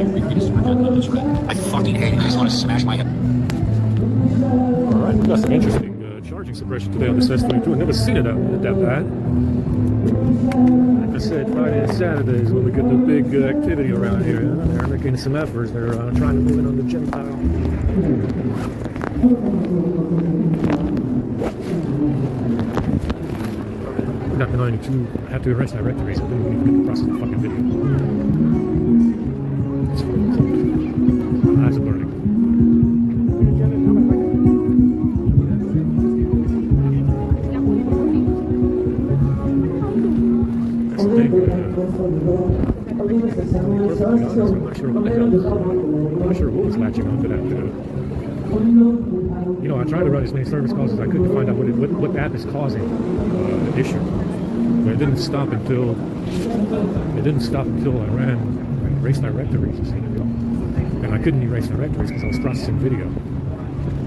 I fucking hate it. I just want to smash my head. Alright, we got some interesting charging suppression today on this S22. I've never seen it that bad. Like I said, Friday and Saturday is when we get the big activity around here. They're making some efforts. They're trying to move in on the Gentile. Got the 92. I have to erase directories. I didn't even get to process the fucking video. Eyes are burning. That's the thing. I'm not sure what was latching onto that. You know, I tried to run as many service calls as I could to find out what app is causing the issue. But it didn't stop until I erased directories. And I couldn't erase directories because I was processing video,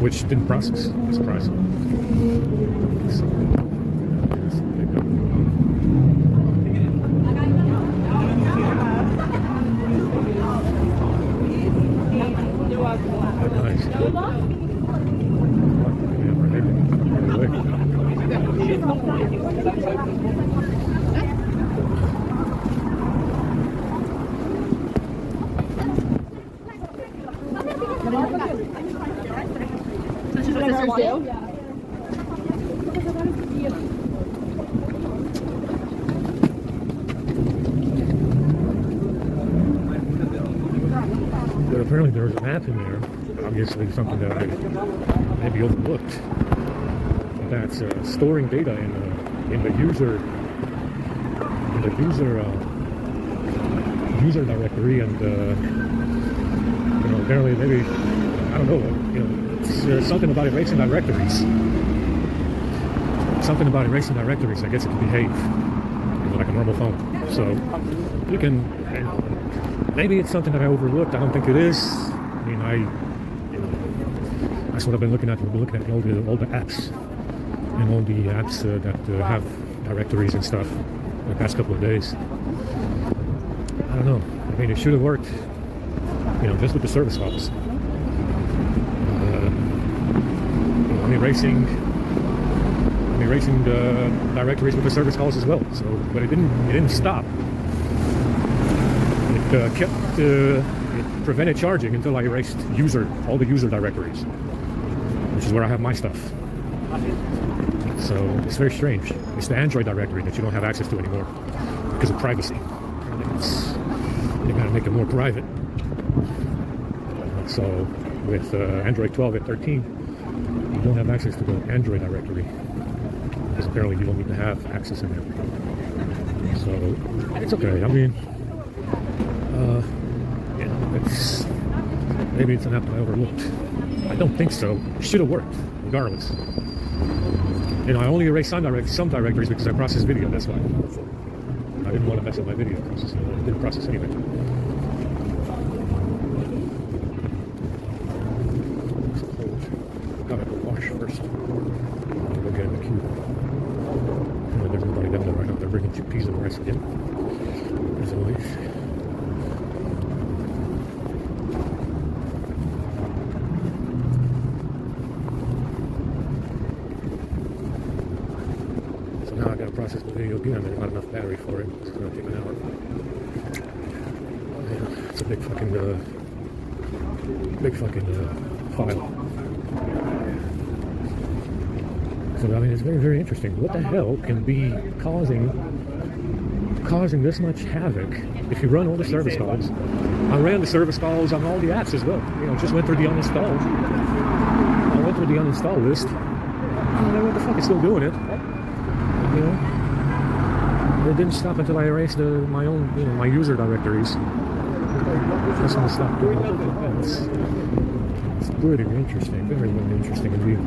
which didn't process. It's surprising. So, but apparently there's an app in there, obviously something that I maybe overlooked, that's storing data in the user directory, and you know, apparently maybe, I don't know, you know, it's something about erasing directories. Something about erasing directories, I guess it can behave, you know, like a normal phone. So you can, you know, maybe it's something that I overlooked. I don't think it is. I mean, you know, that's what I've been looking at. We've been looking at all the apps and all the apps that have directories and stuff the past couple of days. I don't know. I mean, it should have worked, you know, just with the service calls. I'm erasing the directories with the service calls as well. So, but it didn't stop. It prevented charging until I erased all the user directories, which is where I have my stuff. So it's very strange. It's the Android directory that you don't have access to anymore because of privacy. They gotta make it more private. So with Android 12 and 13, you don't have access to the Android directory because apparently you don't need to have access in there. So it's okay. I mean, you know, maybe it's an app that I overlooked. I don't think so. It should have worked, regardless. You know, I only erased some directories because I processed video. That's why. I didn't want to mess up my video process. I didn't process anything. Gotta go wash first. I'll go get in the queue. And there's nobody down there right now. They're bringing chickpeas and rice again. As always. Now I gotta process the video again. There's not enough battery for it. It's gonna take an hour. Yeah, it's a big fucking file. So I mean, it's very, very interesting. What the hell can be causing this much havoc if you run all the service calls? I ran the service calls on all the apps as well. You know, just went through the uninstall. I went through the uninstall list. I don't know what the fuck, it's still doing it. You know, it didn't stop until I erased my own, you know, my user directories. That's when it stopped doing it. It's pretty interesting, very, very interesting indeed.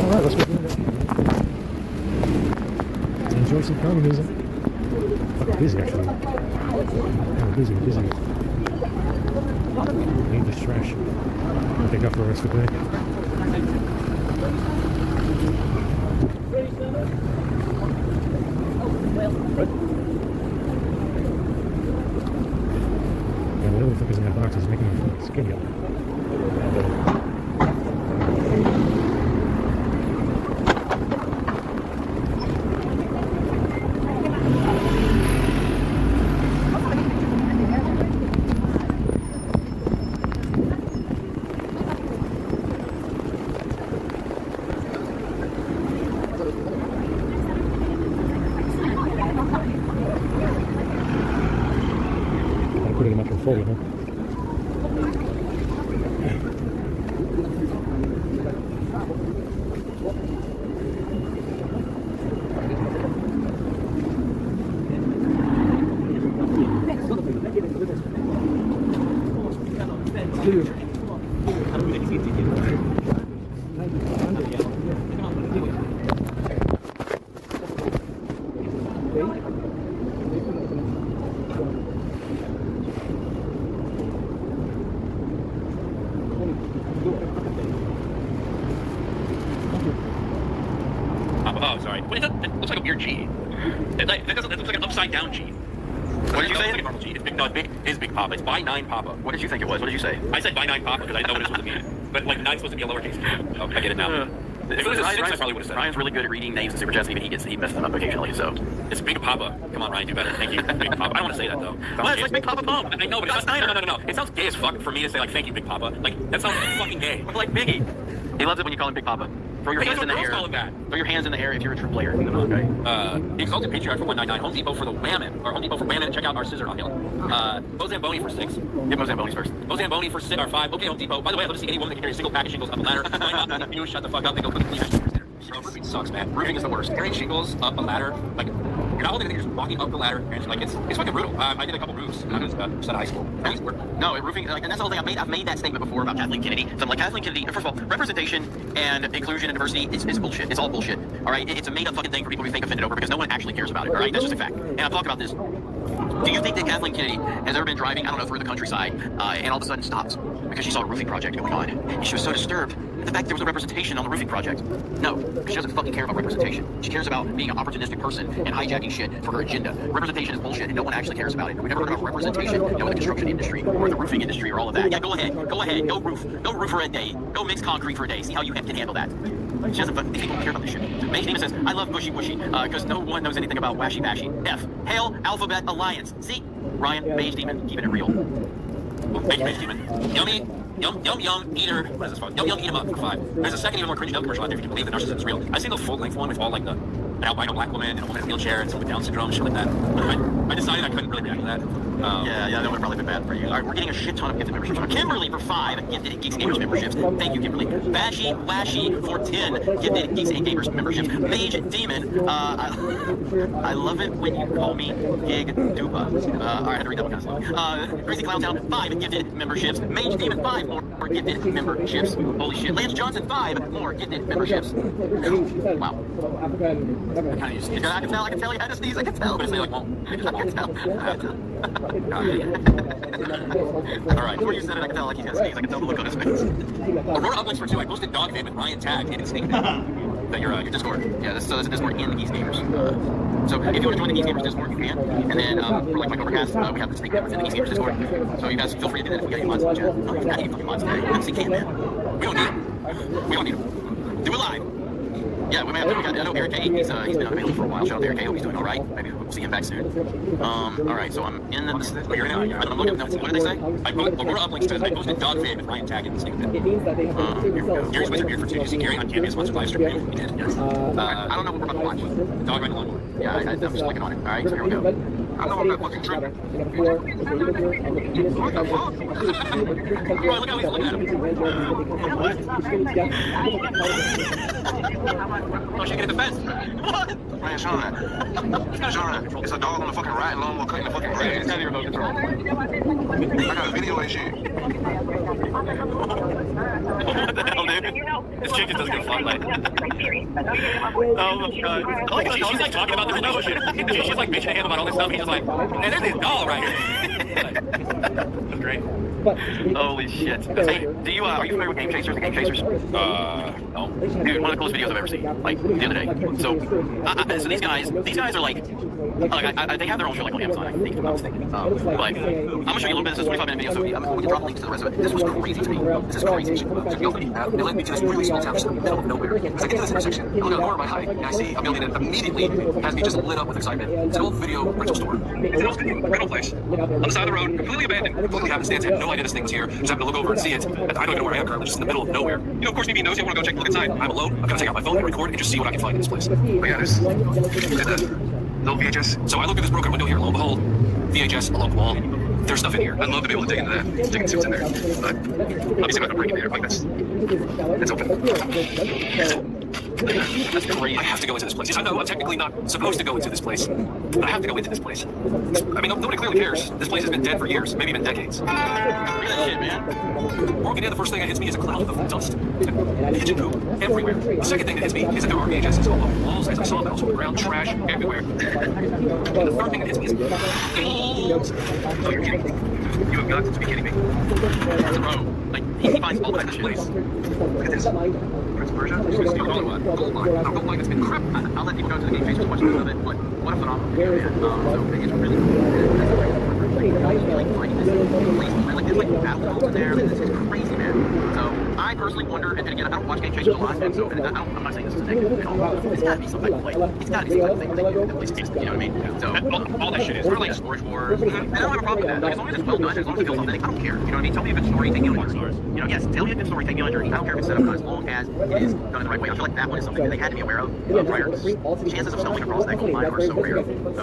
Alright, let's go do that. Enjoy some communism. Fucking busy, actually. Oh, busy. Need this trash. I'll take up for the rest of the day. What? Yeah, whatever the fuck is in that box is making me fucking skinny up. Put it in my portfolio, huh? Oh, sorry. Wait, that looks like a weird G. That looks like an upside down G. What did you say? It's like a normal G. It's big. No, it's Big Papa. It's by 9 Papa. What did you think it was? What did you say? I said by 9 Papa because I didn't know what it was supposed to mean. But like 9's supposed to be a lowercase G. Oh, I get it now. If it was a 6, I probably would have said. Ryan's really good at reading names and super chats, even he messes them up occasionally. So It's Big Papa. Come on, Ryan, do better. Thank you, Big Papa. I don't want to say that though. Well, it's like Big Papa Pump. I know, but it's not, no. It sounds gay as fuck for me to say like, thank you, Big Papa. Like that sounds fucking gay. like Biggie. He loves it when you call him Big Papa. Throw your hands in the air. Call him that. Throw your hands in the air if you're a true player. Okay. The Exalted Patriarch for 199. Home Depot for the Whammon. Or Home Depot for Whammon. Check out our scissor on hill. Mozamboni for 6. Get Mozamboni's first. Mozamboni for 6 or 5. Okay, Home Depot. By the way, I'd love to see any woman that can carry a single pack of shingles up a ladder. Climb up, you shut the fuck up, then go put the clean ice. Bro, roofing sucks, man. Roofing is the worst. Carrying shingles up a ladder, like, you're not holding anything, you're just walking up the ladder, and like, it's fucking brutal. I did a couple roofs when I was just out of high school. No, roofing, like, and that's the whole thing. I've made that statement before about Kathleen Kennedy. So I'm like, Kathleen Kennedy, first of all, representation and inclusion and diversity is bullshit. It's all bullshit. All right, it's a made up fucking thing for people to be fake offended over because no one actually cares about it. All right, that's just a fact. And I've talked about this. Do you think that Kathleen Kennedy has ever been driving, I don't know, through the countryside, and all of a sudden stops because she saw a roofing project going on, and she was so disturbed at the fact that there was a representation on the roofing project? No, she doesn't fucking care about representation. She cares about being an opportunistic person and hijacking shit for her agenda. Representation is bullshit, and no one actually cares about it. We never heard about representation, in the construction industry or the roofing industry or all of that. Yeah, go ahead, go roof for a day, go mix concrete for a day, see how you can handle that. She doesn't, but these people don't care about this shit. Mace Demon says, I love Bushy Wushy, because no one knows anything about Washy Bashy. F. Hail Alphabet Alliance. See? Ryan, Mage Demon, keeping it real. Thank you, Mage Demon. Yum, eater. What is this phone? Yum, eat 'em up for 5. There's a second, even more cringy Yum commercial out there if you can believe the narcissism is real. I've seen the full-length one with all, like, an albino black woman and a woman in a wheelchair and someone with Down syndrome, shit like that. I decided I couldn't really react to that. Yeah, that would have probably been bad for you. All right, we're getting a shit ton of gifted memberships. Kimberly for 5 gifted Geeks and Gamers memberships. Thank you, Kimberly. Bashy Washy for 10 gifted Geeks and Gamers memberships. Mage Demon, I love it when you call me Gig Dupa. All right, I had to read that one kind of slow. Crazy Clown Town, 5 gifted memberships. Mage Demon, 5 more gifted memberships. Holy shit. Lance Johnson, 5 more gifted memberships. Wow. I can tell you had to sneeze, I can tell. But they like won't. I can tell. Alright. Before you said it, I can tell like he's gonna sneeze. I can tell the look on his face. Aurora Uglies for 2. I posted dog fan with Ryan Tag and it's stated that your Discord. Yeah, so there's a Discord in the Geeks Gamers. So if you want to join the Geeks Gamers Discord, you can. And then for like my Overcast, we have the snake within the Geeks Gamers Discord. So you guys feel free to do that if we got any mods in the chat. No, you've got any fucking mods today. MC Can, man. We don't need them. Do it live. Yeah, we may have to. I know Eric K. He's been unavailable for a while. Shout out to Eric K. Hope he's doing all right. Maybe we'll see him back soon. All right, so I'm in this. You're in now. I'm looking. What did they say? I posted Aurora uplinks says I posted dog fan with Ryan Taggett and Snake Pit. Here we go. Gary's Wizard Beard for 2. Did you see Gary on Cameo Sponsored live stream? He did. Yes. I don't know what we're about to watch. Dog riding lawnmower. Yeah, I'm just clicking on it. All right, so here we go. I know I'm not fucking tripping. What the fuck? Bro, look how he's looking at him. What? Oh, she get the fence. What? Man, Sean, it's a dog on the fucking riding lawnmower cutting the fucking grass. It's not even remote control. I got a video of that shit. What the hell, dude? This chick just doesn't give a fuck, like. Oh my god. Like, she's like talking about this relationship. She's like bitching at him about all this stuff. He's just like, hey, there's this doll right here. That's great. Holy shit. Hey, are you familiar with Game Chasers? The Game Chasers? No. Dude, one of the coolest videos I've ever seen. Like the other day. So these guys are like they have their own show like on Amazon. I think if I'm not mistaken. But I'm gonna show you a little bit. This is a 25-minute video, so we can drop links to the rest of it. This was crazy to me. This is crazy. They led me to this really small town just in the middle of nowhere. As I get to this intersection, I look out over my height, and I see a building that immediately has me just lit up with excitement. It's an old video rental store. It's an old rental place. On the side of the road, completely abandoned, completely happenstance. I had no idea this thing was here. Just happened to look over and see it. I don't even know where I am currently, just in the middle of nowhere. You know, of course, maybe nosy. I want to go check, look inside. I'm alone. I'm gonna take out my phone and record and just see what I can find in this place. But yeah, there's little VHS. So I look at this broken window here, lo and behold, VHS along the wall. There's stuff in here. I'd love to be able to dig into that, dig and see what's in there. But obviously I'm not gonna break it later. Like that's it's open. That's crazy. I have to go into this place. I know I'm technically not supposed to go into this place, but I have to go into this place. I mean, nobody clearly cares. This place has been dead for years, maybe even decades. Look at that shit, man. Walking in, the first thing that hits me is a cloud of dust. Pigeon poop everywhere. The second thing that hits me is that there are VHSs all over the walls, as I saw, but also on the ground, trash everywhere. And the third thing that hits me is games. Oh, you're kidding me. You have got to be kidding me. Bro, like he finds all that shit. Look at this. Prince Persia. This is the gold mine. Gold mine that's been crap. I'll let people go to the Game Chasers and watch more of it, but what a phenomenal video, man. So it's really like finding this place. Like there's like battlefields in there. This is crazy, man. So I personally wonder, and again, I don't watch Game Chasers a lot, and so and I'm not saying this is negative at all. It's gotta be some type of like, it's gotta be some type of thing that the place takes. You know what I mean? So all that shit is. or like Storage Wars. And I don't have a problem with that. Like, as long as it's well done, as long as it feels authentic, I don't care. You know what I mean? Tell me if it's story, take me on a journey. You know, yes, tell me if it's story, take me on a journey. I don't care if it's set up, as long as it is done in the right way. I feel like that one is something that they had to be aware of prior. Chances of stumbling across that gold mine are so rare. So,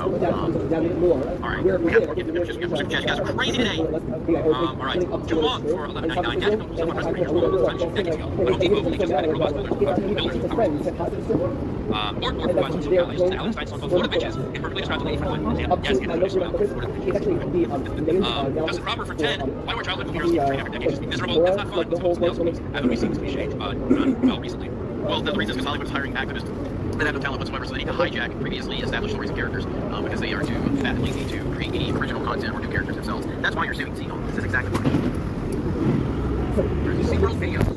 all right, we have more gifted memberships. You guys are crazy today. All right, too long for 11.99. Yes, someone pressed the Rangers logo decades ago. But Home Depot just added robots builders or provides some alleys to Alex Stein's songs Florida Bitches. It perfectly describes the lady from the yes, it is Florida Bitches. Justin Robert for 10. Why do our childhood movie heroes keep train after decades just be miserable? That's not fun. It's mostly else. Haven't we seen this cliche? Well, recently. Well, the reason is because Hollywood is hiring activists that have no talent whatsoever, so they need to hijack previously established stories and characters because they are too fat and lazy to create any original content or new characters themselves. That's why you're suing Xenon. This is exactly why. SeaWorld videos.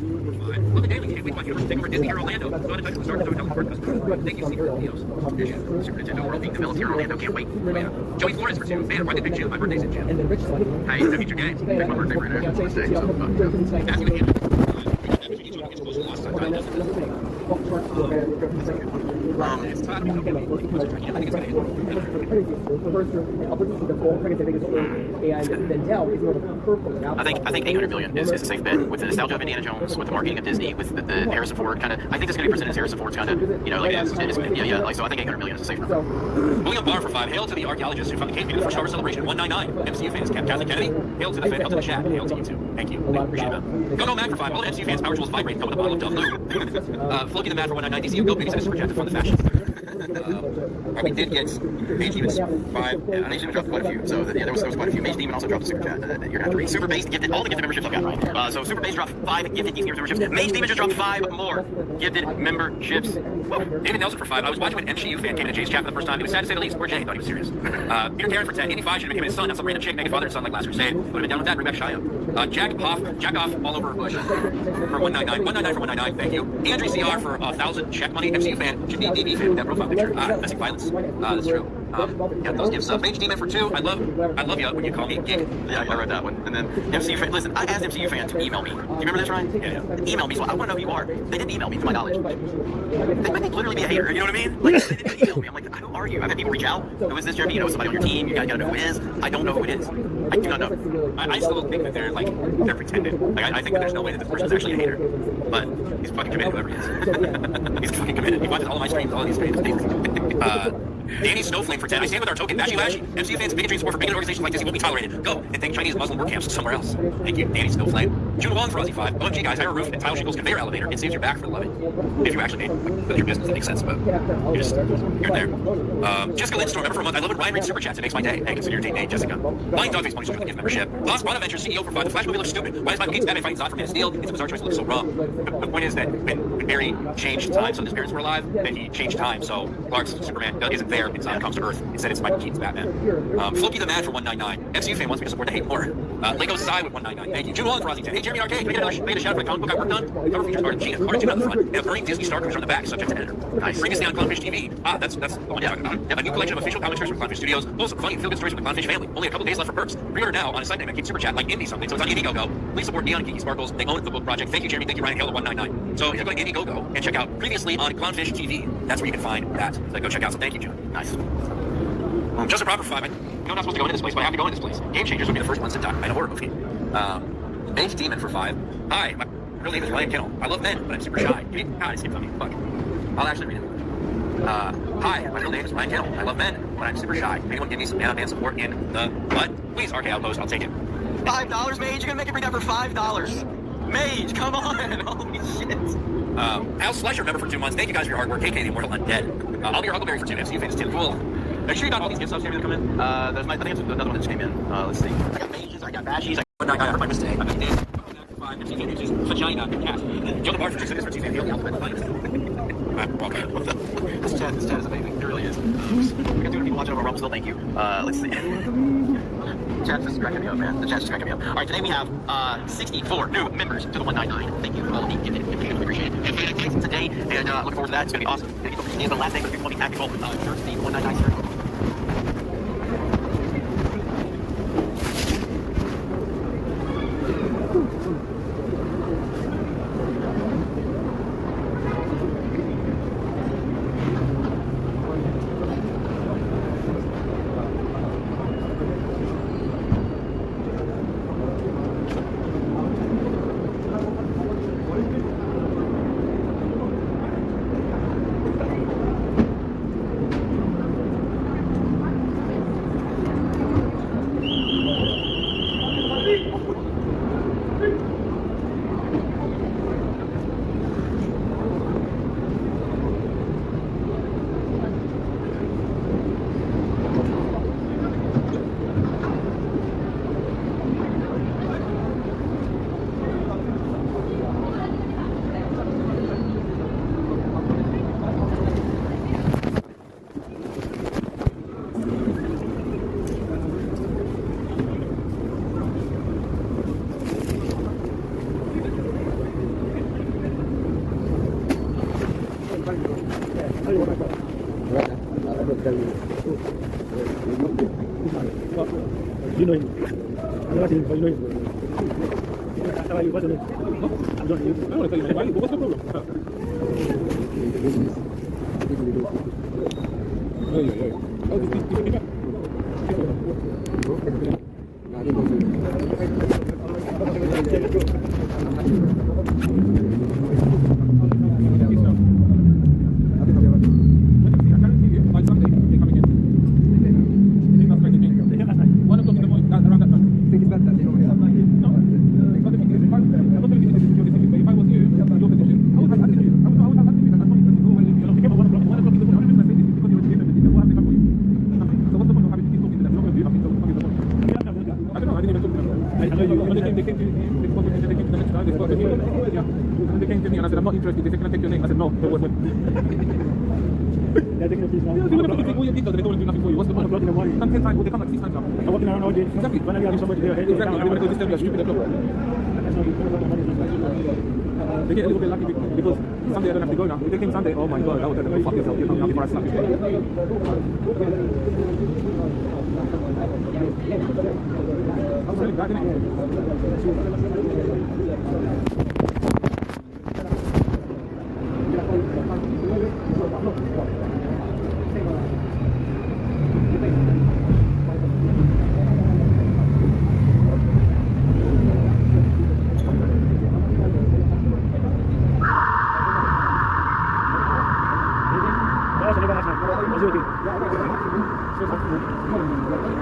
On the daily, can't wait to watch Universal Takeover Disney here in Orlando. Go on and touch the start of the Thank you, SeaWorld videos. Super Nintendo World being developed here in Orlando. Can't wait. Joey Flores for 2. Man, why did Big Jim? My birthday's in Jim. Hey, it's a future game. It's my birthday right now. It's Wednesday, so, Ask him again. Each one gets close to the last time. It's time to be okay. I think it's going to hit. I think 800 million is a safe bet with the nostalgia of Indiana Jones, with the marketing of Disney, with the Harrison Ford kind of. I think this is going to be presented as Harrison Ford's kind of, you know, like yeah. Like so, I think 800 million is a safe number. William Barr for 5. Hail to the archaeologists who found the cave being the first Star Wars celebration. 199. MCU fans, Kathleen Kennedy. Hail to the fan. Hail to the chat. Hail to you too. Thank you. Appreciate that. Go no Mac for 5. All the MCU fans, Power Tools vibrate. Come with a bottle of Dove Blue. Floki the Mad for 199. DCU. Go Biggie says super chat for the fashion. We did get Mage Demons 5. Yeah, Mage Demon dropped quite a few. So yeah, there was quite a few. Mage Demon also dropped a super chat. You're gonna have to read. Super Base gifted all the gifted memberships I've got right. So Super Base dropped 5 gifted DC memberships. Mage Demon just dropped 5 more gifted memberships. David Nelson for 5. I was watching when MCU fan came into Jay's chat for the first time. It was sad to say the least. Poor Jay thought he was serious. Peter Karen for 10. 85 should have become his son, not some random chick making father and son like last Crusade. Would have been down with that. Bring back Shia. Jack off all over Bush for 199. 199 for 199. Thank you. Andrew CR for 1,000 check money. MCU fan. Should be DB fan with that profile picture. Domestic violence. That's true. Yeah, those gifts up. Mage Demon for 2. I love you when you call me Gig. Yeah, I read that one. And then MCU fan, listen, I asked MCU fan to email me. Do you remember this, Ryan? Yeah. Email me, so I want to know who you are. They didn't email me, to my knowledge. They might literally be a hater, you know what I mean? Like, they didn't email me. I'm like, who are you? I've had people reach out. Who is this, Jeremy? You know somebody on your team. You guys gotta know who it is. I don't know who it is. I do not know. I still think that they're pretending. Like, I think that there's no way that this person's actually a hater. But he's fucking committed, whoever he is. He's fucking committed. He watches all of my streams, all of these streams. Danny Snowflame for 10. I stand with our token. Bashy Lashy. MC fans, bigotry support for bigoted organizations like this won't be tolerated. Go and thank Chinese Muslim work camps somewhere else. Thank you, Danny Snowflame. June 1 for Aussie 5. OMG guys, hire a roof and tile shingles conveyor elevator. It saves your back for the love it. If you actually made that's your business, that makes sense, but you're there. Jessica Lindstorm, member for a month. I love when Ryan reads super chats. It makes my day. Hey, consider your day, Jessica. Lion Dog face punch with a gift membership. Lost Bonaventure CEO for 5. The Flash movie looks stupid. Why is Michael Keaton's Batman fighting Zod for Man of Steel? It's a bizarre choice. It looks so wrong. The point is that when Barry changed time so his parents were alive, then he changed time so Clark's Superman isn't there and Zod comes to Earth. Instead, it's Michael Keaton's Batman. Floki the Mad for 199. MCU fan wants me to support the hate more. Lego Psy with 199. Thank you. June 1 for Aussie 10. Hey, Jeremy Arcade, can I get a shout out for the comic book I worked on? Cover features Garden Gina. Garden Gina on the front. And a burning Disney Star Cruiser on the back, subject to editor. Nice. Previously on Clownfish TV. That's the one you're talking about. A new collection of official comic strips from Clownfish Studios. Full of funny and feel-good stories from the Clownfish family. Only a couple days left for perks. Pre-order now on a site name that keeps super chat like Indie something. So it's on Indiegogo. Please support Neon Geeky Sparkles. They own the book project. Thank you, Jeremy. Thank you, Ryan Hale 199. So if you go to Indiegogo and check out previously on Clownfish TV, that's where you can find that. So go check out. So thank you, June. Nice. Just a proper 5. I know I'm not supposed to go into this place, but I have to go into this place. Game Changers would be the first ones to die in a horror movie. Mage Demon for 5. Hi, my real name is Ryan Kennel. I love men, but I'm super shy. God, it skipped on me. Fuck. I'll actually read it. Hi, my real name is Ryan Kennel. I love men, but I'm super shy. Can anyone give me some man support in the butt? Please, RK Outpost, I'll take it. $5, Mage? You're gonna make it bring that for $5? Mage, come on! Holy shit! Al Slasher member for 2 months. Thank you guys for your hard work. KK the Immortal Undead. I'll be your Huckleberry for 2. MCU fans 2. Cool. Are you sure you got all these gift subs here that come in? I think it's another one that just came in. Let's see. I got Mages, I got Bashies, I heard my mistake. I got Dan. 5. MC fan uses vagina and cat. Joe the Bar for 6. This for MC fan. The ultimate funniest. Okay. What the? This chat is amazing. It really is. We got 200 people watching over Rumble still. Thank you. Let's see. Chat's just cracking me up, man. The chat's just cracking me up. All right, today we have 64 new members to the 199. Thank you for all of you. We appreciate it. Thanks today, and look forward to that. It's going to be awesome. It's the last day for people to be tactical. Shirts, the 199 shirt. Exactly. They get a little bit lucky because Sunday I don't have to go now. If they came Sunday, oh my god, I would tell them, go fuck yourself, you know, before I slap you. I was really bad, didn't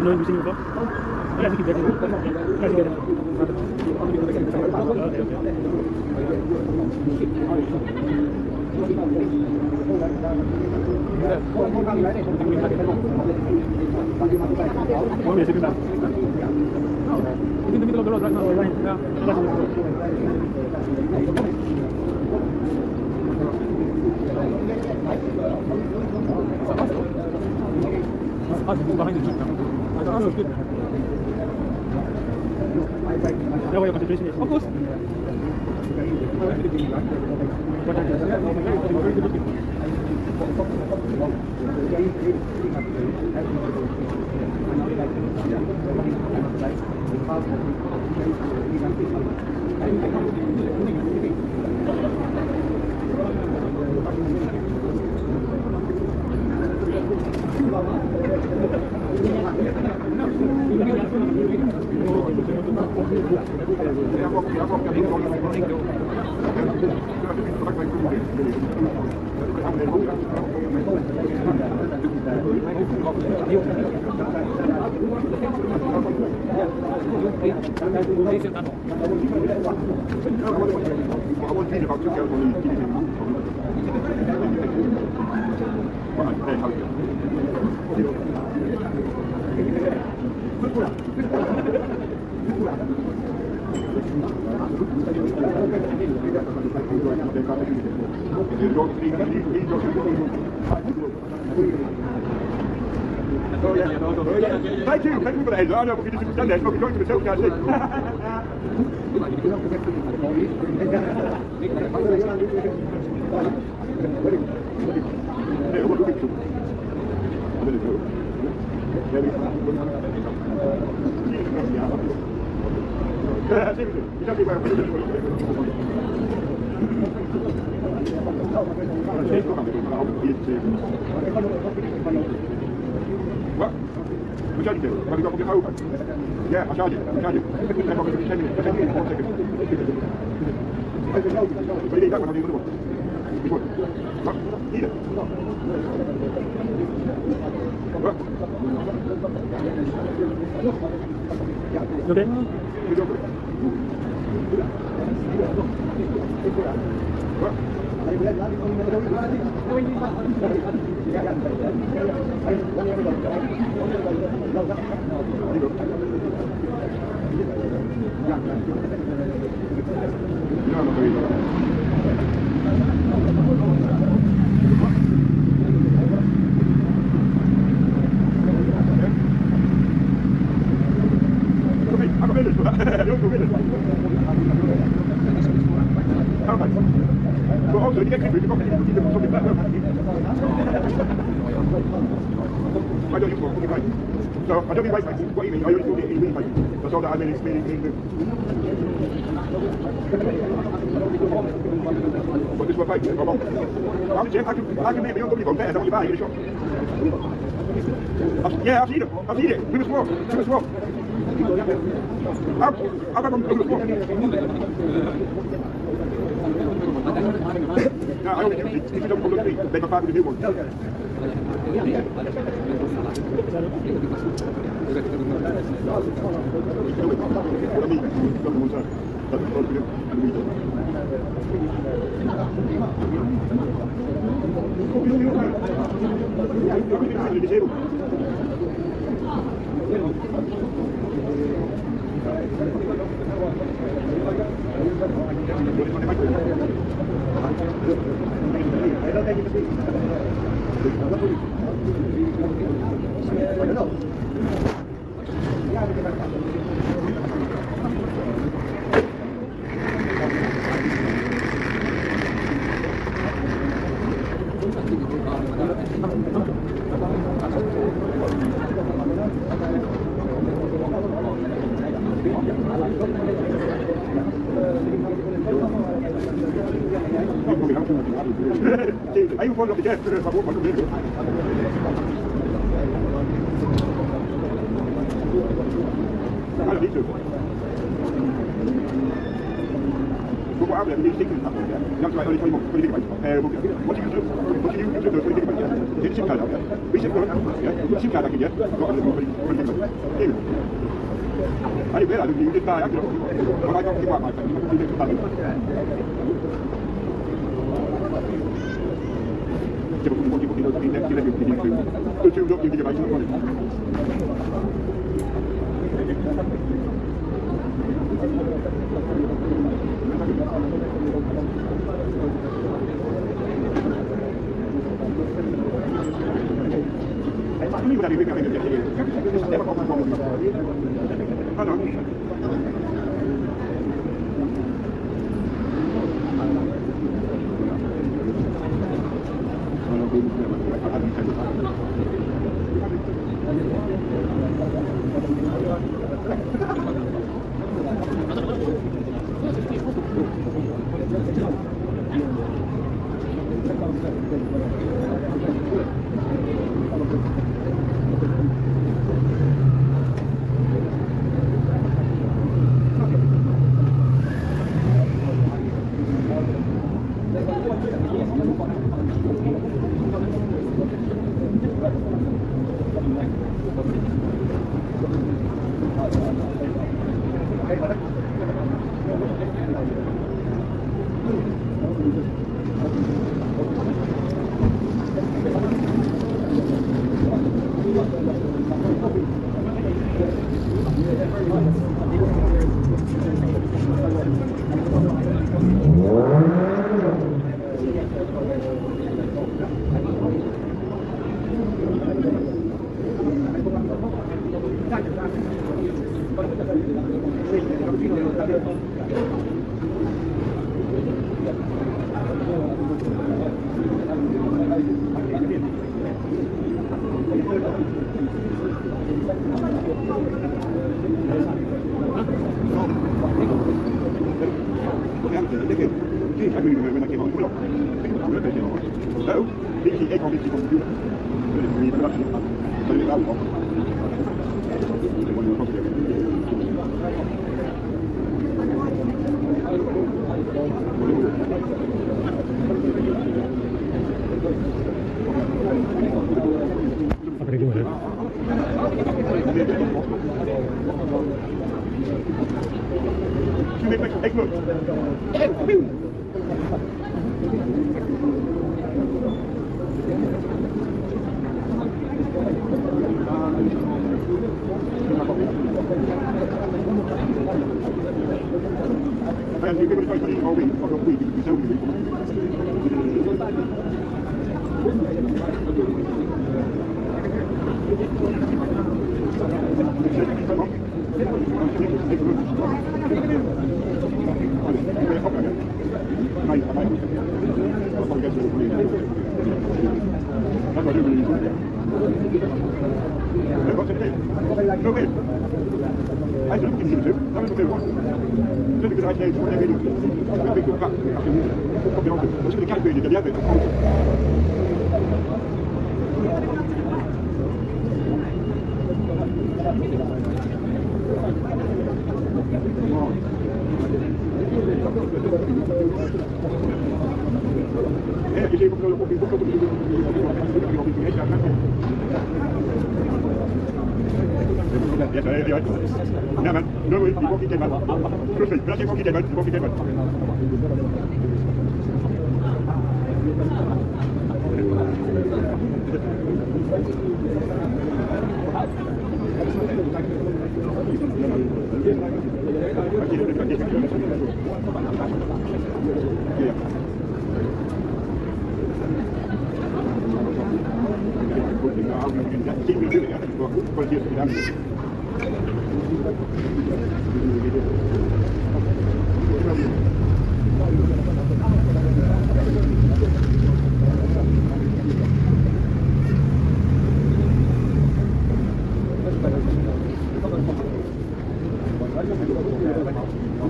No, you seen it before? Yeah, I think you get it. I think you get it. Want me to take it back? No. It's in the middle of the road right now. Us behind the jeep now. I don't know, it's good. That way your concentration is. Of course. Thank you for the heads. I know, but you just stand there, smoking joints to myself, can't see. What? We charge it. Have you got to get over? Yeah, I charge it. I charge it. 10 minutes. 10 minutes. 1 second. But you need that one, I need another one. Which one? What? Either. What? You okay? You go for it. What? So I don't mean white face. What do you mean? I only called it green face. That's all that I mean. It's meaning blue. But this one face, I'm on. I'm Jim. I can make my own company one better than what you buy in the shop. Yeah, I've seen it. I've seen it. We were small. We were small. I've had one over the spot. No, I only use it. If you don't come to the street, they can find me the new one. Sì, hai un po' di gesto per favore, allora dice dopo avrei dei secchi da fare, non so, quelli che vai, what you do for the bike, did you cut out, we should go, yeah, you cut out again, go on the bike, I bet I didn't get by, but I don't give up my time,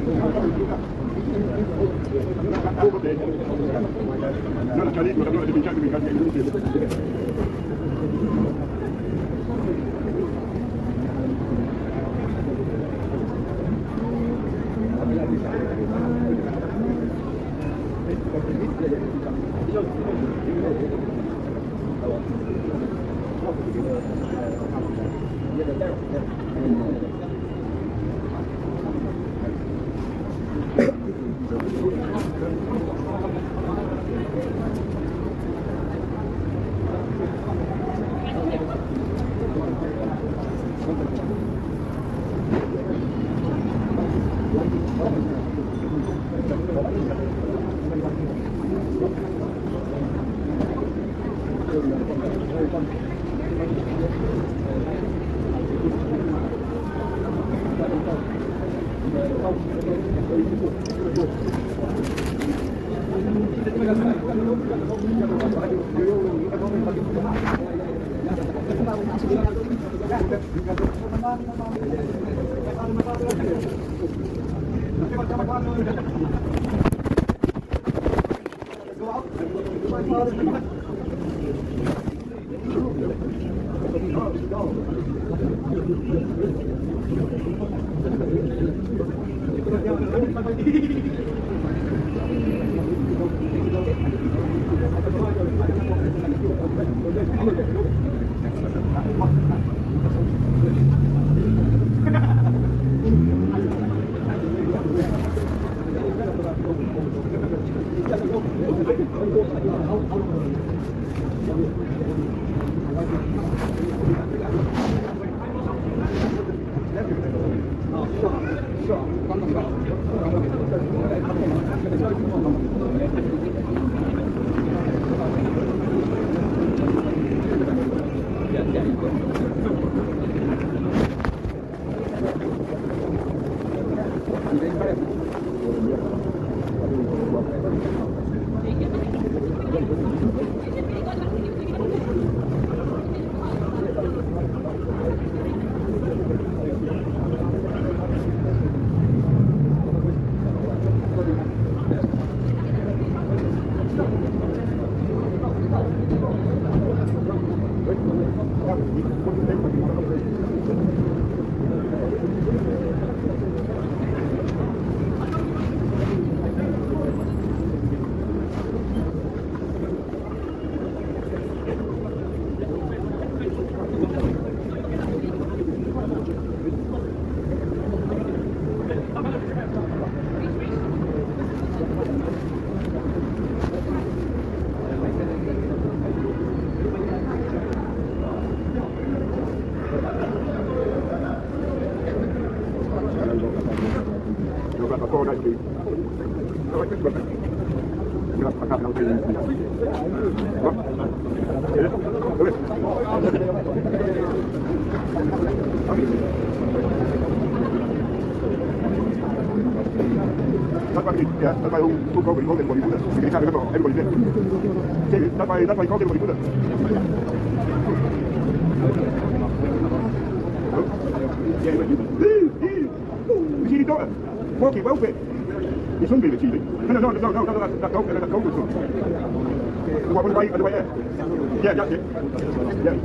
Non, la lingua, allora devi già That's why who go with everybody do that. You can't remember everybody did. See, that's why you call everybody do that. You see the daughter? Walking well fit. His son being cheating. No, that's Gold's son. The one on the way there. Yeah, that's it. Yeah.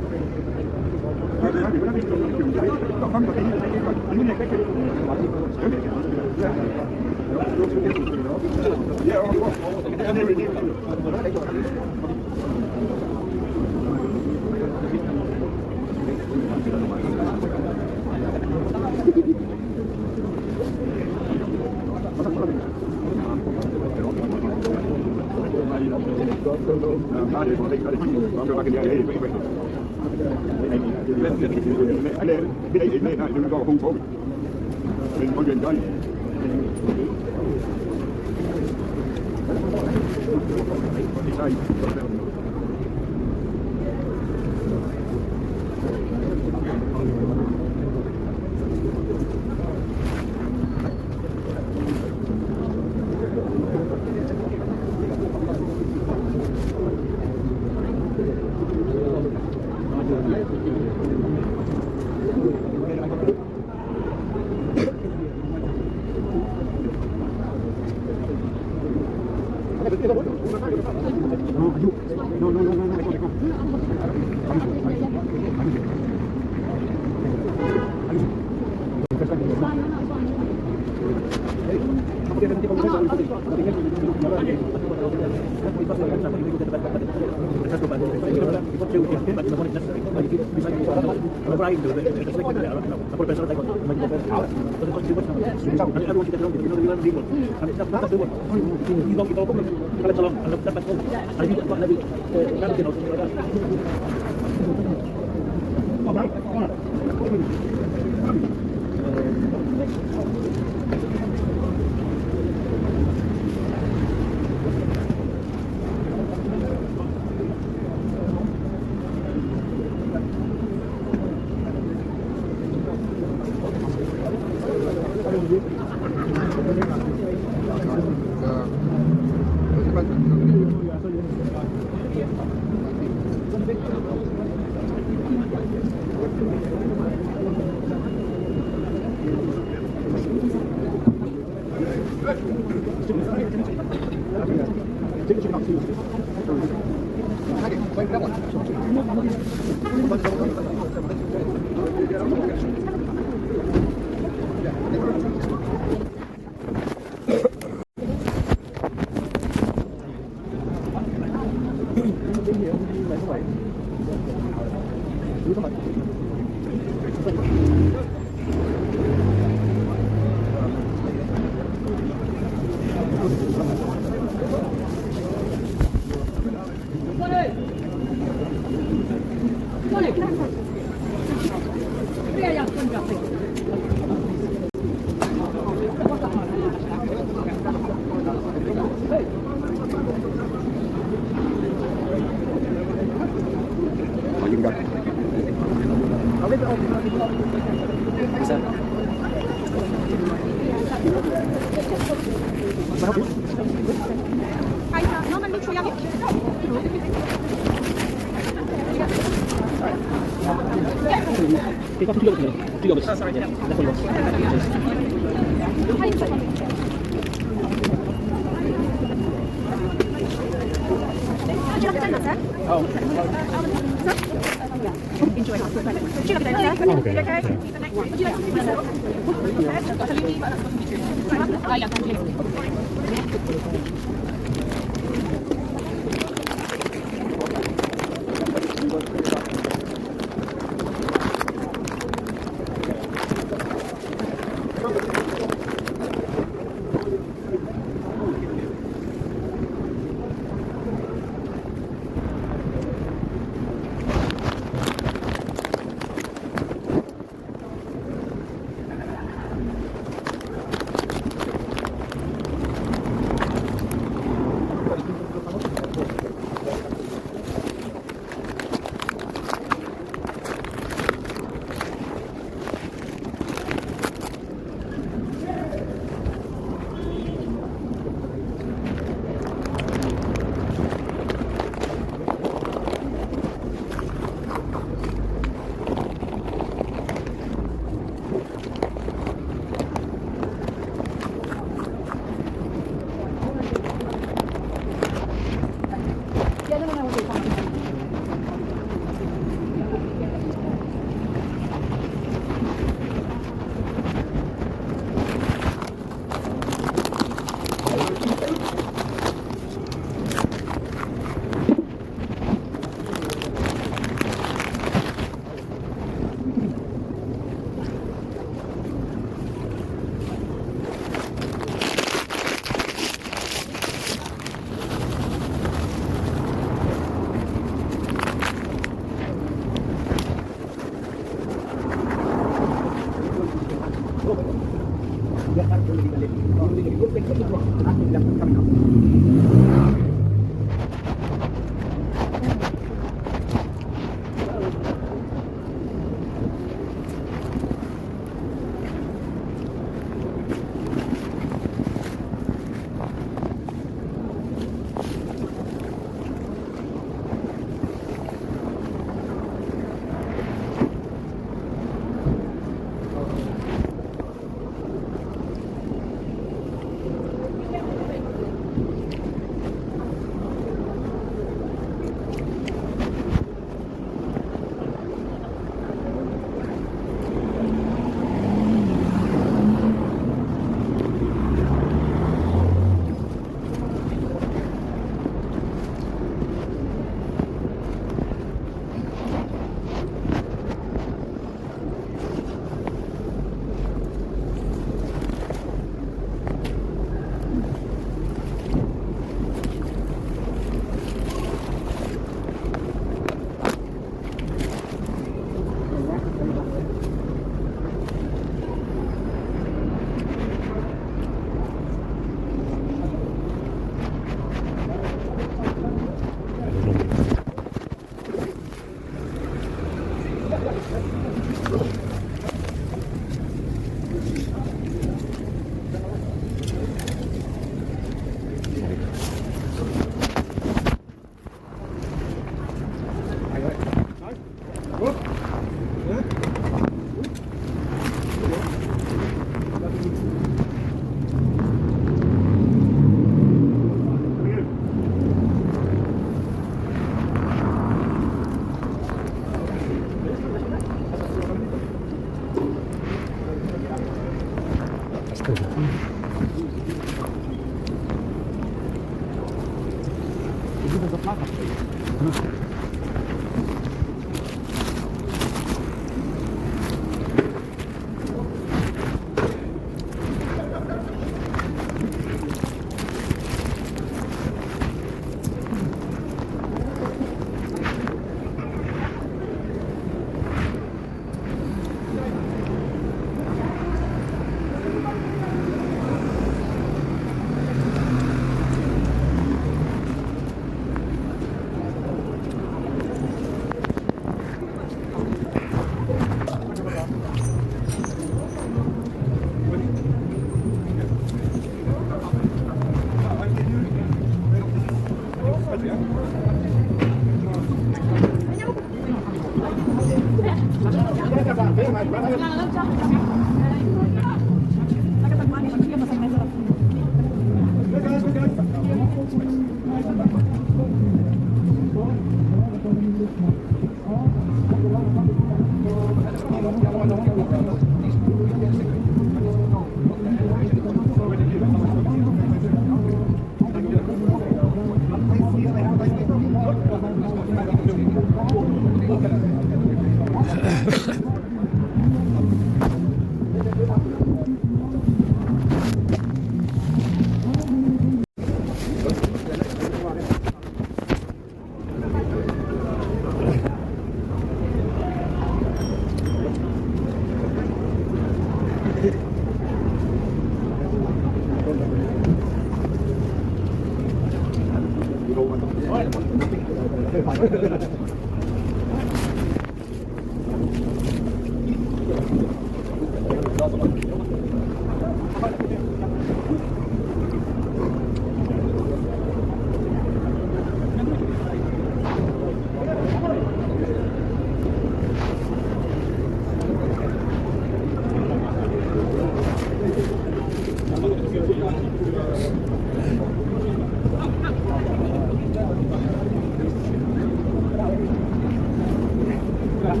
That's perfect.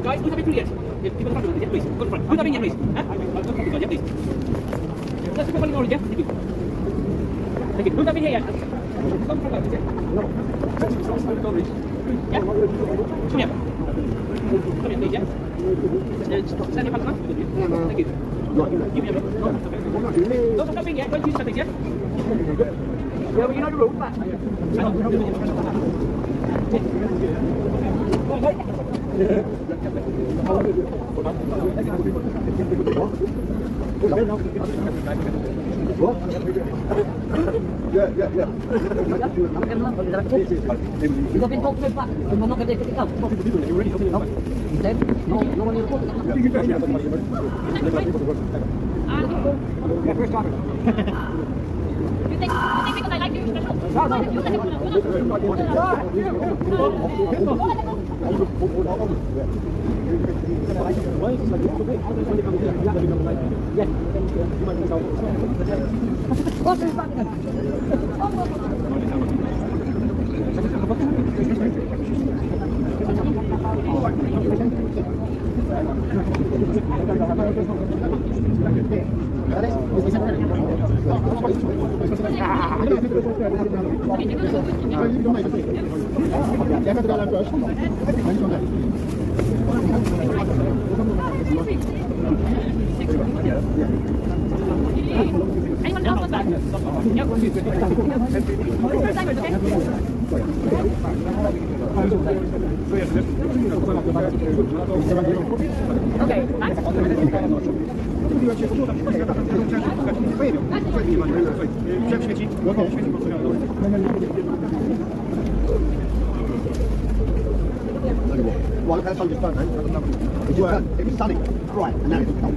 Guys, please have it clear. People in front of you, please. Go in front. Please have it here, please. Yeah, please. Just people in order, yeah? Thank you. Thank you. Don't have it here yet. Come yeah. Come here. Come here, please, yeah? Stand your hands up. Thank you. Give me a minute. Don't stop nothing yet. Don't use something yet. Yeah, well, you know the rules, but... You think because I like you special? Anyone else want that? Yep. First time, okay? Okay, Well, look how it's on your phone, mate. It was sunny, right, and now it's cold.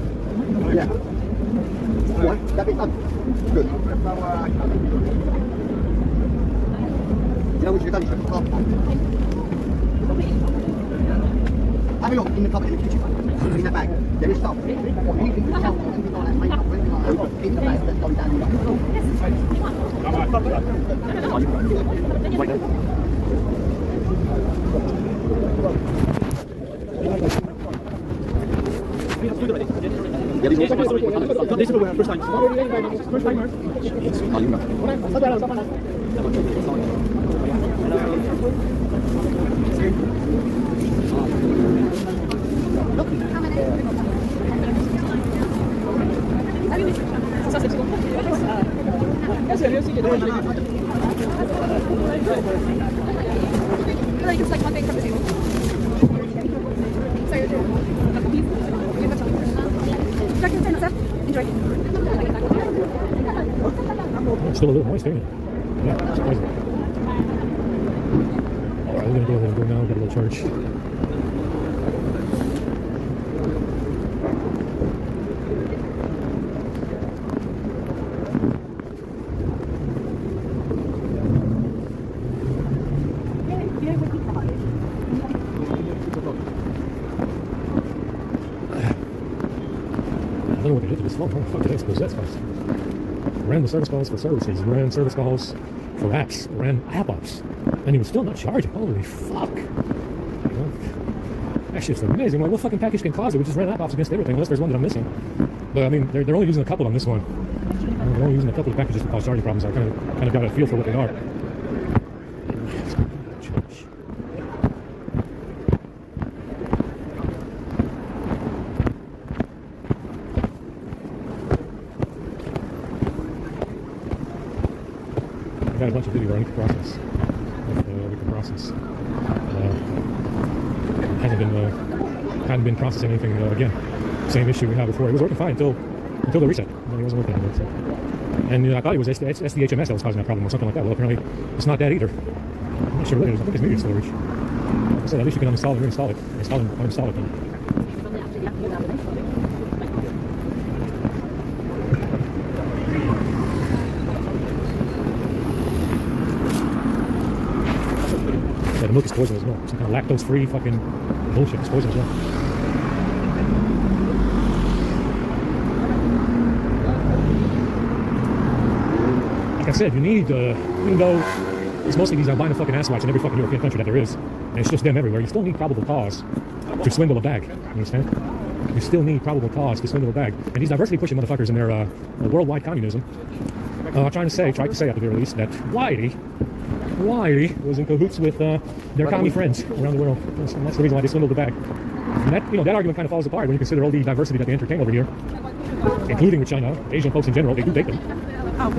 Yeah. Right, that bit's done. Good. You know what you've done? You've got a look in the cupboard in the kitchen, in that bag. There is stuff. Anything you tell, anything like that, makeup, anything like that, in the bag that's gone down in the This is the first time. First timer. Like it's like one thing from the table. So you're doing a cookies. You have something. Enjoy. It's still a little moist, ain't it? Yeah, it's surprising. Alright, we're gonna go ahead and go now, get a little charge. I don't know what they did to this phone. How the fuck did I expose that spice? Ran the service calls for services, ran service calls for apps, ran app ops, and he was still not charging. Holy fuck. You know? That shit's amazing. Like, what fucking package can cause it? We just ran app ops against everything, unless there's one that I'm missing. But I mean, they're only using a couple on this one. They're only using a couple of packages to cause charging problems. I kind of got a feel for what they are. Got a bunch of video I need to process. We can process. Hadn't been processing anything again. Same issue we had before. It was working fine until the reset. Then it wasn't working anymore. So. And I thought it was SDHMS that was causing that problem or something like that. Well, apparently it's not that either. I'm not sure what it is. I think it's media storage. Like I said, at least you can uninstall and reinstall it. Install and uninstall it. Yeah, the milk is poison as well. Some kind of lactose-free fucking bullshit. It's poison as well. Like I said, you need, even though it's mostly these albino fucking asswipes in every fucking European country that there is, and it's just them everywhere, you still need probable cause to swindle a bag. You understand? You still need probable cause to swindle a bag. And these diversity-pushing motherfuckers in their worldwide communism tried to say at the very least that Whitey was in cahoots with their commie friends around the world. And that's the reason why they swindled the bag. And that, that argument kind of falls apart when you consider all the diversity that they entertain over here, including with China, Asian folks in general. They do date them.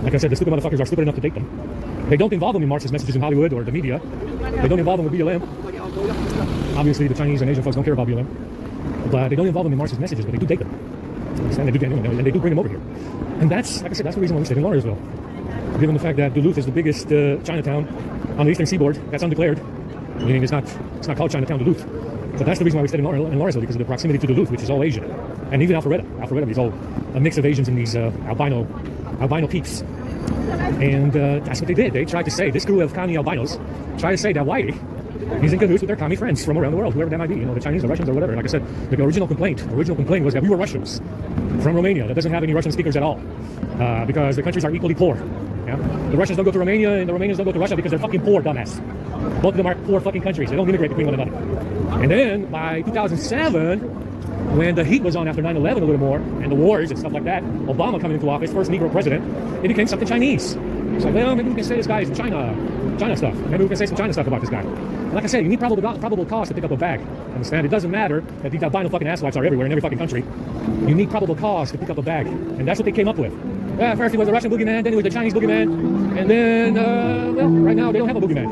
Like I said, the stupid motherfuckers are stupid enough to date them. They don't involve them in Marxist messages in Hollywood or the media. They don't involve them with BLM. Obviously, the Chinese and Asian folks don't care about BLM. But they don't involve them in Marxist messages, but they do date them. Understand? They do, and they do bring them over here. And that's, like I said, that's the reason why we stayed in Lawrenceville. Given the fact that Duluth is the biggest Chinatown on the eastern seaboard, that's undeclared, meaning it's not called Chinatown Duluth. But that's the reason why we stayed in Lawrenceville, because of the proximity to Duluth, which is all Asian. And even Alpharetta is all a mix of Asians and these albino peeps. And that's what they did. They tried to say, this crew of commie albinos tried to say that Whitey, he's in cahoots with their commie friends from around the world, whoever that might be, the Chinese or Russians or whatever. Like I said, the original complaint was that we were Russians from Romania that doesn't have any Russian speakers at all, because the countries are equally poor. Yeah? The Russians don't go to Romania and the Romanians don't go to Russia because they're fucking poor, dumbass. Both of them are poor fucking countries. They don't immigrate between one another. And then by 2007, when the heat was on after 9/11 a little more, and the wars and stuff like that, Obama coming into office, first Negro president, it became something Chinese. It's like, well, maybe we can say this guy's China stuff. Maybe we can say some China stuff about this guy. And like I said, you need probable cause to pick up a bag. Understand? It doesn't matter that these albino fucking asswipes are everywhere in every fucking country. You need probable cause to pick up a bag. And that's what they came up with. First it was the Russian boogeyman, then it was the Chinese boogeyman, and then, well, right now they don't have a boogeyman.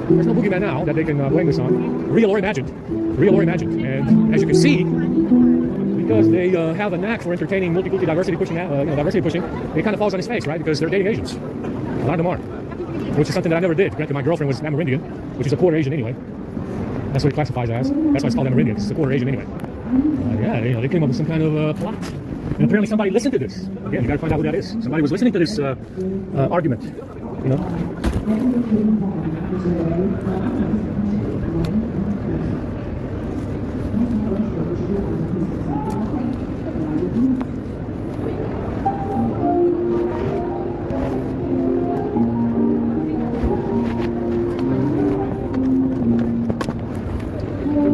There's no boogeyman now that they can blame this on. Real or imagined. And as you can see, because they have a knack for entertaining multicultural diversity pushing, it kind of falls on his face, right? Because they're dating Asians. A lot of them are. Which is something that I never did. Granted, my girlfriend was Amerindian, which is a quarter Asian anyway. That's what it classifies as. That's why it's called Amerindian, because it's a quarter Asian anyway. Yeah, they came up with some kind of plot. And apparently somebody listened to this. Again, you gotta find out who that is. Somebody was listening to this argument, I've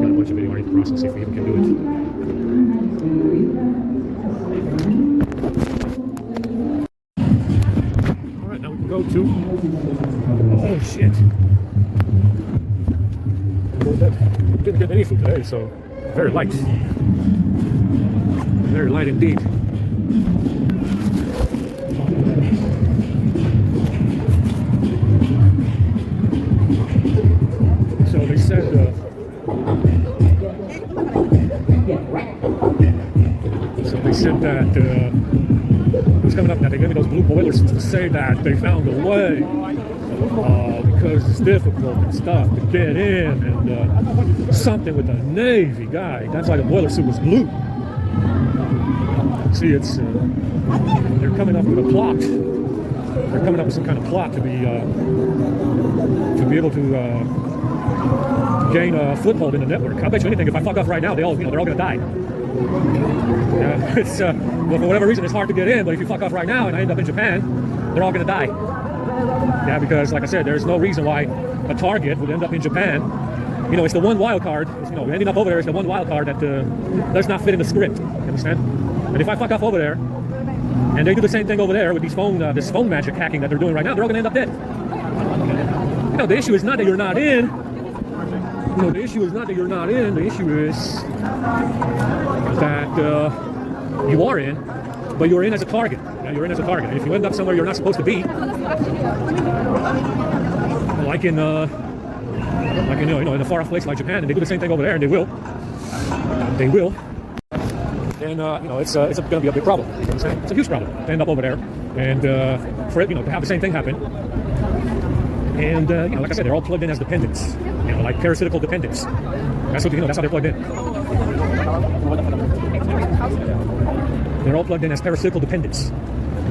got a bunch of video underneath the process, see if we even can do it. Alright, now we can go to... Oh shit! Well, that didn't get any food today, so very light. Very light indeed. So they said that it was coming up that they gave me those blue boiler suits to say that they found a way because it's difficult and stuff to get in, and something with the Navy guy. That's why the boiler suit was blue. See, it's they're coming up with a plot. They're coming up with some kind of plot to be able to gain a foothold in the network. I bet you anything, if I fuck off right now, they're all gonna die. It's well, for whatever reason, it's hard to get in. But if you fuck off right now and I end up in Japan, they're all gonna die. Yeah, because like I said, there's no reason why a target would end up in Japan. You know, it's the one wild card. Ending up over there is the one wild card that does not fit in the script. You understand? And if I fuck off over there, and they do the same thing over there with these this phone magic hacking that they're doing right now, they're all gonna end up dead. You know, the issue is not that you're not in. You know, the issue is not that you're not in. The issue is that you are in, but you're in as a target. Yeah, you're in as a target. And if you end up somewhere you're not supposed to be, like in in a far off place like Japan, and they do the same thing over there, and they will. And it's going to be a big problem. It's a huge problem to end up over there, and for it, to have the same thing happen. And like I said, they're all plugged in as dependents, like parasitical dependents. That's what that's how they're plugged in. They're all plugged in as parasitical dependents,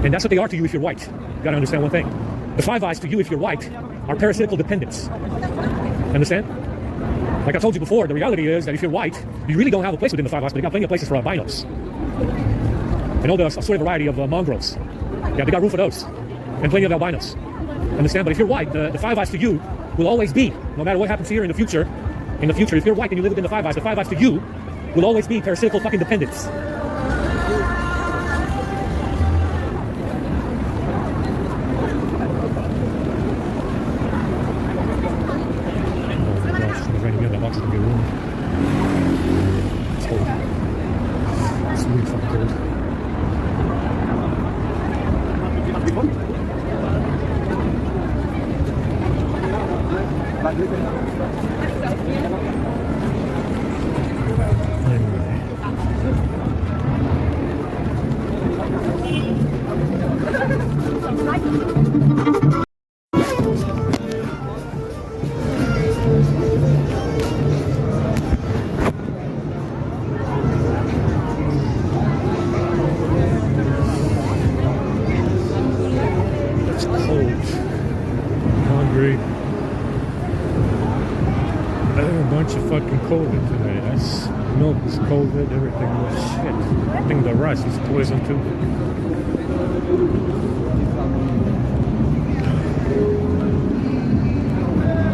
and that's what they are to you if you're white. You got to understand one thing: the Five Eyes to you if you're white are parasitical dependents. Understand? Like I told you before, the reality is that if you're white, you really don't have a place within the Five Eyes, but they got plenty of places for albinos. I know a sort of variety of mongrels. Yeah, they got room for those, and plenty of albinos. Understand? But if you're white, the Five Eyes to you will always be, no matter what happens here in the future, if you're white and you live within the Five Eyes to you will always be parasitical fucking dependence. COVID today. That's milk is COVID, everything was shit. I think the rice is poison too.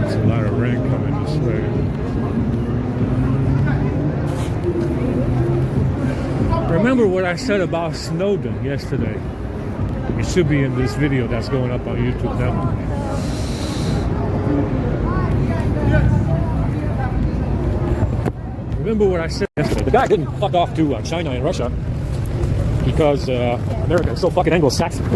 There's a lot of rain coming this way. Remember what I said about Snowden yesterday? It should be in this video that's going up on YouTube now. Remember what I said yesterday. The guy didn't fuck off to China and Russia because America is so fucking Anglo-Saxon.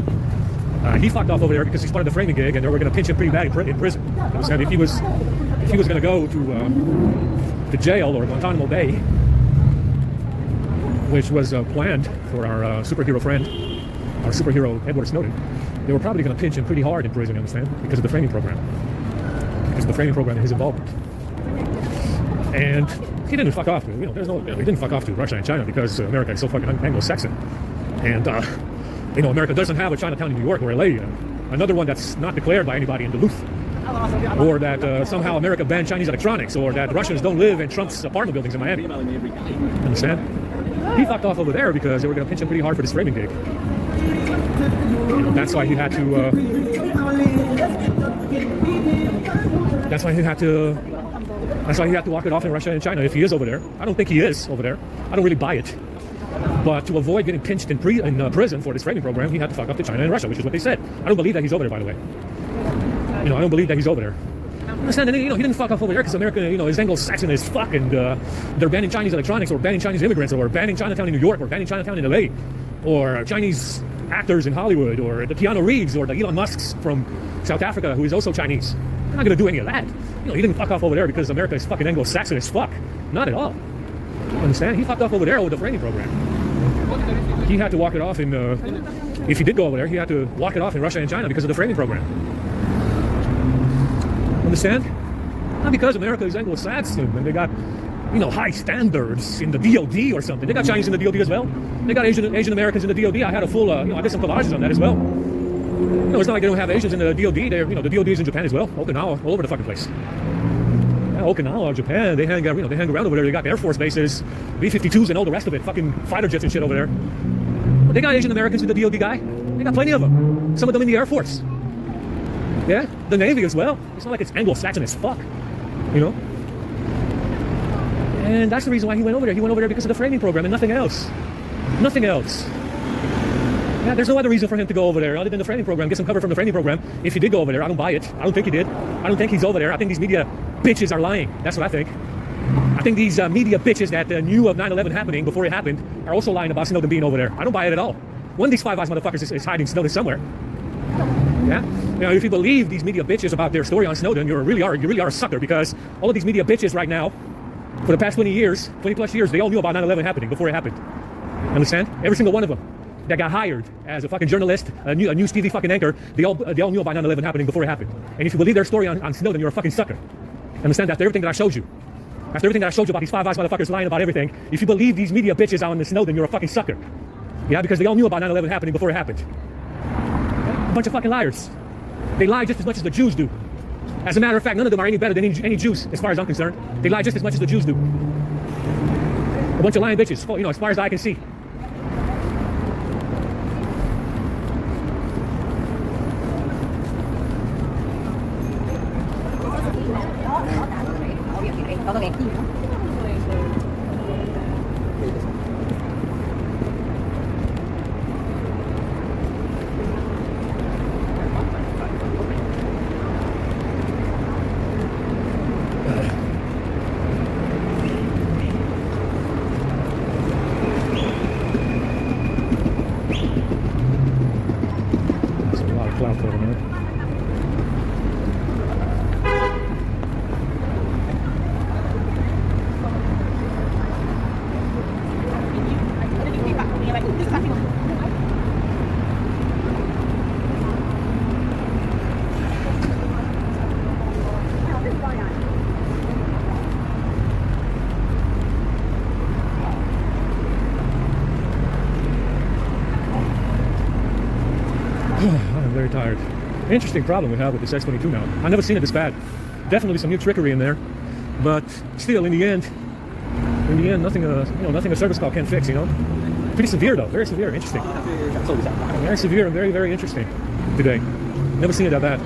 He fucked off over there because he's part of the framing gig, and they were going to pinch him pretty bad in prison. And if he was going to go to jail or Guantanamo Bay, which was planned for our superhero friend, our superhero Edward Snowden, they were probably going to pinch him pretty hard in prison. You understand? Because of the framing program. Because of the framing program and his involvement. And he didn't fuck off to, he didn't fuck off to Russia and China because America is so fucking Anglo-Saxon. And, America doesn't have a Chinatown in New York or LA, another one that's not declared by anybody in Duluth. Or that somehow America banned Chinese electronics, or that Russians don't live in Trump's apartment buildings in Miami. Understand? He fucked off over there because they were going to pinch him pretty hard for this framing gig. You know, that's why he had to. That's why he had to walk it off in Russia and China if he is over there. I don't think he is over there. I don't really buy it. But to avoid getting pinched in prison for this framing program, he had to fuck up to China and Russia, which is what they said. I don't believe that he's over there, by the way. You know, I don't believe that he's over there. Understand? You know, he didn't fuck off over there because America, you know, is Anglo-Saxon as fuck, and they're banning Chinese electronics, or banning Chinese immigrants, or banning Chinatown in New York, or banning Chinatown in LA, or Chinese actors in Hollywood, or the Keanu Reeves, or the Elon Musks from South Africa, who is also Chinese. They're not going to do any of that. You know, he didn't fuck off over there because America is fucking Anglo-Saxon as fuck. Not at all. Understand? He fucked off over there with the framing program. He had to walk it off in, if he did go over there, he had to walk it off in Russia and China because of the framing program. Understand? Not because America is Anglo-Saxon and they got, you know, high standards in the DOD or something. They got Chinese in the DOD as well. They got Asian Americans in the DOD. I had a full, you know, I did some collages on that as well. You know, it's not like they don't have Asians in the DOD. They're, you know, the DOD is in Japan as well. Okinawa, all over the fucking place. Yeah, Okinawa, Japan, they hang around over there. They got Air Force bases, B-52s and all the rest of it. Fucking fighter jets and shit over there. But they got Asian Americans in the DOD, guy. They got plenty of them. Some of them in the Air Force. Yeah, the Navy as well. It's not like it's Anglo-Saxon as fuck, you know? And that's the reason why he went over there. He went over there because of the framing program and nothing else. Nothing else. Yeah, there's no other reason for him to go over there other than the framing program. Get some cover from the framing program. If he did go over there, I don't buy it. I don't think he did. I don't think he's over there. I think these media bitches are lying. That's what I think. I think these media bitches that knew of 9/11 happening before it happened are also lying about Snowden being over there. I don't buy it at all. One of these Five Eyes motherfuckers is hiding Snowden somewhere. Yeah, you know, if you believe these media bitches about their story on Snowden, you really are a sucker, because all of these media bitches right now, for the past 20 plus years, they all knew about 9/11 happening before it happened. Understand? Every single one of them that got hired as a fucking journalist, a news TV fucking anchor, they all knew about 9/11 happening before it happened. And if you believe their story on Snowden, you're a fucking sucker. Understand? After everything that I showed you, after everything that I showed you about these Five Eyes motherfuckers lying about everything, if you believe these media bitches on the Snowden, you're a fucking sucker. Yeah, because they all knew about 9/11 happening before it happened. A bunch of fucking liars. They lie just as much as the Jews do. As a matter of fact, none of them are any better than any Jews, as far as I'm concerned. They lie just as much as the Jews do. A bunch of lying bitches, you know, as far as I can see. I'm very tired. Interesting problem we have with this X-22 now. I've never seen it this bad. Definitely some new trickery in there, but still, in the end, nothing a service call can fix. You know, pretty severe though. Very severe. Interesting. Very severe and very, very interesting today. Never seen it that bad.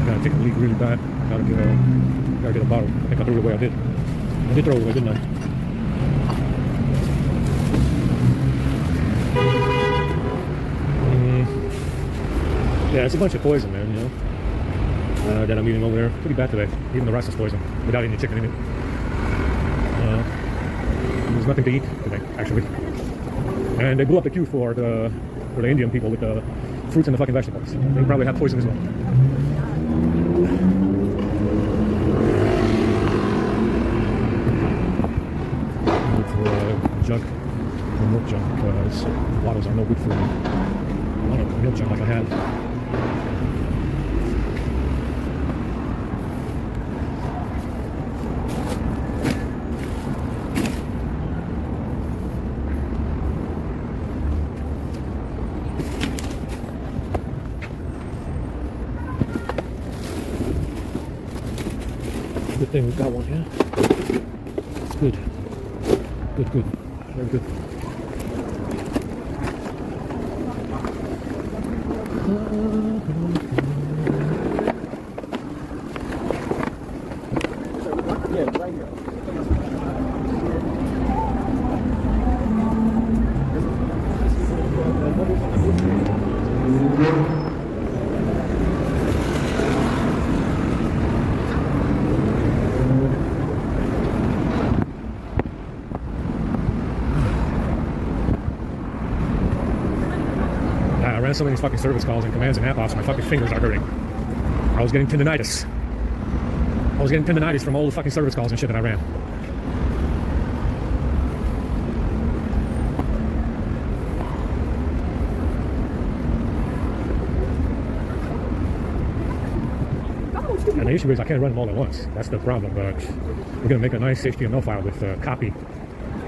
Yeah, I think it leaked really bad. Gotta get a bottle. I think I threw it away. I did throw it away, didn't I? Yeah, it's a bunch of poison, man, you know, that I'm eating over there. Pretty bad today. Even the rice is poison, without any chicken in it. There's nothing to eat today, actually. And they blew up the queue for the Indian people with the fruits and the fucking vegetables. They probably have poison as well. Look for jug, or milk jug, because bottles are no good for a lot of milk jug like I had. Good thing we've got one here. It's good. Good, good. Very good. I ran so many fucking service calls and commands and half-offs, my fucking fingers are hurting. I was getting tendonitis. I was getting tendonitis from all the fucking service calls and shit that I ran. And the issue is I can't run them all at once. That's the problem. But we're going to make a nice HTML file with copy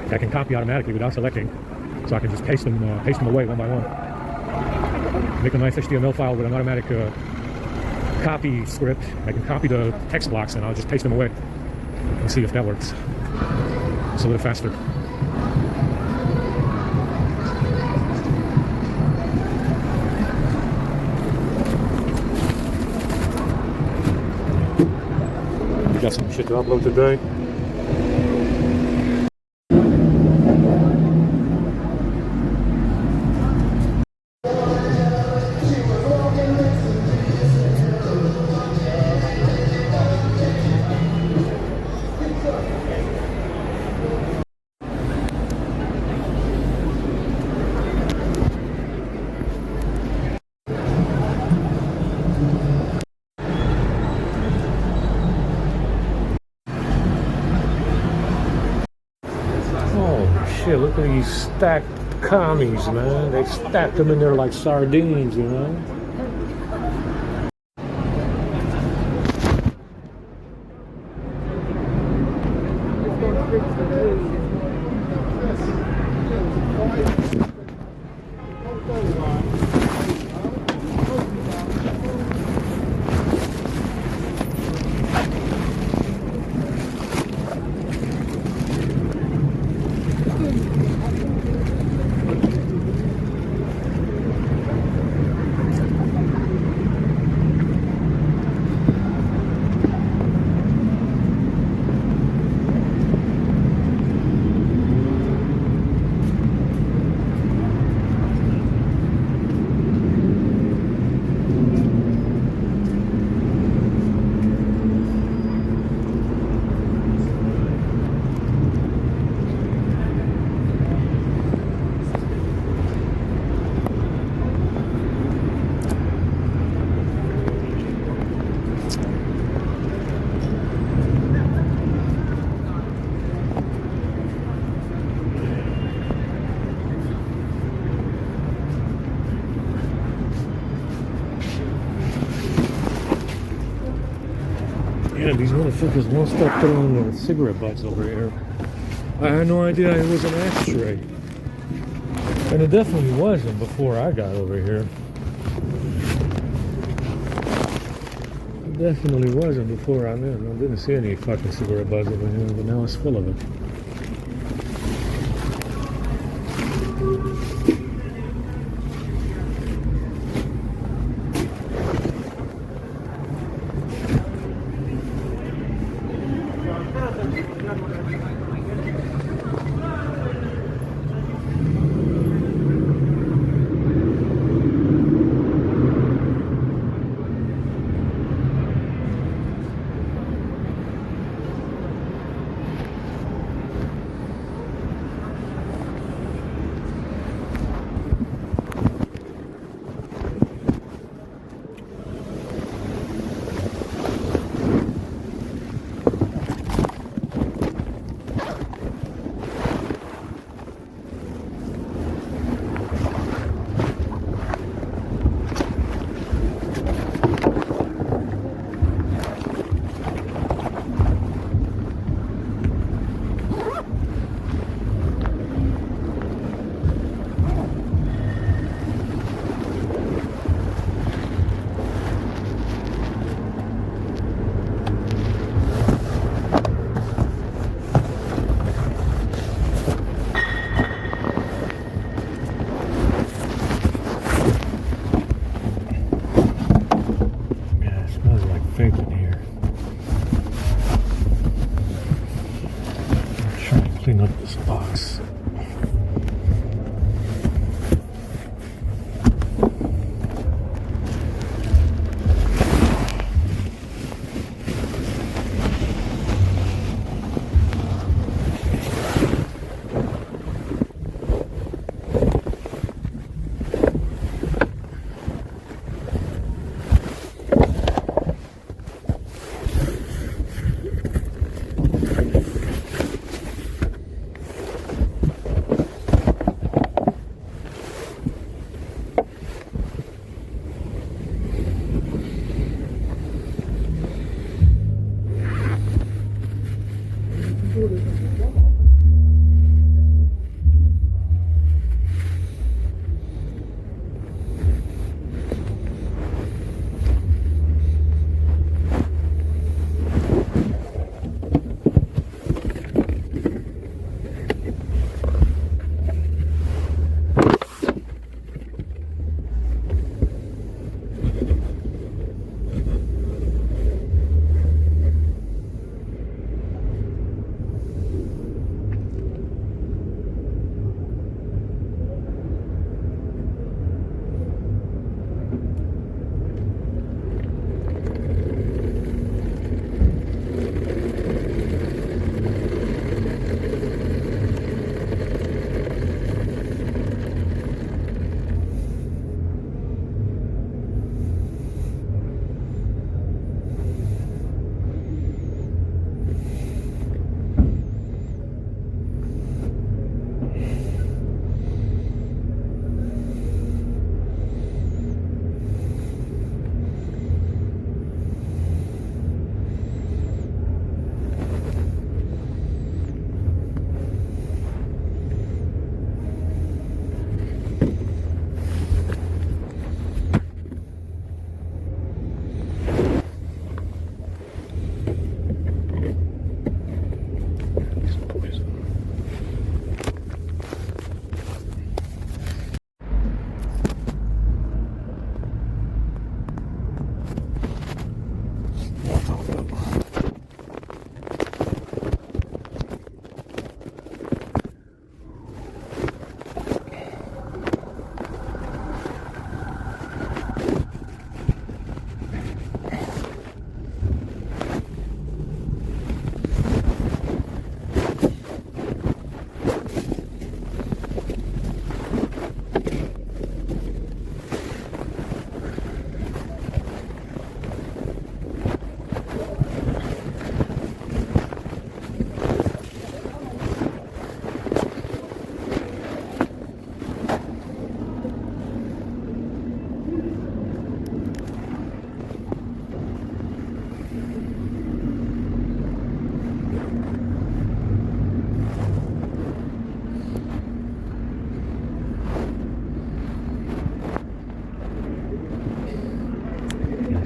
that can copy automatically without selecting, so I can just paste them away one by one. Make a nice HTML file with an automatic copy script. I can copy the text blocks and I'll just paste them away and see if that works. It's a little faster. We got some shit to upload today. Shit, look at these stacked commies, man. They stacked them in there like sardines, you know? Yeah, these motherfuckers won't stop throwing their cigarette butts over here. I had no idea it was an ashtray. And it definitely wasn't before I got over here. It definitely wasn't before I didn't see any fucking cigarette butts over here, but now it's full of it.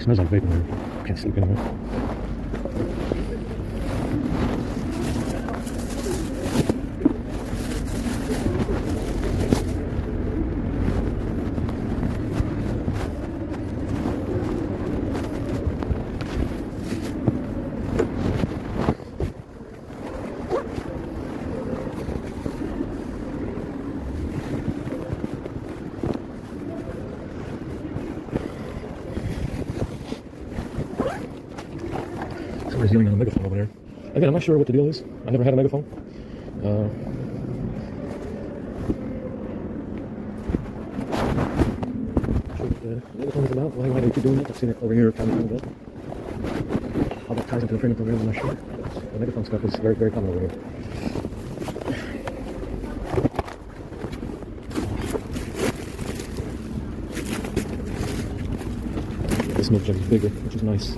smells like vapor. Can't sleep anymore. Somebody's yelling on a megaphone over there. Again, I'm not sure what the deal is. I never had a megaphone. The megaphone is about. Why they keep doing that? I've seen it over here time and time ago. How that ties into the training program, I'm not sure. The megaphone stuff is very, very common over here. This milk jug is bigger, which is nice.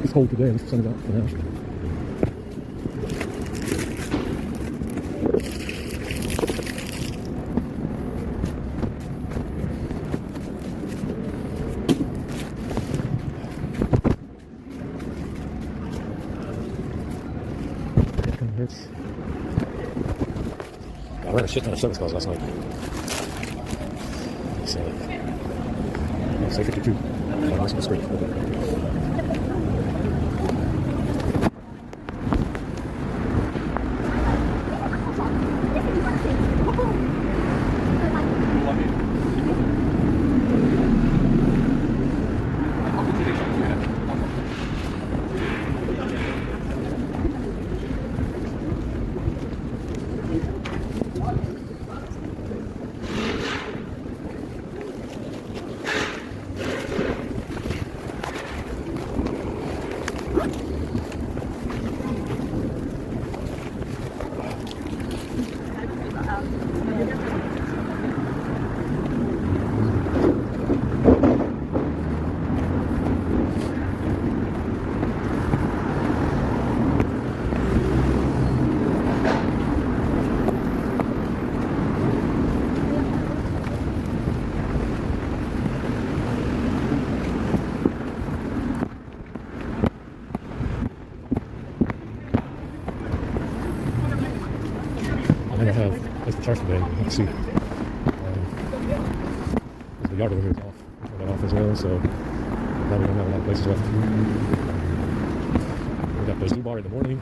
It's cold today, at least the sun's out for now. It kind of hurts. I ran a shit ton of service calls last night. So, say 52. That's what's great. I have place to charge today. Let's see. The yard over here is off. Turn that off as well, so probably don't have a lot of places left. We got the zoo bar in the morning.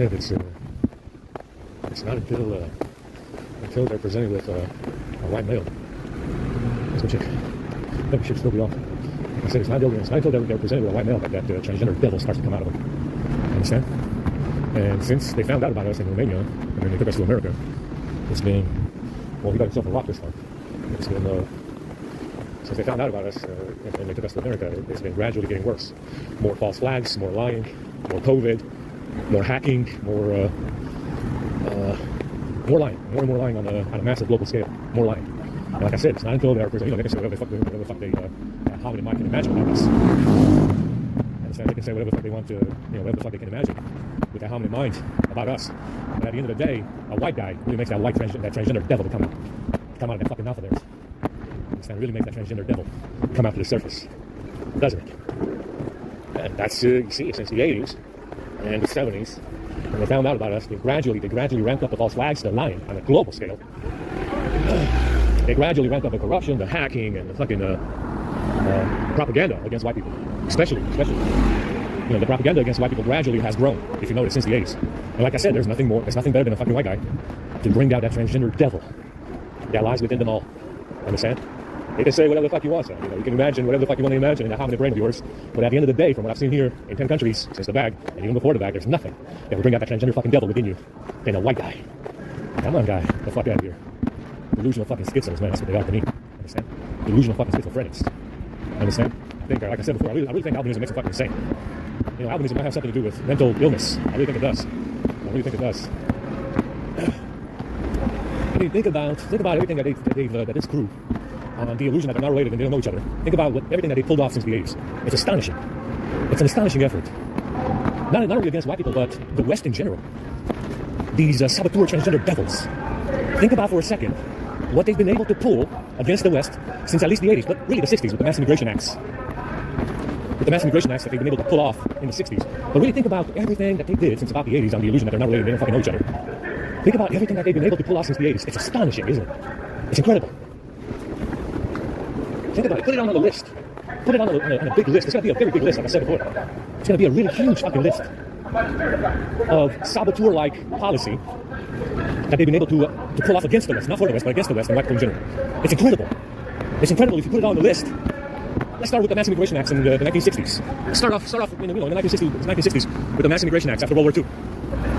And we have said, it's not until they're presented with a white male. Let's go check. Maybe should still be off. I said it's not until they're presented with a white male that transgender devil starts to come out of them. Understand? And since they found out about us in Romania, and then they took us to America, it's been, well, he got himself a rock this time. It's been, since they found out about us and they took us to America, it's been gradually getting worse. More false flags, more lying, more COVID, more hacking, more lying, more and more lying on a massive global scale, more lying. And like I said, it's not until they're presented, they can say whatever the fuck they how many mind can imagine about us. Understand? They can say whatever the fuck they want to, whatever the fuck they can imagine with their hominid mind about us. But at the end of the day, a white guy really makes that transgender devil to come out of that fucking mouth of theirs. Understand? It really makes that transgender devil come out to the surface, doesn't it? And that's, you see, since the 80s and the 70s, when they found out about us, they gradually ramped up the false flags, the lying on a global scale. They gradually ramped up the corruption, the hacking, and the fucking propaganda against white people. Especially, you know, the propaganda against white people gradually has grown, if you notice, since the 80s. And like I said, there's nothing better than a fucking white guy to bring out that transgender devil that lies within them all. Understand? They can say whatever the fuck you want, so, you know, you can imagine whatever the fuck you want to imagine in that hominid brain of yours, but at the end of the day, from what I've seen here in 10 countries since the bag, and even before the bag, there's nothing that will bring out that transgender fucking devil within you in a white guy. Come on, guy, the fuck out of here. Delusional fucking schizos, man, that's what they are to me. Understand? Delusional fucking schizophrenics. Understand? I think, like I said before, I really think albinism makes them fucking insane. You know, albinism might have something to do with mental illness. I really think it does. I mean, think about everything that this crew, the illusion that they're not related and they don't know each other. Think about everything that they pulled off since the 80s. It's astonishing. It's an astonishing effort. Not only against white people, but the West in general. These saboteur transgender devils. Think about for a second what they've been able to pull against the West since at least the 80s, but really the 60s with the mass immigration acts. With the mass immigration acts that they've been able to pull off in the 60s. But really think about everything that they did since about the 80s on the illusion that they're not related and they don't fucking know each other. Think about everything that they've been able to pull off since the 80s. It's astonishing, isn't it? It's incredible. Think about it. Put it on a list. Put it on a big list. It's going to be a very big list, like I said before. It's going to be a really huge fucking list of saboteur-like policy that they've been able to pull off against the West. Not for the West, but against the West and white people in general. It's incredible. It's incredible if you put it on the list. Let's start with the mass immigration acts in the 1960s. Start off in the 1960s with the mass immigration acts after World War II.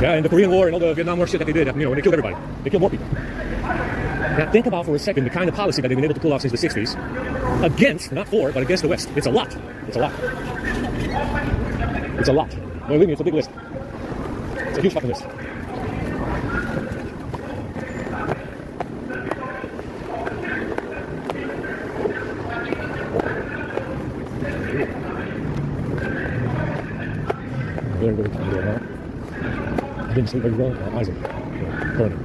Yeah, and the Korean War and all the Vietnam War shit that they did, you know, when they killed everybody. They killed more people. Now think about for a second the kind of policy that they've been able to pull off since the 60s against, not for, but against the West. It's a lot. It's a lot. It's a lot. No, believe me, it's a big list. It's a huge fucking list. Very, very tired right now. I didn't sleep very well. My eyes are burning.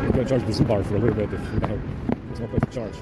I'm going to charge the zoo bar for a little bit if we don't. There's no place to charge.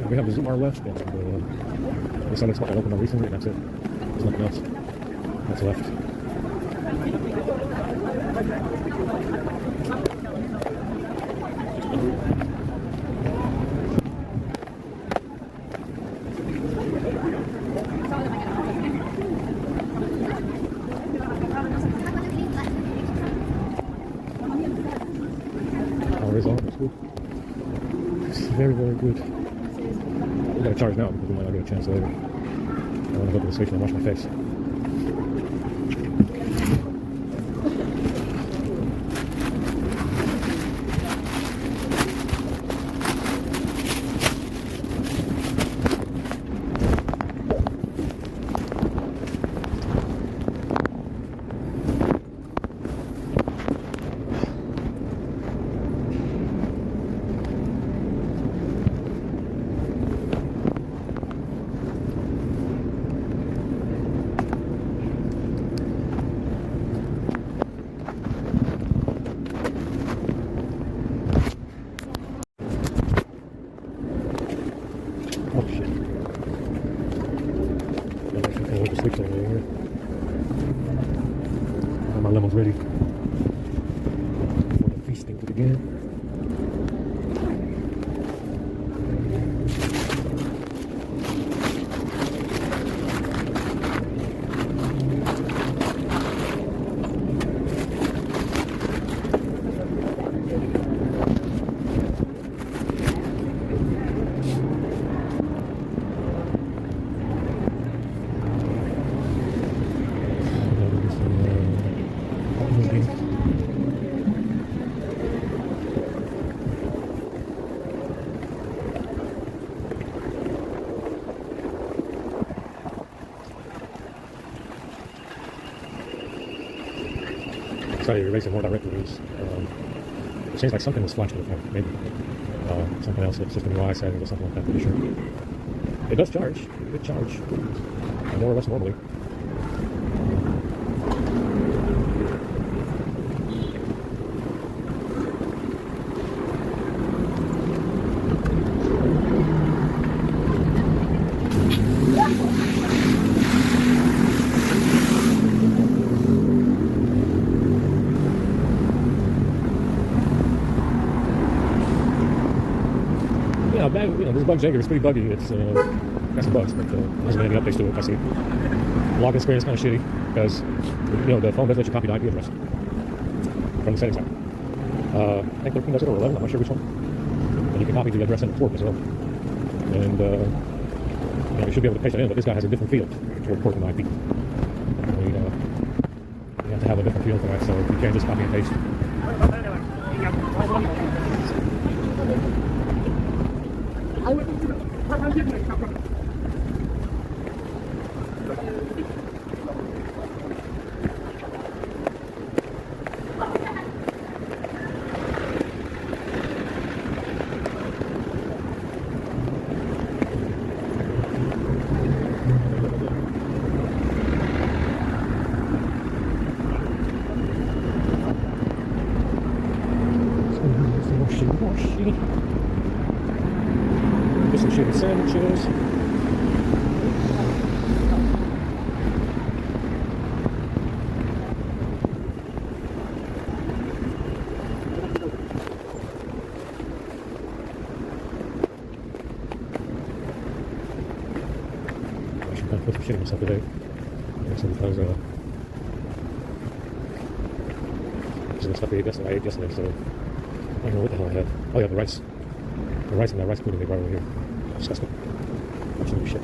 We have the Zoom R left, and the Sunday spot I opened on recently, and that's it. There's nothing else that's left. Power is on, that's good. It's very, very good. I'm going to charge now because we might not get a chance later. I want to go to the station and wash my face. switch over here. Got my lemons ready for the feasting to begin. Sorry, erasing more directories. It seems like something was flashed before, maybe. Something else, it's just in UI settings or something like that, pretty sure. It does charge. It charge. More or less normally. This bug Jaeger is pretty buggy. It's got some bugs, but there hasn't been any updates to it. I see. Login screen is kind of shitty because the phone doesn't let you copy the IP address from the settings app. I think 13 does it or 11. I'm not sure which one. And you can copy the address and the port as well. And you should be able to paste it in, but this guy has a different field for porting the IP. You have to have a different field for that, so you can't just copy and paste. Get some chicken sandwiches. I should kind of put some shit in myself today. Sometimes some stuff I ate yesterday, so I don't know what the hell I had. Oh yeah, the rice. The rice and that rice pudding they brought over here. Disgusting. Absolute shit.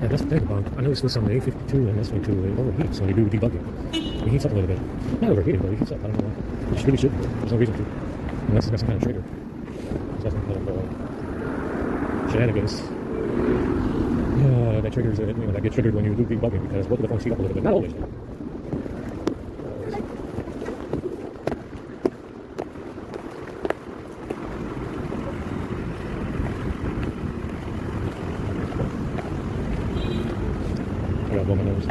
Yeah, that's the thing about, I noticed this on the A52 and S22, it overheats when you do debugging. It heats up a little bit. Not overheating, but it heats up. I don't know why. It really should. There's no reason to. Unless it's got some kind of trigger. It's got some kind of shenanigans. Yeah, that triggers it. That gets triggered when you do debugging because both of the phones heat up a little bit. Not always. I gotta blow my nose.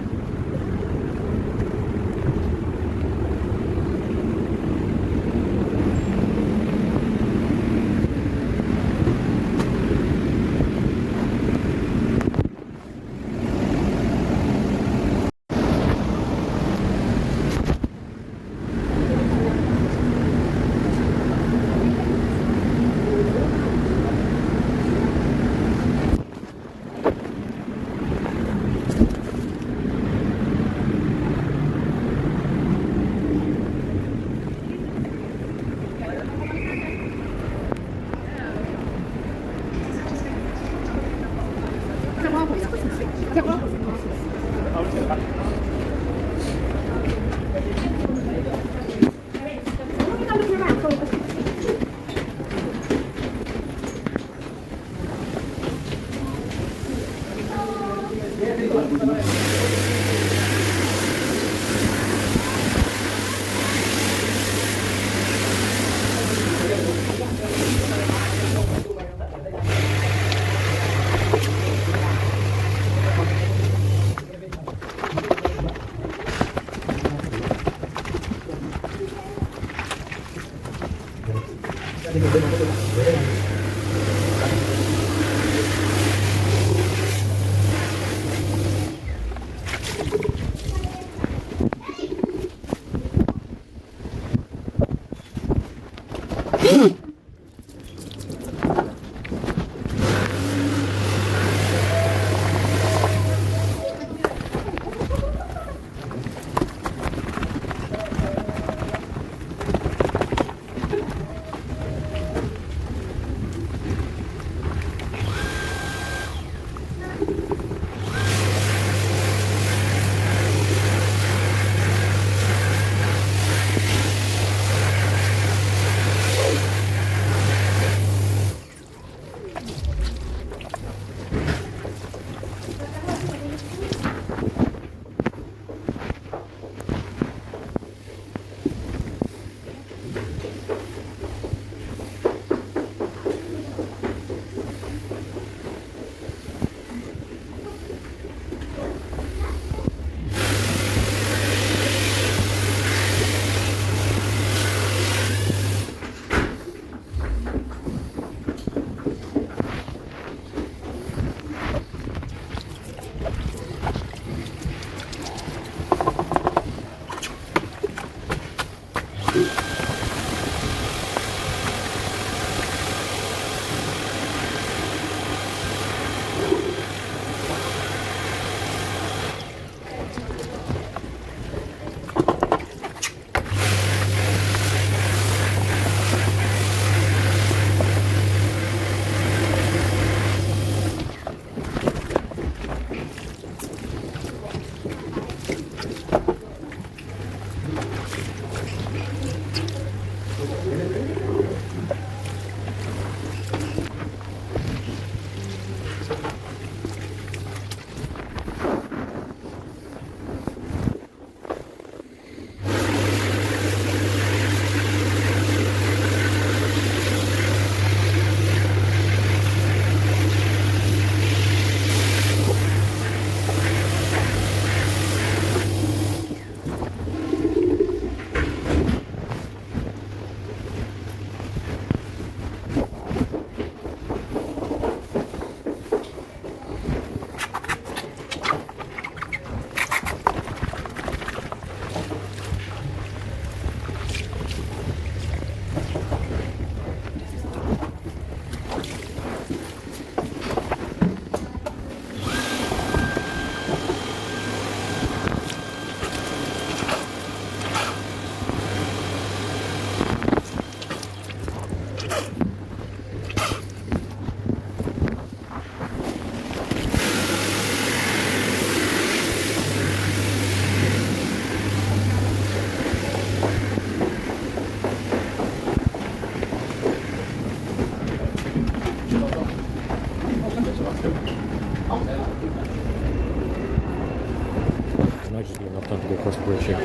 might just be enough time to go across the bridge here.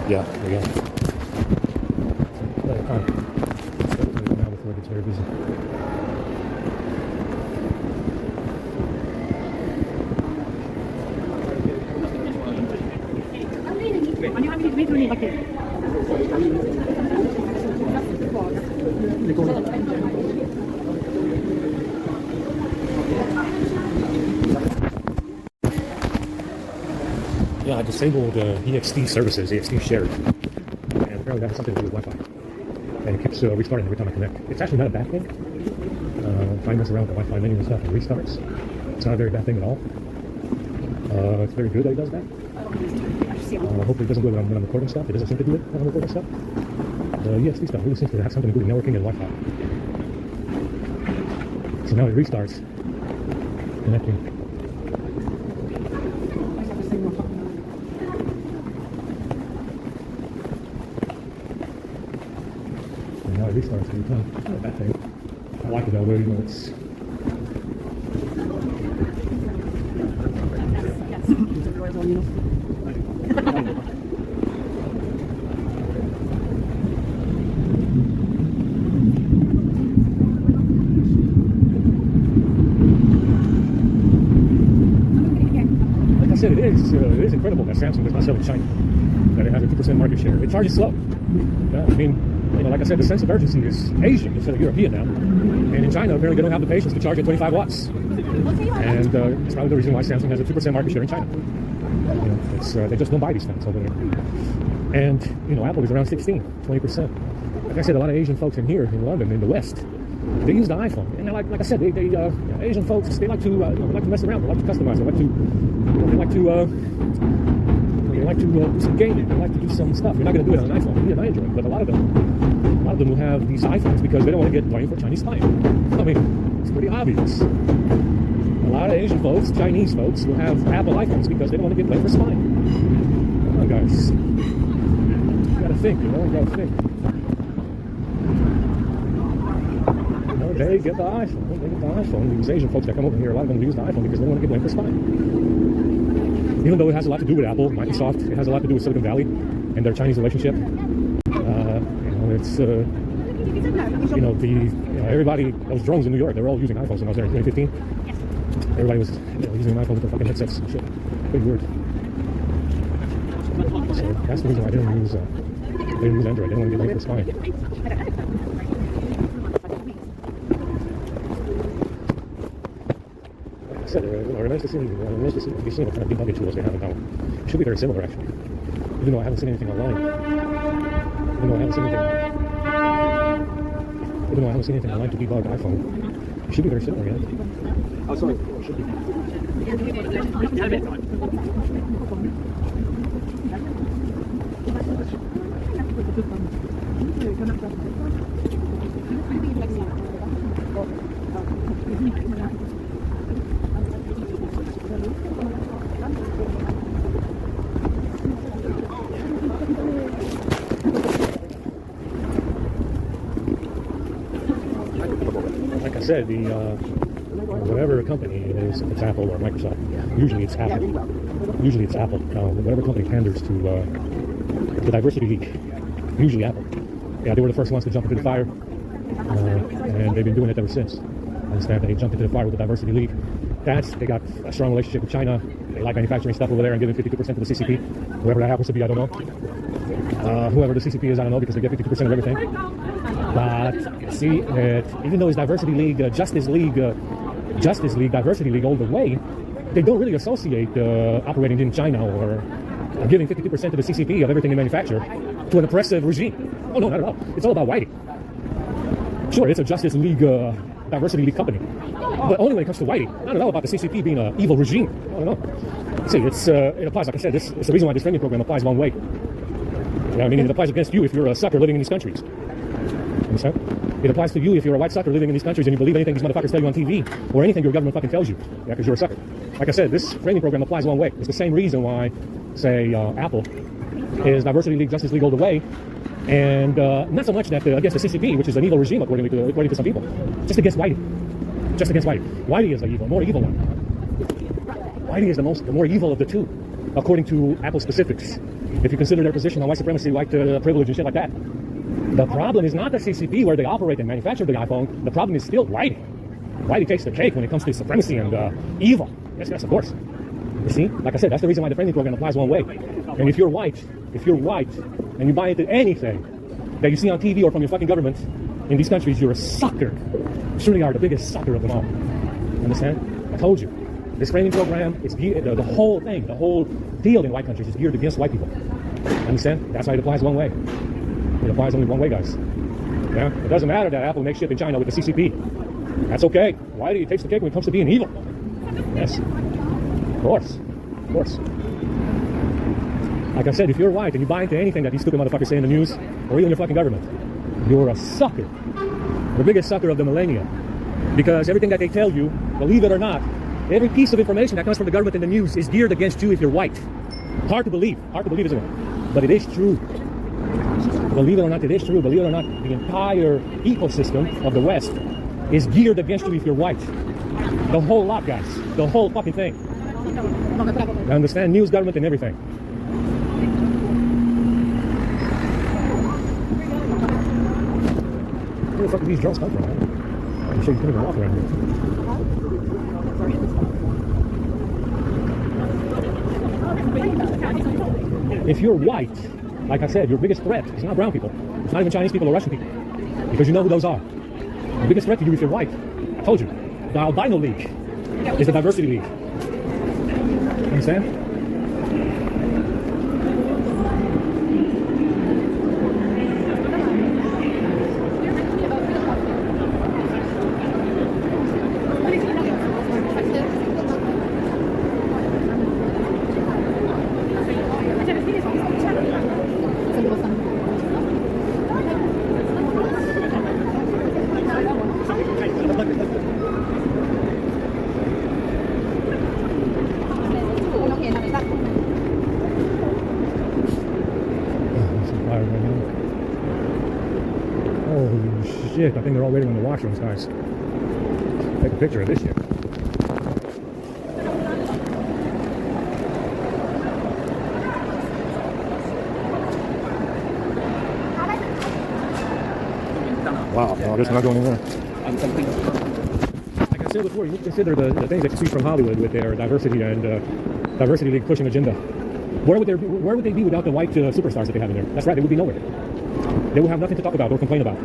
Yeah, there we go. Now before it gets very busy. Yeah, I disabled EXT services, EXT shared, and apparently that has something to do with Wi-Fi. And it keeps restarting every time I connect. It's actually not a bad thing. If I mess around with the Wi-Fi menu and stuff, it restarts. It's not a very bad thing at all. It's very good that it does that. Hopefully it doesn't do it when I'm recording stuff. It doesn't seem to do it when I'm recording stuff. The EXT stuff really seems to have something to do with networking and Wi-Fi. So now it restarts connecting. And now it restarts every time. It's not a bad thing. I like it that way, you know, it's... Like I said, it is incredible that Samsung does not sell in China. That it has a 2% market share. It charges slow. Yeah, I mean, You know, like I said, the sense of urgency is Asian instead of European now. And in China, apparently they don't have the patience to charge at 25 watts. And it's probably the reason why Samsung has a 2% market share in China. You know, they just don't buy these things over there. And, you know, Apple is around 16, 20%. Like I said, a lot of Asian folks in here, in London, in the West, they use the iPhone. And like I said, Asian folks, they like to mess around. They like to customize. They like to do some gaming. They like to do some stuff. You're not going to do it on an iPhone. You need an Android. But a lot of them will have these iPhones because they don't want to get blamed for Chinese spying. I mean, it's pretty obvious. A lot of Asian folks, Chinese folks, will have Apple iPhones because they don't want to get blamed for spying. Come on, guys. You gotta think, you know? You gotta think. You know, they get the iPhone. They get the iPhone. These Asian folks that come over here, a lot of them use the iPhone because they don't want to get blamed for spying. Even though it has a lot to do with Apple, Microsoft, it has a lot to do with Silicon Valley and their Chinese relationship. It's everybody, those drones in New York, they were all using iPhones when I was there in 2015. Everybody was using an iPhone with their fucking headsets and shit. Big word. So that's the reason why they didn't use Android. They didn't want to get blamed for spying. Like I said, nice to see what kind of debugging tools they have now. It should be very similar, actually. Even though I haven't seen anything online. Even though I haven't seen anything online to debug iPhone. It should be very similar, yeah. Oh, sorry. It should be. Like I said, whatever company it is, if it's Apple or Microsoft, usually it's Apple. Whatever company panders to the diversity leak, usually Apple. Yeah, they were the first ones to jump into the fire, and they've been doing it ever since. I understand they jumped into the fire with the diversity leak. They got a strong relationship with China. They like manufacturing stuff over there and giving 52% to the CCP. Whoever that happens to be, I don't know. Whoever the CCP is, I don't know, because they get 52% of everything. But see, even though it's Diversity League, Justice League, Diversity League all the way, they don't really associate operating in China or giving 52% to the CCP of everything they manufacture to an oppressive regime. Oh no, not at all. It's all about whiting. Sure, it's a Justice League, Diversity League company, but only when it comes to whiting. Not at all about the CCP being an evil regime. I don't know. See, it applies, like I said, it's the reason why this training program applies one way. Yeah, I mean, it applies against you if you're a sucker living in these countries. Understand? It applies to you if you're a white sucker living in these countries and you believe anything these motherfuckers tell you on TV or anything your government fucking tells you. Yeah, because you're a sucker. Like I said, this training program applies one way. It's the same reason why, say, Apple is Diversity League, Justice League all the way, and not so much that against the CCP, which is an evil regime according to some people, just against Whitey. Just against Whitey. Whitey is the more evil one. Whitey is the more evil of the two, according to Apple specifics. If you consider their position on white supremacy, white privilege and shit like that. The problem is not the CCP where they operate and manufacture the iPhone. The problem is still Whitey. Whitey takes the cake when it comes to supremacy and evil. Yes, of course. You see, like I said, that's the reason why the training program applies one way. And if you're white and you buy into anything that you see on TV or from your fucking government in these countries, you're a sucker. You surely are the biggest sucker of them all. Understand? I told you. This training program, it's the whole thing, the whole deal in white countries is geared against white people. Understand? That's why it applies one way. It applies only one way, guys. Yeah? It doesn't matter that Apple makes shit in China with the CCP. That's okay. Whitey takes the cake when it comes to being evil. Yes. Of course. Of course. Like I said, if you're white and you buy into anything that these stupid motherfuckers say in the news, or even your fucking government, you're a sucker. The biggest sucker of the millennia. Because everything that they tell you, believe it or not, every piece of information that comes from the government in the news is geared against you if you're white. Hard to believe, isn't it? But it is true. Believe it or not, it is true. Believe it or not, the entire ecosystem of the West is geared against you if you're white. The whole lot, guys. The whole fucking thing. You understand? News, government, and everything. Where the fuck do these drones come from, man? I'm sure you can't even walk around here. If you're white like I said, your biggest threat is not brown people. It's not even Chinese people or Russian people. Because you know who those are. The biggest threat to you if you're white, I told you, the albino league is the diversity league. Understand? Holy shit, I think they're all waiting on the washrooms, guys. Take a picture of this shit. Wow, oh, this is not going anywhere. Like I said before, you consider the things that you see from Hollywood with their diversity and diversity league pushing agenda. Where would they be without the white superstars that they have in there? That's right, they would be nowhere. They will have nothing to talk about or complain about.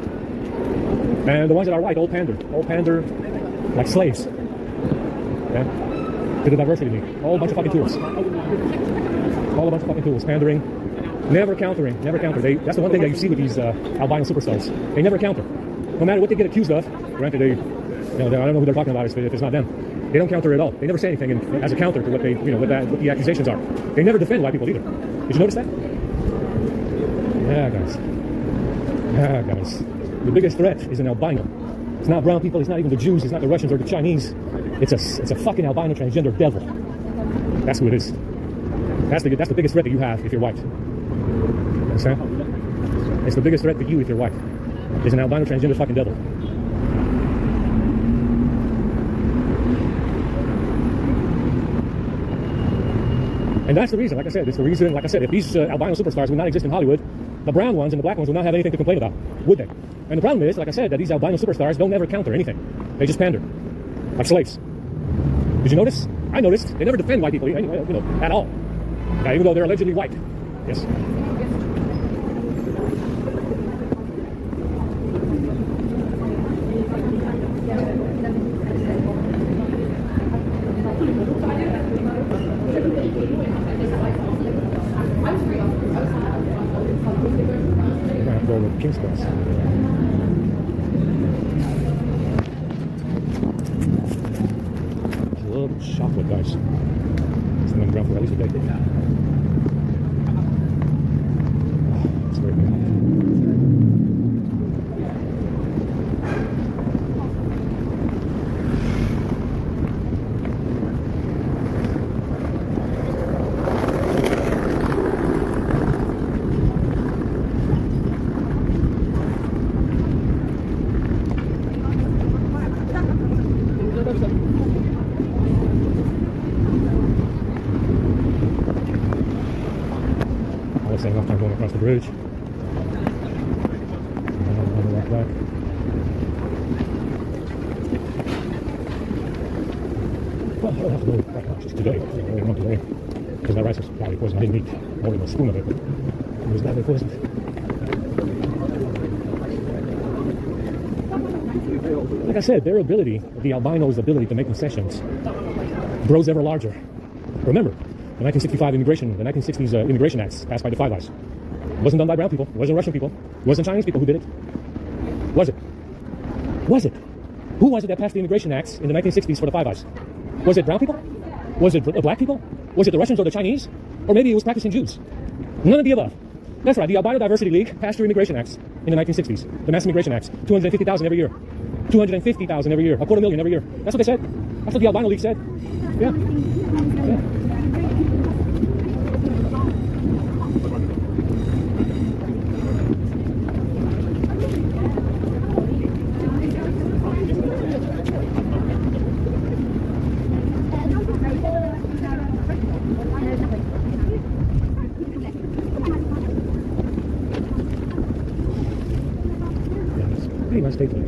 And the ones that are white all pander like slaves. Okay? To the diversity league. All a bunch of fucking tools. All a bunch of fucking tools. Pandering. Never countering. Never counter. That's the one thing that you see with these albino superstars. They never counter. No matter what they get accused of. Granted, I don't know who they're talking about if it's not them. They don't counter at all. They never say anything as a counter to what they, what the accusations are. They never defend white people either. Did you notice that? Yeah, guys. Yeah, guys. The biggest threat is an albino. It's not brown people. It's not even the Jews. It's not the Russians or the Chinese. It's a fucking albino transgender devil. That's who it is. That's the biggest threat that you have if you're white. Understand? It's the biggest threat to you if you're white. It's an albino transgender fucking devil. And that's the reason, like I said, if these albino superstars would not exist in Hollywood, the brown ones and the black ones would not have anything to complain about, would they? And the problem is, like I said, that these albino superstars don't ever counter anything. They just pander. Like slaves. Did you notice? I noticed. They never defend white people, at all. Yeah, even though they're allegedly white. Yes. King's Cross. I love chocolate, guys. It's been on the ground for at least a day. It's very good. I was saying enough time going across the bridge. Another walk back. Well, I'll have to go back out just today. Only one today. Because that rice was badly poisoned. I didn't eat more than a spoon of it, but it was badly poisoned. Like I said, their ability, the albino's ability to make concessions, grows ever larger. Remember, the 1960s immigration acts passed by the Five Eyes. It wasn't done by brown people. It wasn't Russian people. It wasn't Chinese people who did it. Was it? Was it? Who was it that passed the immigration acts in the 1960s for the Five Eyes? Was it brown people? Was it black people? Was it the Russians or the Chinese? Or maybe it was practicing Jews? None of the above. That's right, the Albino Diversity League passed through immigration acts in the 1960s. The mass immigration acts. 250,000 every year. 250,000 every year. 250,000 every year. That's what they said. That's what the Albino League said. Yeah. Yeah. Pretty nice day today.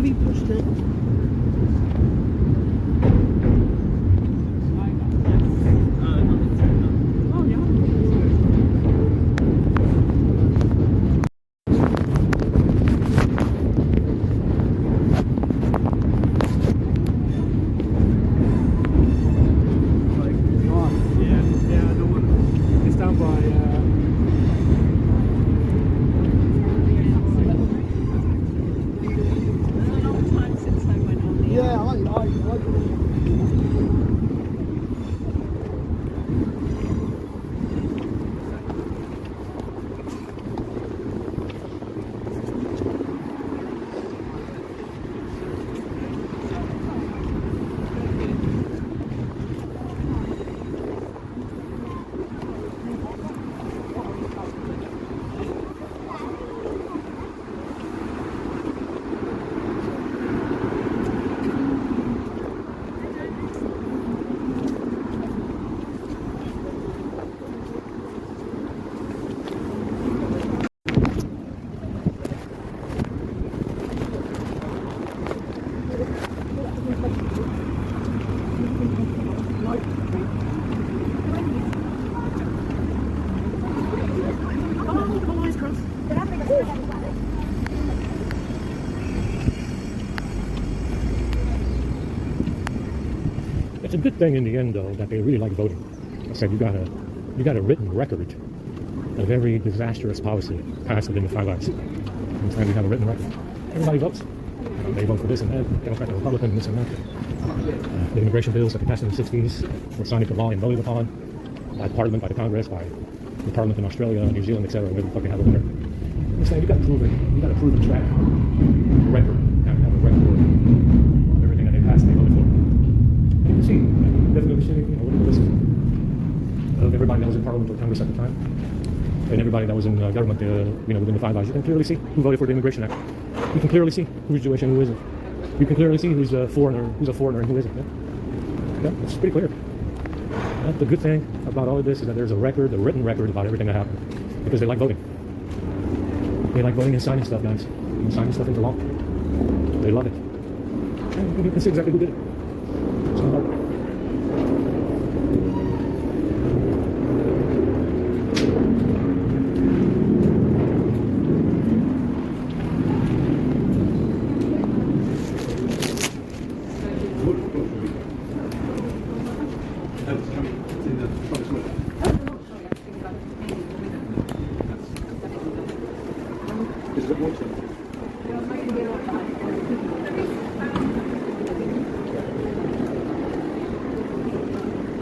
Have you pushed it? It's down by. Yeah, I like it. It's a good thing in the end, though, that they really like voting. I said you got a written record of every disastrous policy passed within the Five Eyes. And you have a written record. Everybody votes. They vote for this and that, Democrat and Republican, and this and that. The immigration bills that they passed in the 60s were signed into law and voted upon by the Parliament, by the Congress, by the Parliament in Australia, New Zealand, etc. Wherever the fuck they have over there. I'm saying you got to prove a track record. You have to have a record of everything that they passed and they voted for. You can see, definitely see, look at the list of everybody that was in Parliament or Congress at the time, and everybody that was in government, within the Five Eyes. You can clearly see who voted for the Immigration Act. You can clearly see who's Jewish and who isn't. You can clearly see who's a foreigner and who isn't. Yeah, it's pretty clear. The good thing about all of this is that there's a written record about everything that happened, because they like voting. They like voting and signing stuff, guys. And signing stuff into law. They love it. And you can see exactly who did it. It's not hard.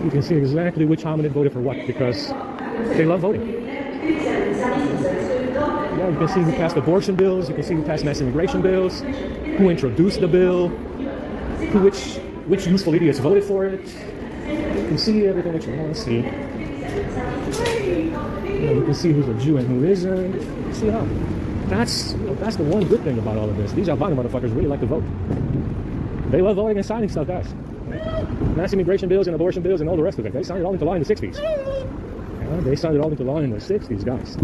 You can see exactly which hominid voted for what, because they love voting. Yeah, you can see who passed abortion bills, you can see who passed mass immigration bills, who introduced the bill, which useful idiots voted for it. You can see everything that you want to see. You can see who's a Jew and who isn't. You see how? That's the one good thing about all of this. These albino motherfuckers really like to vote. They love voting and signing stuff, guys. Mass immigration bills and abortion bills and all the rest of it. They signed it all into law in the 60s. Yeah, they signed it all into law in the 60s, guys.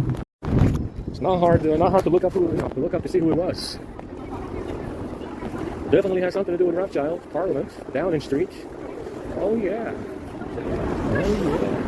It's not hard to look up to see who it was. Definitely has something to do with Rothschild, Parliament, Downing Street. Oh yeah. Oh yeah.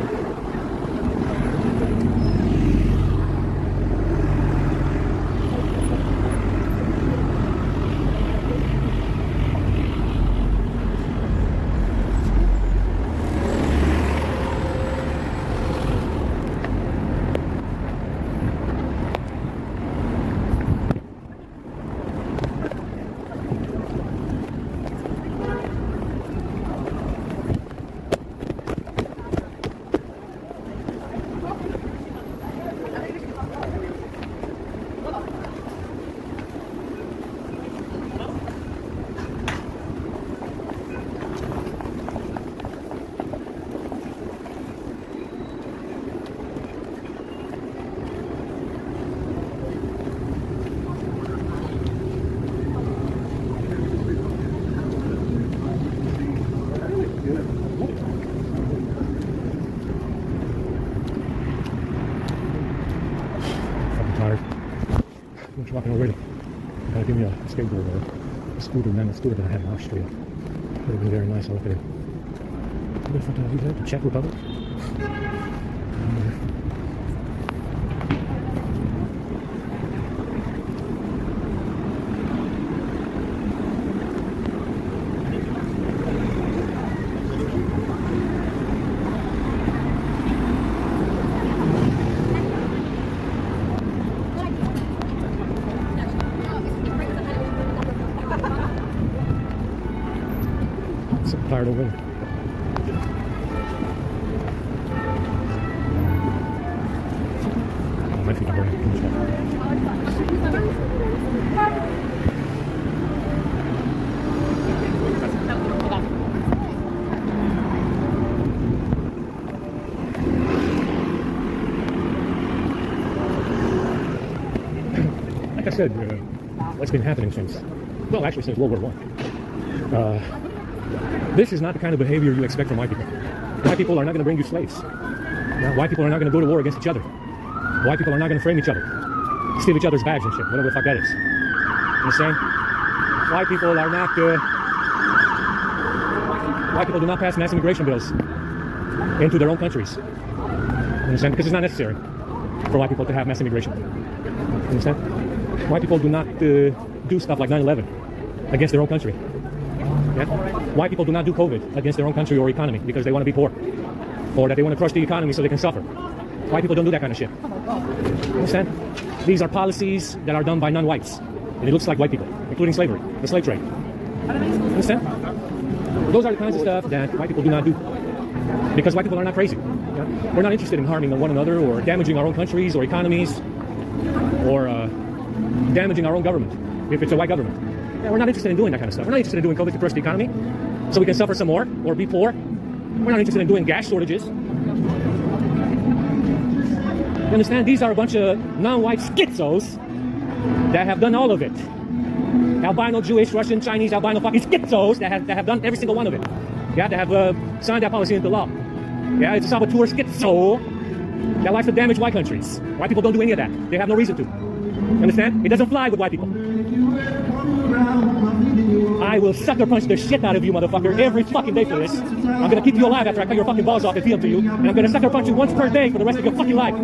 Tired. I'm just walking already. Gotta give me a skateboard there. scooter, man, the scooter that I had in Austria. Would have been very nice. I'll look at it. What the fuck did I use that? The Czech Republic? So tired of winter. Oh, my feet are burning. Like I said, what's been happening since, well, actually since World War I. This is not the kind of behavior you expect from white people. White people are not going to bring you slaves. White people are not going to go to war against each other. White people are not going to frame each other, steal each other's bags and shit, whatever the fuck that is. You understand? White people are not. White people do not pass mass immigration bills into their own countries. You understand? Because it's not necessary for white people to have mass immigration. You understand? White people do not do stuff like 9/11 against their own country. Yeah? White people do not do COVID against their own country or economy because they want to be poor, or that they want to crush the economy so they can suffer. White people don't do that kind of shit. Understand? These are policies that are done by non-whites, and it looks like white people, including slavery, the slave trade. Understand? Those are the kinds of stuff that white people do not do because white people are not crazy. Yeah? We're not interested in harming one another or damaging our own countries or economies or damaging our own government if it's a white government. Yeah, we're not interested in doing that kind of stuff. We're not interested in doing COVID to crush the economy so we can suffer some more or be poor. We're not interested in doing gas shortages. You understand? These are a bunch of non-white schizos that have done all of it. Albino, Jewish, Russian, Chinese, albino fucking schizos that have done every single one of it. Yeah, that have signed that policy into law. Yeah, it's a saboteur schizo that likes to damage white countries. White people don't do any of that. They have no reason to. You understand? It doesn't fly with white people. I will sucker punch the shit out of you, motherfucker, every fucking day for this. I'm gonna keep you alive after I cut your fucking balls off and feed them to you, and I'm gonna sucker punch you once per day for the rest of your fucking life.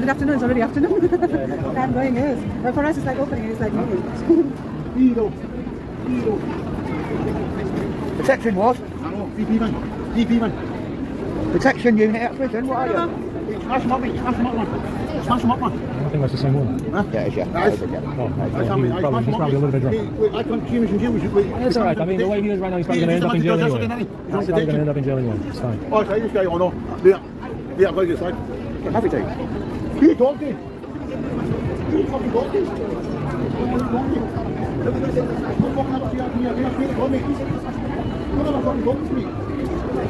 Good afternoon, it's already afternoon. I'm going, yes. But for us, it's like opening, it's like moving. Protection was? DP man. Protection unit at prison, what are you? Smash them up, mate. Smash them up, man. Smash them up, man. I think that's the same one. Huh? Yeah, it's yeah. Oh, he's probably a little bit drunk. I can't accuse him. It's alright, I mean, the way he is right now, he's probably going to end up in jail anyway. He's probably going to end up in jail anyway, it's fine. Oh, sorry, this guy, oh no. Yeah, I'm going to get side. Happy time. You talking? You fucking talking?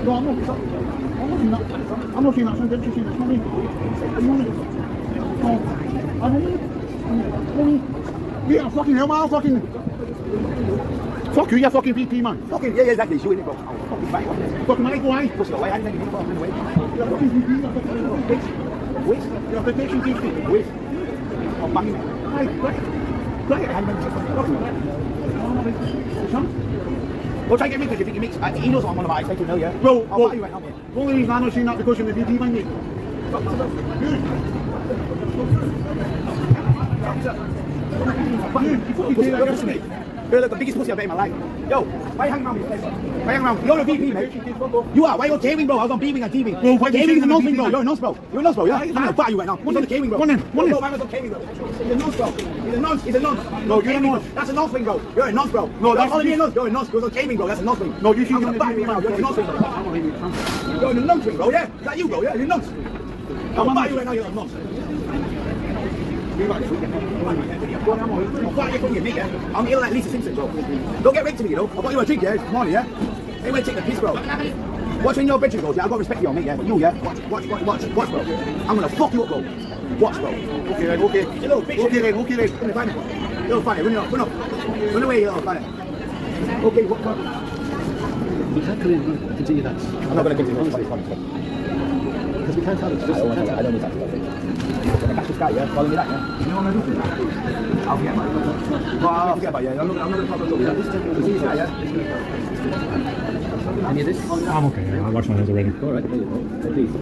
No, I'm not saying that. I'm not saying that. It's not me. No. Yeah, fucking hell, man, fucking. Fuck you, you fucking VP, man. Fucking, yeah, exactly. You in it, bro. Oh, fucking back. Fucking man, go away. Push it away. I didn't think you were away. You're a fucking VP, you're a fucking bitch. Wait. You're a protection VP. Wait. Oh, back in it. Hey, great. Great. I hadn't been fucking. Well, try and get me because if he makes, he knows what I'm on about. I take him now, yeah. Bro, I'll buy you right now, mate. The only reason I'm not seeing that because you're the VP, man, mate. You're like the biggest pussy I've ever in my life. Yo, why you hanging around me? Why you hanging around? You're a VP, mate. You are. Why you're gaming, bro? I was on beaming on TV. Bro, gaming is a nonce, bro. You're a nonce, bro. You're a nonce, bro. Yeah. I'm gonna fire you right now. What's on the gaming, bro? One in. No, man was on gaming, bro. He's a nonce, bro. He's a nonce. He's a nonce. No, you're a nonce. That's a nonce thing, bro. You're a nonce, bro. No, that's only a nonce. You're a nonce. You're on gaming, bro. That's a nonce thing. No, you should. I'm gonna fire you right now. You're a nonce thing, bro. You're a nonce thing, bro. Yeah. Is that you, bro? Yeah. You're a nonce. I'm gonna fire you right now. You're a nonce. I'll get like Lisa Simpson, bro. Don't get rigged to me, you know. I'll buy you a drink, yeah. Come on, yeah. Hey, wait, take the piss, bro. Watch when your bedroom goes, yeah. I've got respect for you, mate, yeah. You, yeah. Watch, bro. I'm gonna fuck you up, bro. Watch, bro. Okay, then, okay. You little bitch. Okay, then. Run it, little funny. Run up. Run away, you little funny. Okay, what? We can't continue that. I'm not gonna continue this. Because we can't have it. I don't need that. When I catch this guy, yeah, follow me that, yeah. You know what I'm gonna do? I'll forget about it. Well, I'll forget about it, yeah. I'm not gonna talk about it. See this guy, yeah? Any of this? I'm okay. I washed my hands already. All right, there you go. Please.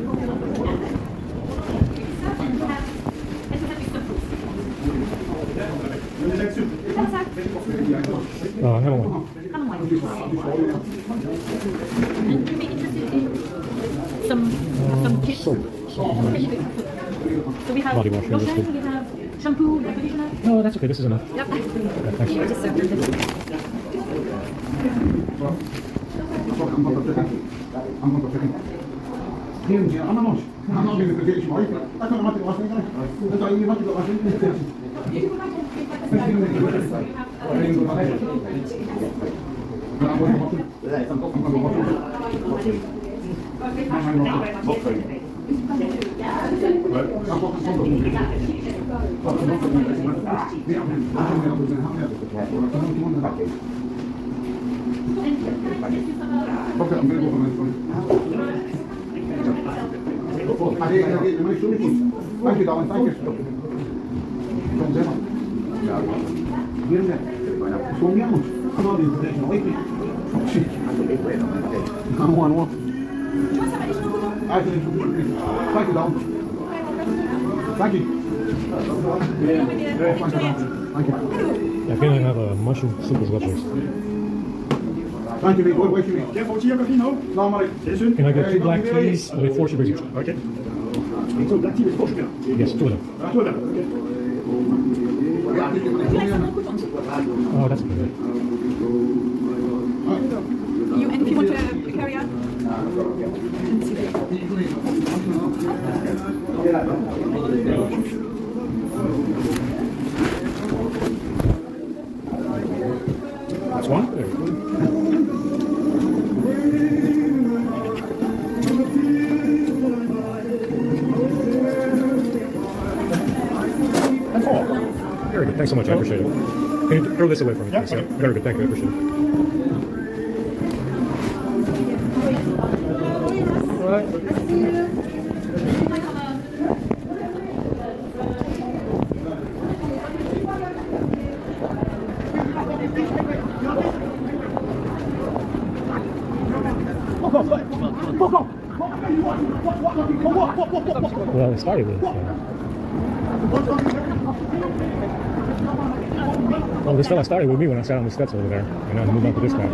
Have one. Some kits. So we have body wash, lotion, we have shampoo, conditioner. No, that's okay. This is enough. Yep. Thanks. You just served this. I'm not being a protection wife. I can't imagine last night, that's why you imagine got last night. Thank you, darling. Thank you. Thank you, darling. Thank you. I can have a mushroom soup as well, please. Thank you, mate. Wait for me. Careful, tea, everything, no? No, mate. Can I get 2 black teas with 4 sugar beets? Okay. So black tea with 4 sugar? Yes, 2 of them. 2 of them, okay. Oh, that's good. And if you want to carry on? That's one. And 4. Very good. Thanks so much. I appreciate it. Can you throw this away for me, please? Yeah. Very good. Thank you. I appreciate it. Well, it started with. Well, this fella started with me when I sat on the steps over there, and I moved on to this guy.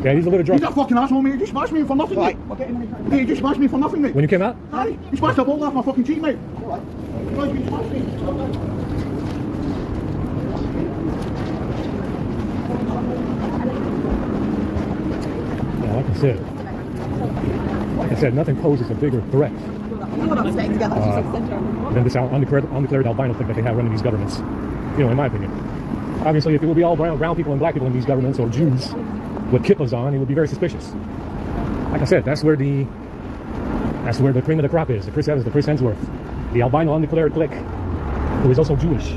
Yeah, he's a little drunk. He's a fucking asshole, mate. He just smashed me for nothing, mate. He just smashed me for nothing, mate. When you came out? Aye, he smashed a ball off my fucking cheek, mate. Right, he smashed me. Yeah, like I said, nothing poses a bigger threat than this undeclared albino thing that they have running these governments. You know, in my opinion. Obviously, if it would be all brown people and black people in these governments, or Jews with kippas on, it would be very suspicious. Like I said, that's where the cream of the crop is. The Chris Evans, the Chris Hemsworth, the albino undeclared clique, who is also Jewish.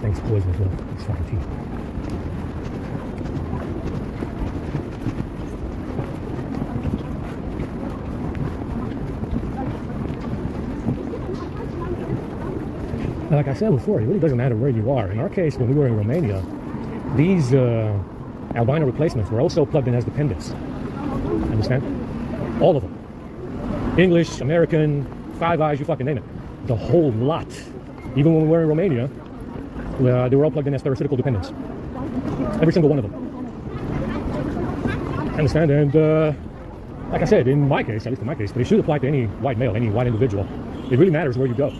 Thing's poisonous with its fucking teeth. Now, like I said before, it really doesn't matter where you are. In our case, when we were in Romania, these albino replacements were also plugged in as dependents. Understand? All of them. English, American, Five Eyes, you fucking name it. The whole lot. Even when we were in Romania, they were all plugged in as parasitical dependents. Every single one of them. Understand? And like I said, in my case, at least in my case, but it should apply to any white male, any white individual. It really matters where you go.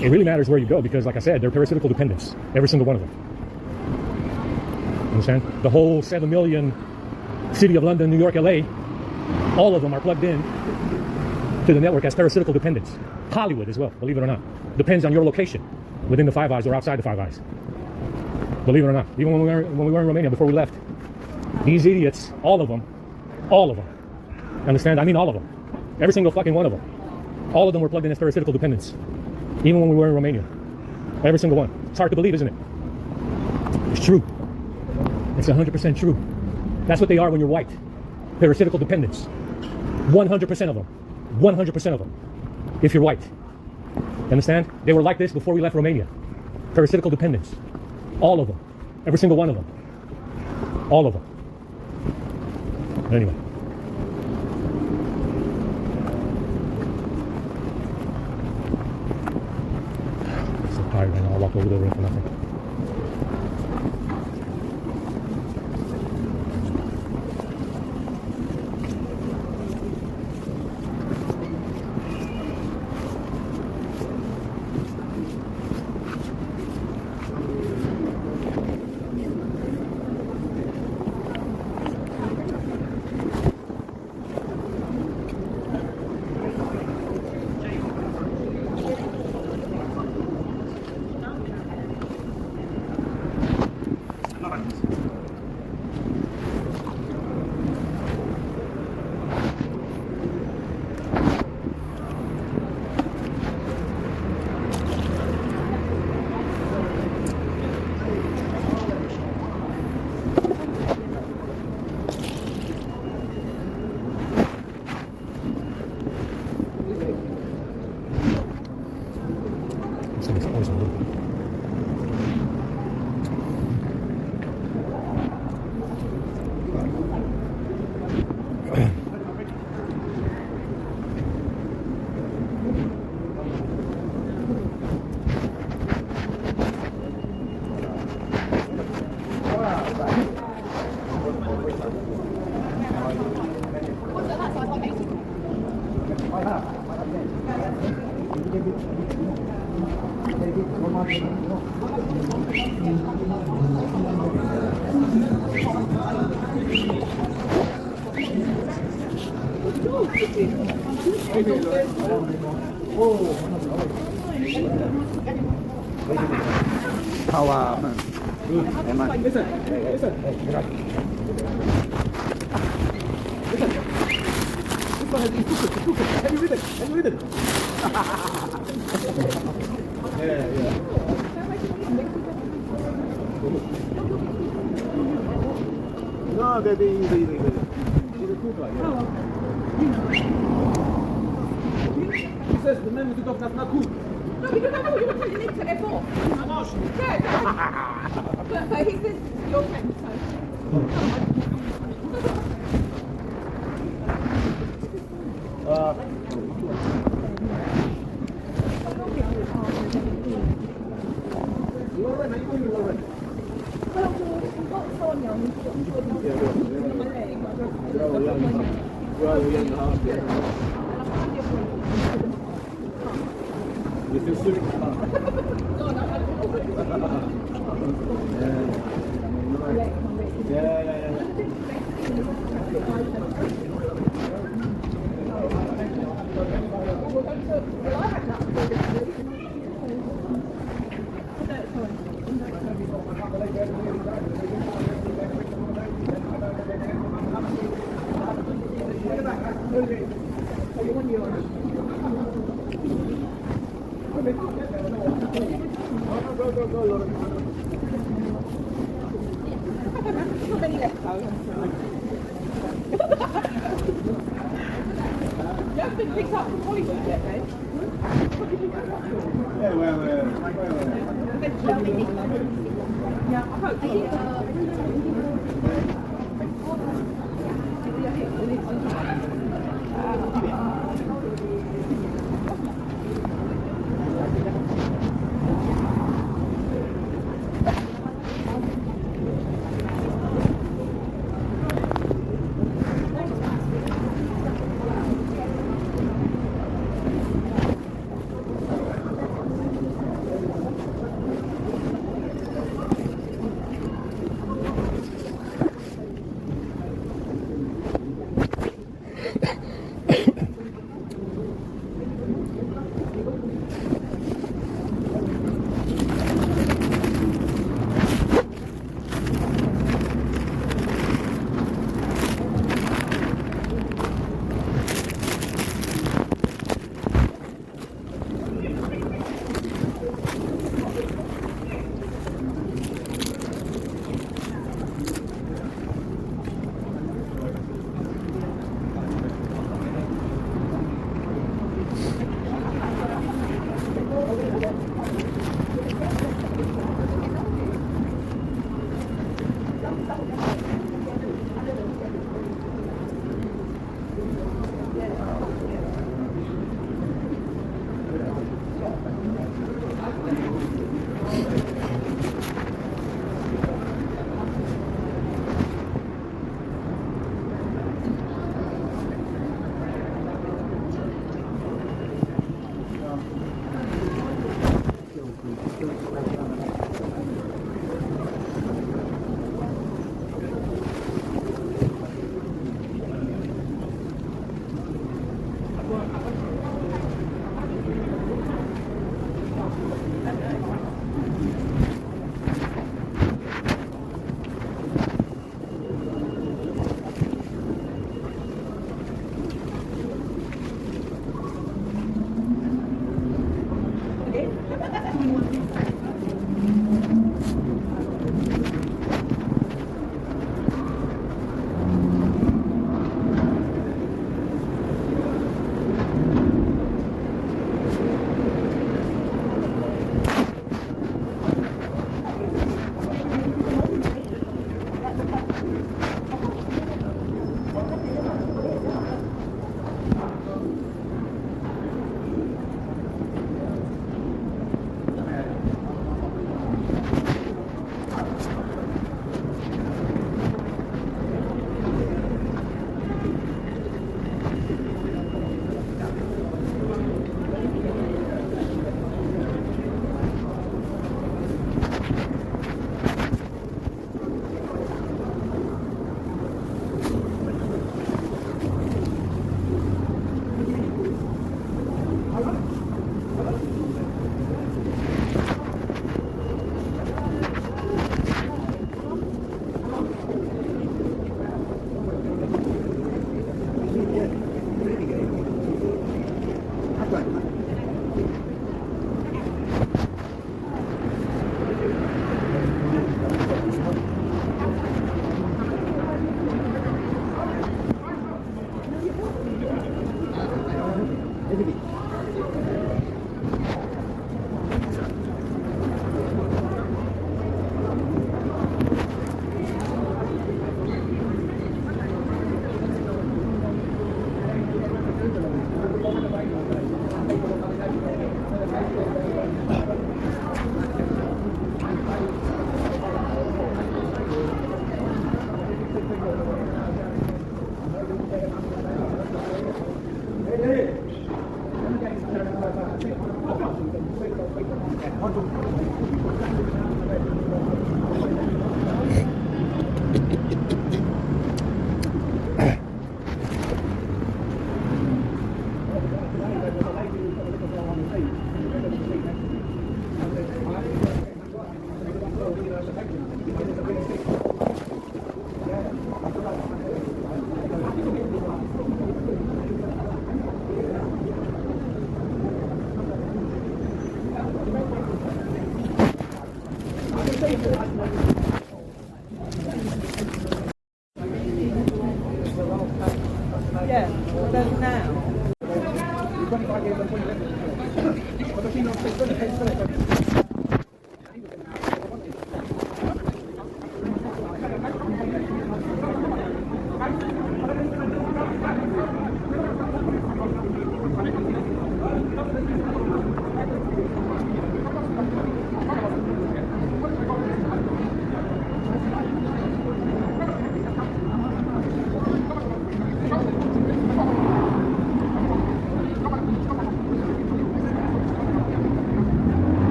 It really matters where you go because, like I said, they're parasitical dependents. Every single one of them. Understand? The whole 7 million city of London, New York, LA, all of them are plugged in to the network as parasitical dependents. Hollywood as well, believe it or not. Depends on your location. Within the Five Eyes or outside the Five Eyes. Believe it or not. Even when we were in Romania before we left, these idiots, all of them, understand? I mean all of them. Every single fucking one of them. All of them were plugged in as parasitical dependents. Even when we were in Romania. Every single one. It's hard to believe, isn't it? It's true. It's 100% true. That's what they are when you're white. Parasitical dependents. 100% of them. 100% of them. If you're white. Understand? They were like this before we left Romania. Parasitical dependents. All of them. Every single one of them. All of them. Anyway. I'm so tired right now. I walked over there for nothing. How Listen. Listen. This one has these two cooks. Have you ridden? Have you ridden? Yeah. No, the cook like, He says the man with the dog does not cook. No, because I know what you were telling me to F4. Yeah, but he says your friend, You haven't been picked up from Hollywood yet, mate? Yeah, well. Yeah, I hope.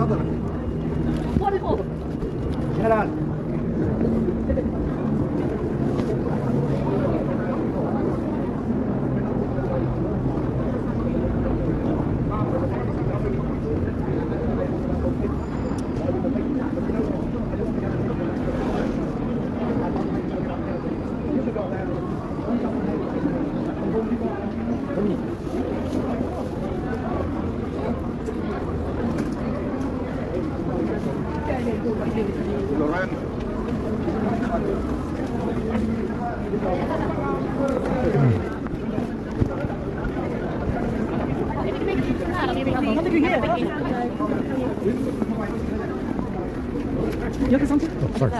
Wonderful. General. You're something? Oh, sorry.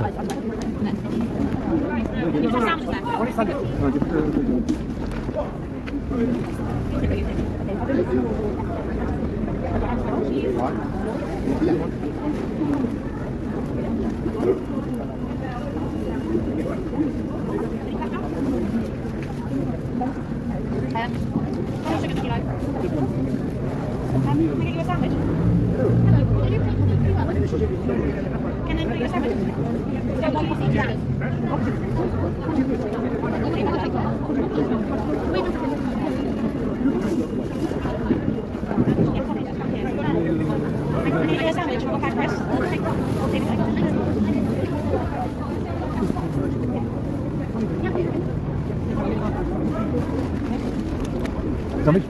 Sandwich?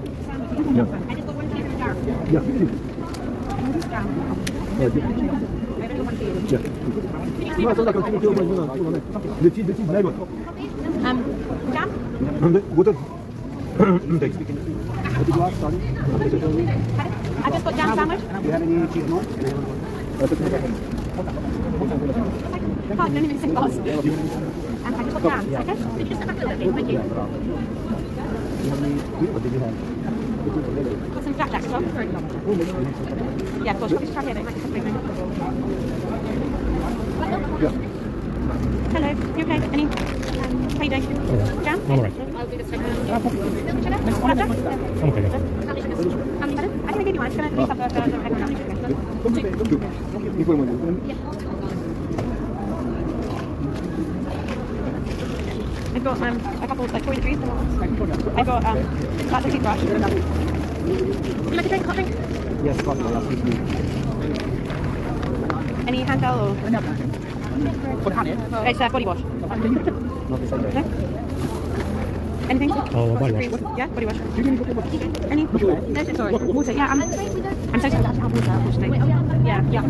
Yeah. Yeah. Yeah. No, like a le cheese, leg. Jam? What a thanks. What did you ask, sorry? I just got jam sandwich. Do you have any cheese more? I can't even sing boss. And I just got jam. Okay? Could you just come back a little bit? Thank you. What did you have? Got some flapjacks as well. Yeah, of course. Probably just try here. They might be something. Yeah. Hello. You okay? Any? How you doing? Jam? All right. I'll do this. Flapjack? I'm okay. How many sugars? How many butter? I can give you one. It's going to be the I've got a couple of like 43. I've got that's a toothbrush. Would you like a drink? Hot drink? Yes, got Any hand towel or? It's body wash. No? Anything? Oh, body wash. Yeah, body wash. Any? No, sorry. Water. Yeah, I'm so sorry. I have water, unfortunately. Yeah.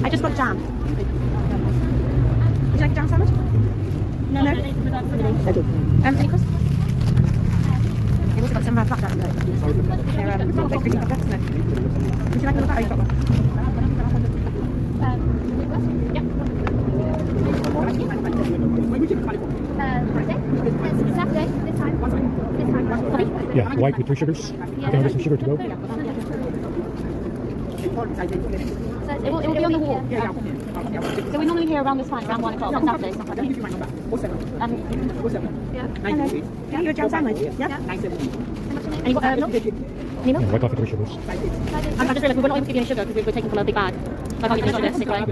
I just got jam. Would you like a jam sandwich? No. Any crust? We've also got some flapjack. They're like creamy flapjacks, isn't it? Would you like another? Oh, you've got one. Yeah, white with 3 sugars. Can I get some sugar to go? So it will be on the wall. So we normally hear around this time, around 1 o'clock on Saturdays. Yeah. Hello. Yeah, you're a jam sandwich. Yeah. And you got milk? Any milk? Yeah, white coffee, 3 sugars. I just realised we're not able to give you any sugar because we're taking from a big bag. I can't give you any sugar, sick away. Can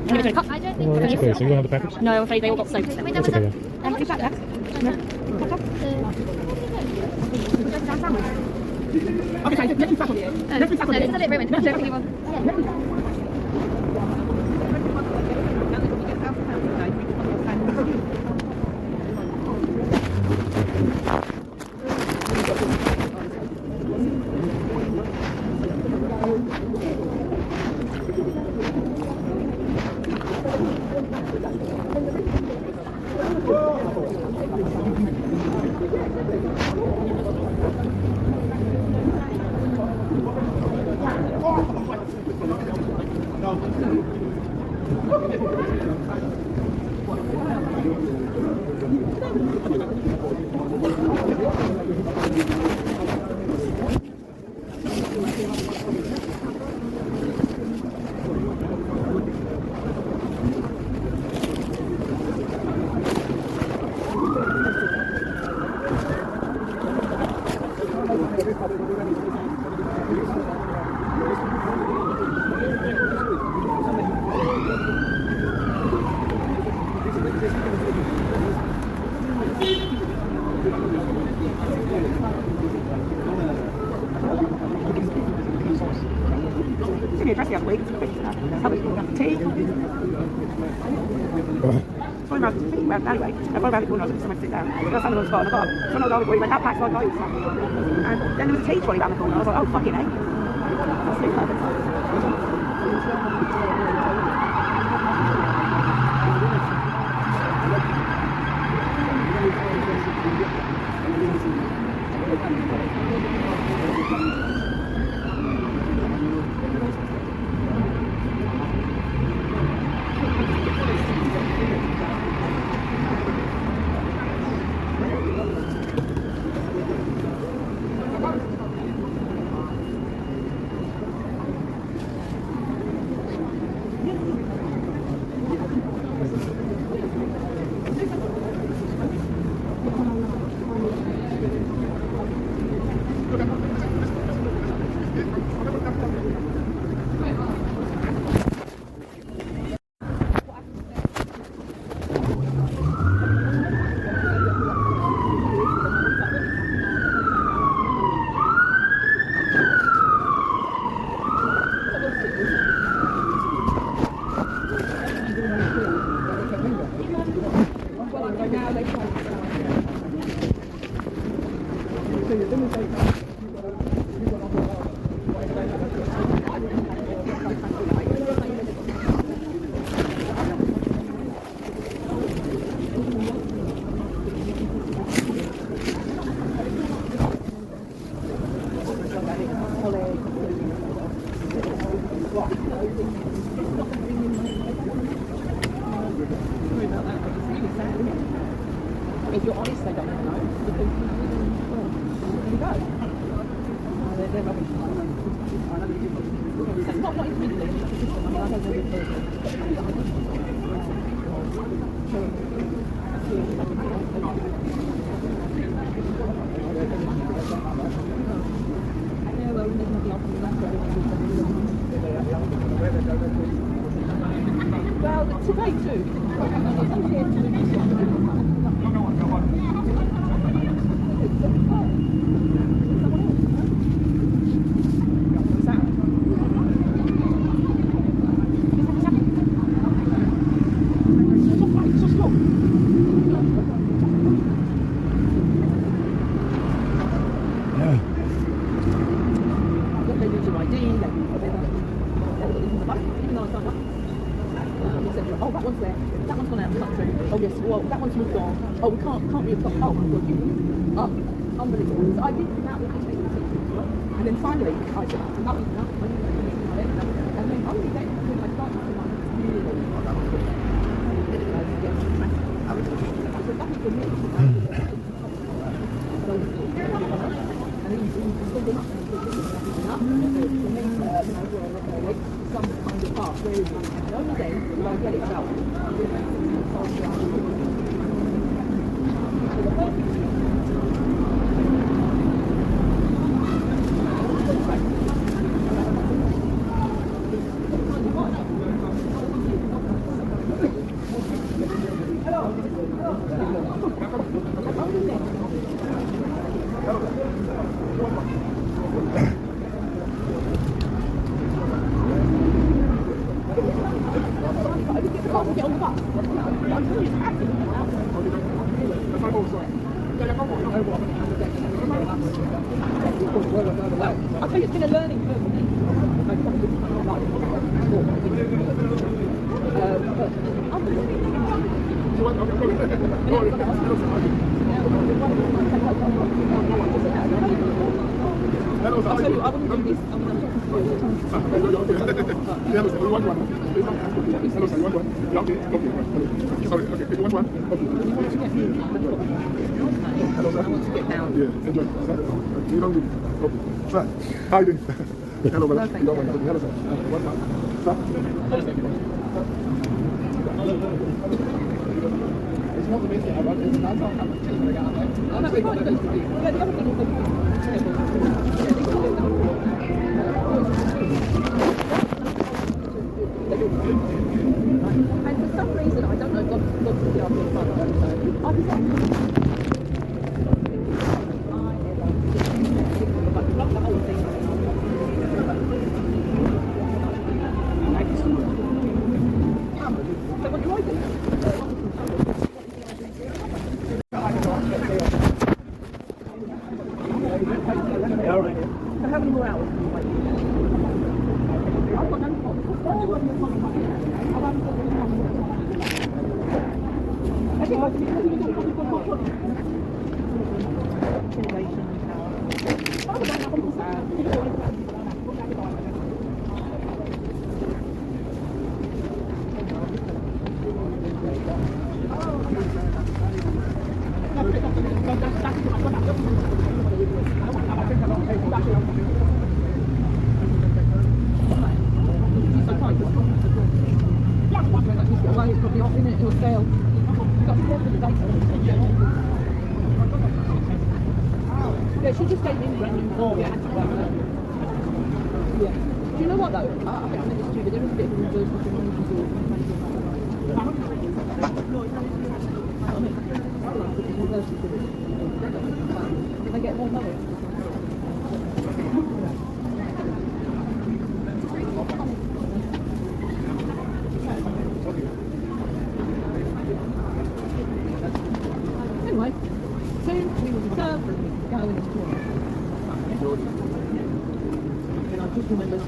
you give it a cup? Well, that's okay. So you don't have the packets? No, I'm afraid they all got soaked. That's okay, yeah. Is that there? No. Jam sandwich. Okay, so let me tackle it. Let me tackle it. It's a bit ruined. Don't think you want. me a dress the other week. Tea. Anyway, I thought about it when I was somewhere to sit down. I was on the spot and I got someone over went that pack's like those. And then there was a tea trolley around the corner. I was like, oh fucking hell. That's really perfect. If you're honest, they don't know. There you go. They're rubbish. It's not individually, it's a system. I mean, I don't know well, today too. Oh, that one's there. That one's gone out of the country. Oh yes, well that one's moved on. Oh, we can't be a top. Oh my god, unbelievable. So I did that with the and then finally I said, that was enough. And then only then when I started to like really so that was the next some kind of part where is it? And only then will I get it out. I think it's been a learning curve for me. I'll tell you, I wouldn't do this. Sorry, okay, if you want one. I want to get down. Yeah, enjoy. You don't do it. Okay. Sir, how are you doing? Hello, brother. Hello, sir. One more. Sir? It's not the best thing about it. That's not how much change I got. Oh, no, we can't go to the yeah, the other thing is and for some reason, I don't know, God's the argument, I was she just gave me brand new phone. Yeah. Do you know what though? I think I'm going to do, but there is a bit of a reverse between what you can do and I get more money. Anyway, so we will reserve and go in this tournament. And I just remembered.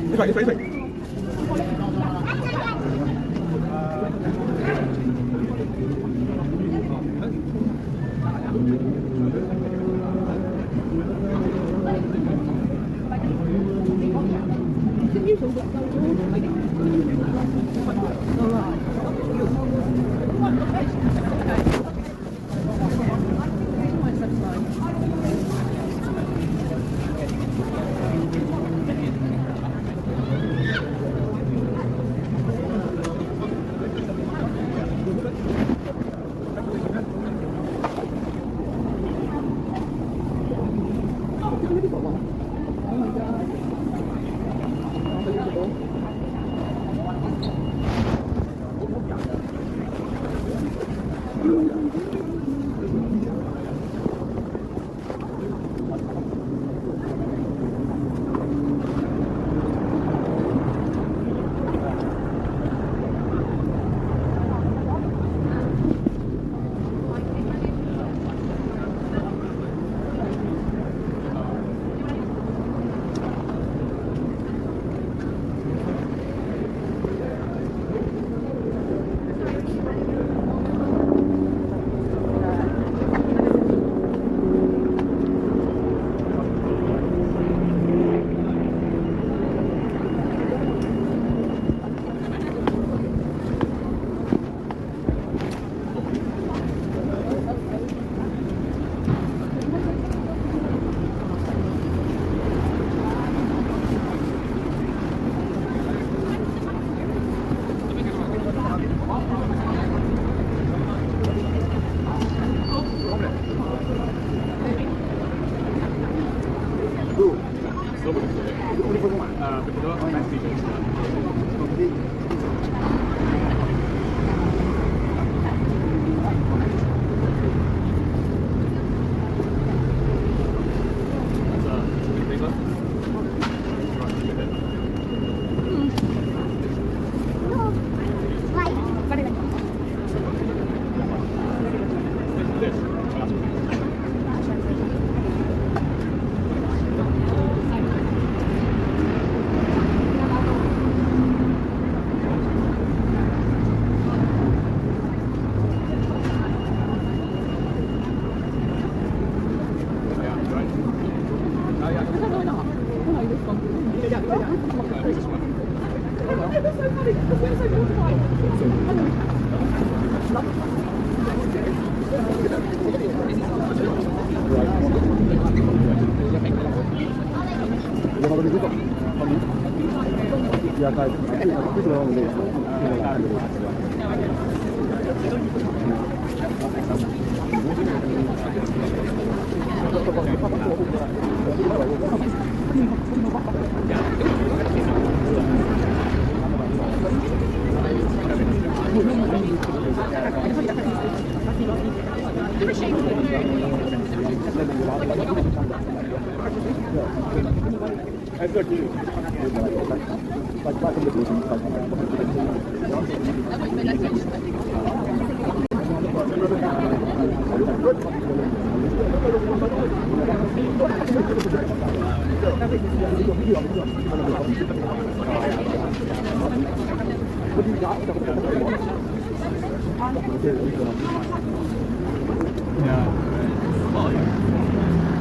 It's right.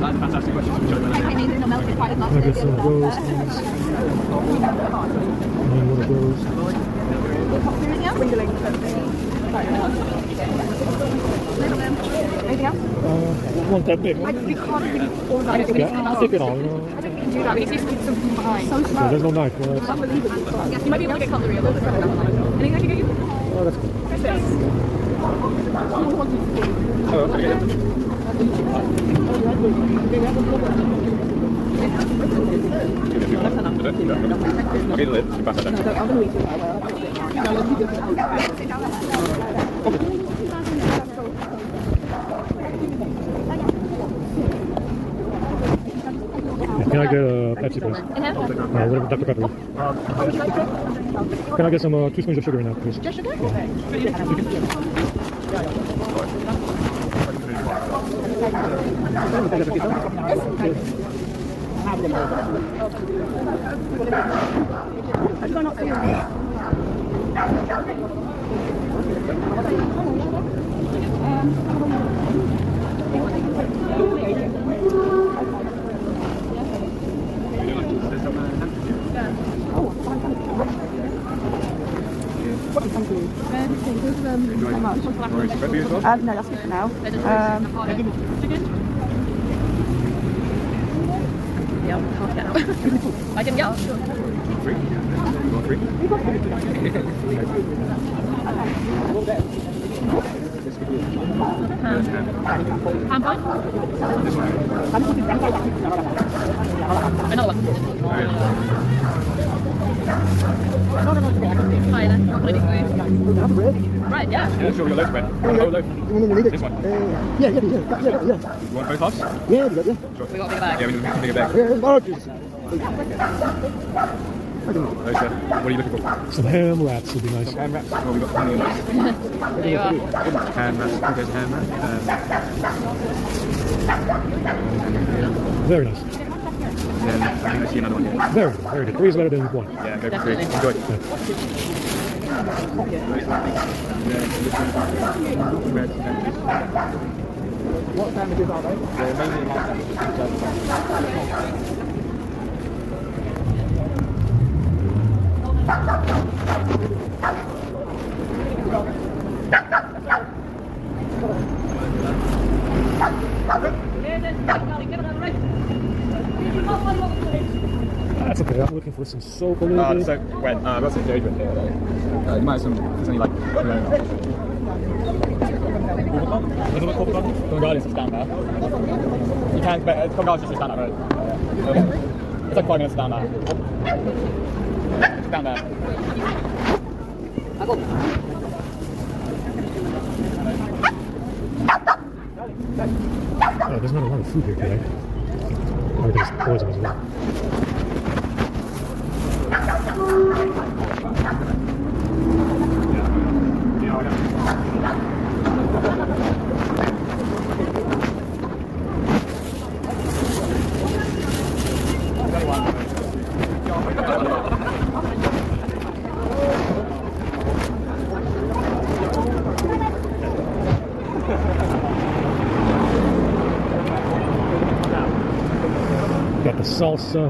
That's a fantastic question. I get some of those things. And one of those. Anything else? Want that big one? We can't really order that. Yeah, I'll take it all. You know. I don't think you can do that. We need to keep something behind. So Yeah, slow. there's no knife. You might be able to get cutlery a little bit further down the line. Anything I can get you? Oh, that's cool. I'll get the lid. You pass that down. Can I get a Pepsi, please? Whatever, Dr. Pepper. Can I get some 2 spoons of sugar in that, please? Just sugar? No, that's good for now. Yeah, I'll get out. I can get out. Sure. 3? You want 3? Ham pie? Another one. Hi then. What can I do for you? Right, yeah. Yeah, sure, your loaf bread. Oh, loaf. This one. Yeah. You want both halves? Yeah. We got a bigger bag. Yeah, we need a bigger bag. What are you looking for? Some ham wraps would be nice. Ham wraps? Well, we've got plenty of those. There you are. Ham wraps. There's a ham wrap. Very nice. Then I think I see another one here. Very good, very good. 3 is better than 1. Yeah, go for 3. Definitely. Enjoy. What sandwiches are they? They're mainly ham That's okay. I'm looking for some soap a little bit. So wet. I've got some deodorant here though. You might have some, there's only like, Covent Garden's just down there. You can't, but Covent Garden's just down that road. It's like 5 minutes down there. It's down there. Oh, there's not a lot of food here today. Or there's poison as well. Got the salsa.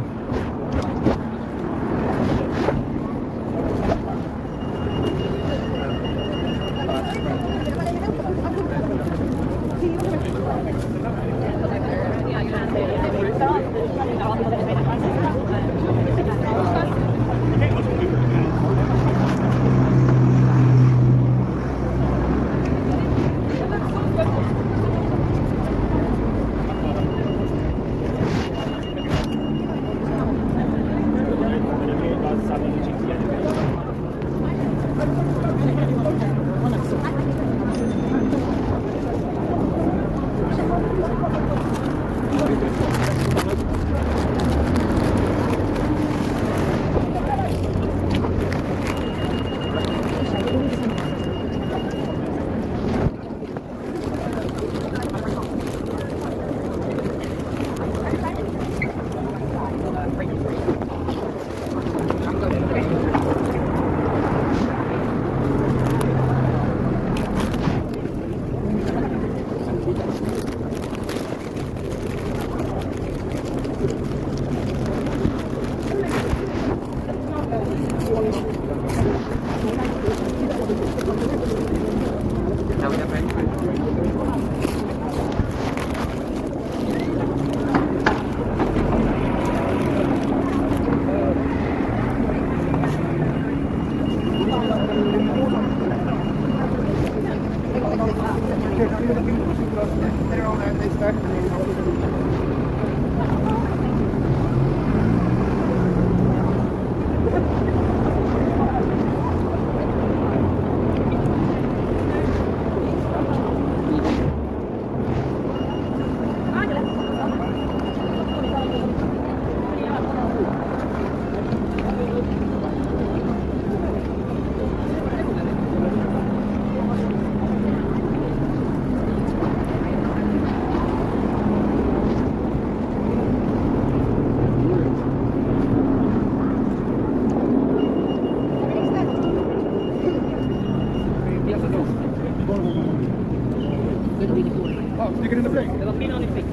Stick it in the plate. There's a pin on the plate.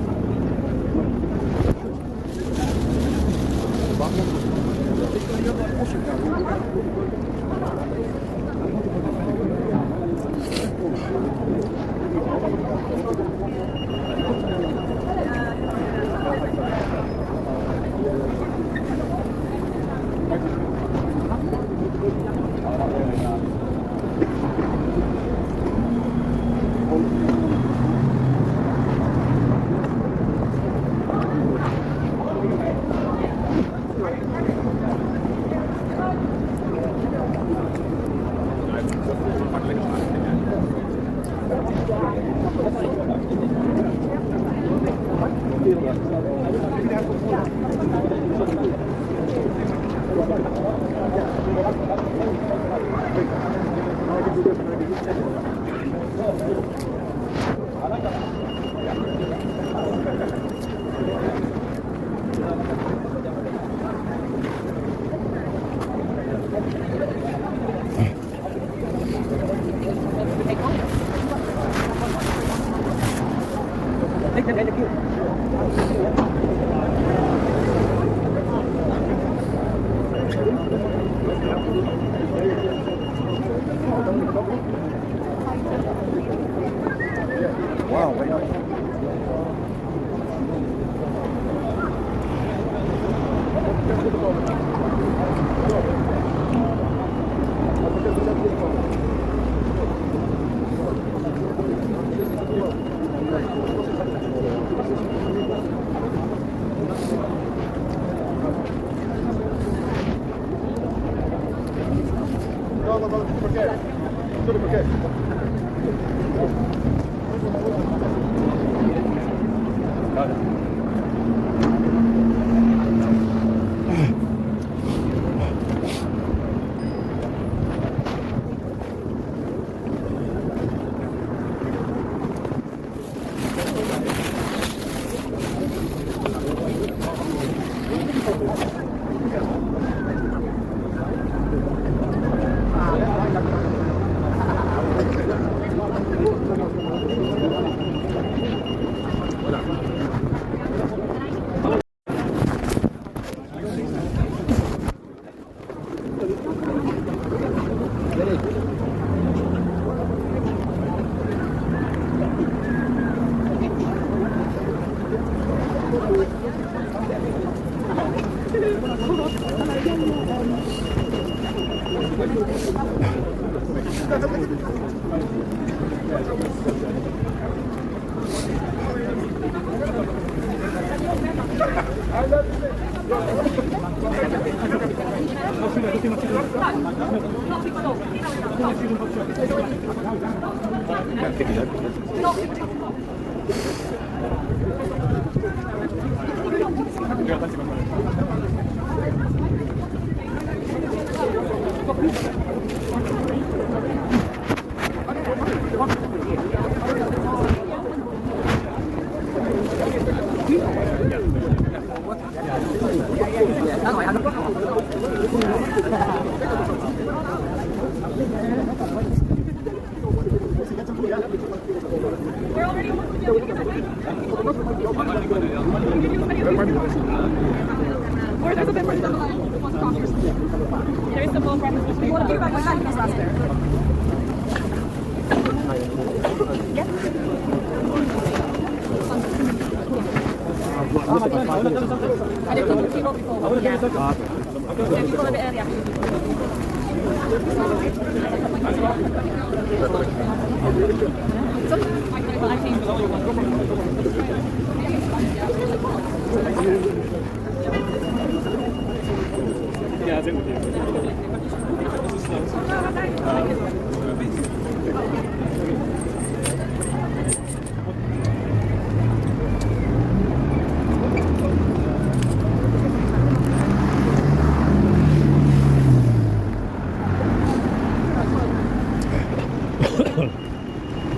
Or there's a bit more to the line. There is the full breakfast. You want to give back my hand? Last there. I didn't think you before. Yeah. Yeah, you got a bit earlier. Yeah, I think we do.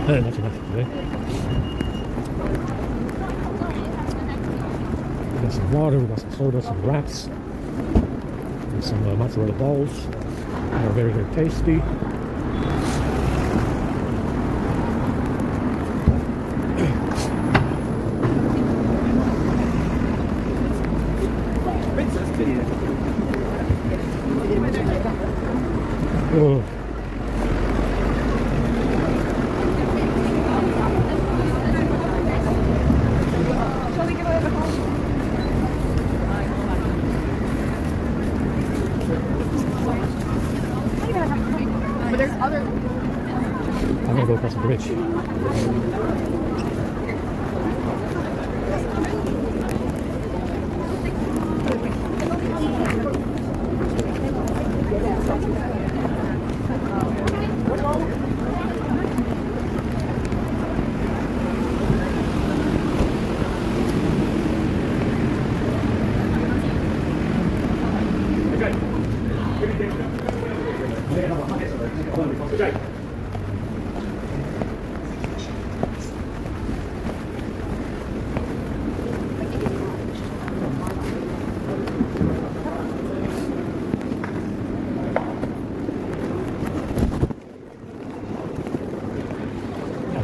That's enough today. We got some water, we got some soda, some wraps, and some mozzarella balls. They're very, very tasty. Oh. But there's other. I'm gonna go across the bridge.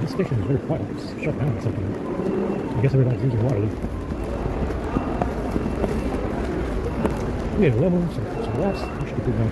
This station is very quiet. It's shut down or something. I guess everybody's using water. We have lemons, some rest. We should be good now.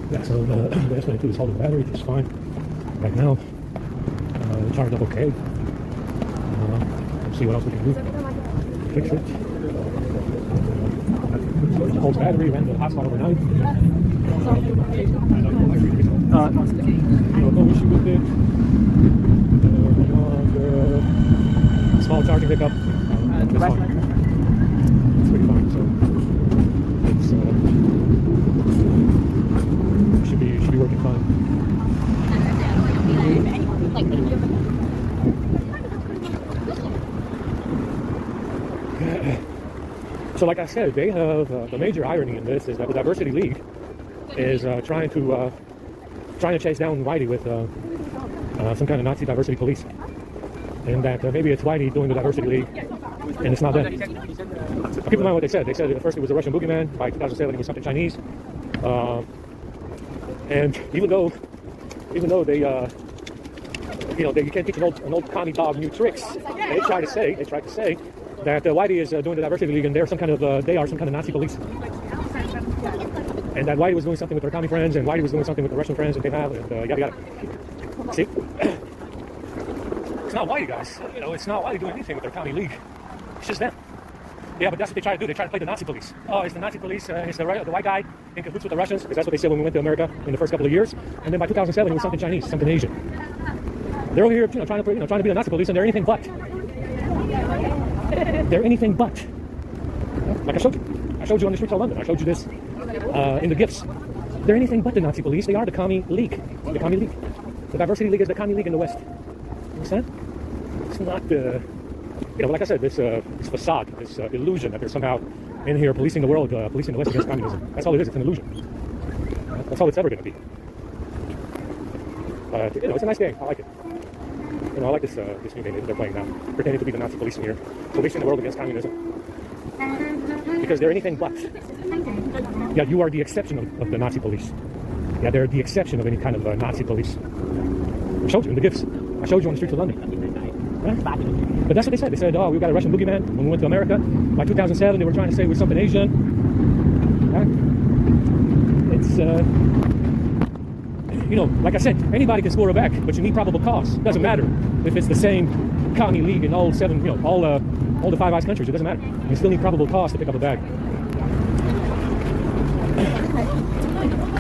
Yeah, so the S22 is holding battery just fine right now. Charged up okay. Let's see what else we can do. Fix it. It holds battery, ran the hotspot overnight. No issue with it. Small charging pickup. It's fine. It's pretty fine. So it's should be working fine. So like I said, they have the major irony in this is that the Diversity League is trying to chase down Whitey with some kind of Nazi diversity police, and that maybe it's Whitey doing the Diversity League, and it's not them. Keep in mind what they said. They said at first it was a Russian boogeyman. By 2007 it was something Chinese, and even though they you can't teach an old commie dog new tricks, they tried to say that Whitey is doing the Diversity League, and they are some kind of Nazi police, and that Whitey was doing something with their commie friends, and Whitey was doing something with the Russian friends that they have, and yada yada. See, it's not Whitey, guys. It's not Whitey doing anything with their commie league. It's just them. Yeah, but that's what they try to do. They try to play the Nazi police. Oh, it's the Nazi police. It's the white guy in cahoots with the Russians, because that's what they said when we went to America in the first couple of years. And then by 2007, it was something Chinese, something Asian. They're over here, trying to be the Nazi police, and they're anything but. They're anything but. Like I showed you. I showed you on the streets of London. I showed you this in the gifts. They're anything but the Nazi police. They are the Commie League. The Commie League. The Diversity League is the Commie League in the West. You understand? It's not, like I said, this facade, this illusion that they're somehow in here policing the world, policing the West against communism. That's all it is. It's an illusion. That's all it's ever going to be. It's a nice game. I like it. I like this new game that they're playing now, pretending to be the Nazi police in here, policing the world against communism. Because they're anything but. Yeah, you are the exception of the Nazi police. Yeah, they're the exception of any kind of Nazi police. I showed you in the gifts. I showed you on the streets of London. Right? But that's what they said. They said, oh, we've got a Russian boogeyman when we went to America. By 2007, they were trying to say it was something Asian. Right? It's, like I said, anybody can score a back, but you need probable cause. It doesn't matter if it's the same commie league in all the Five Eyes countries. It doesn't matter. You still need probable cause to pick up a bag.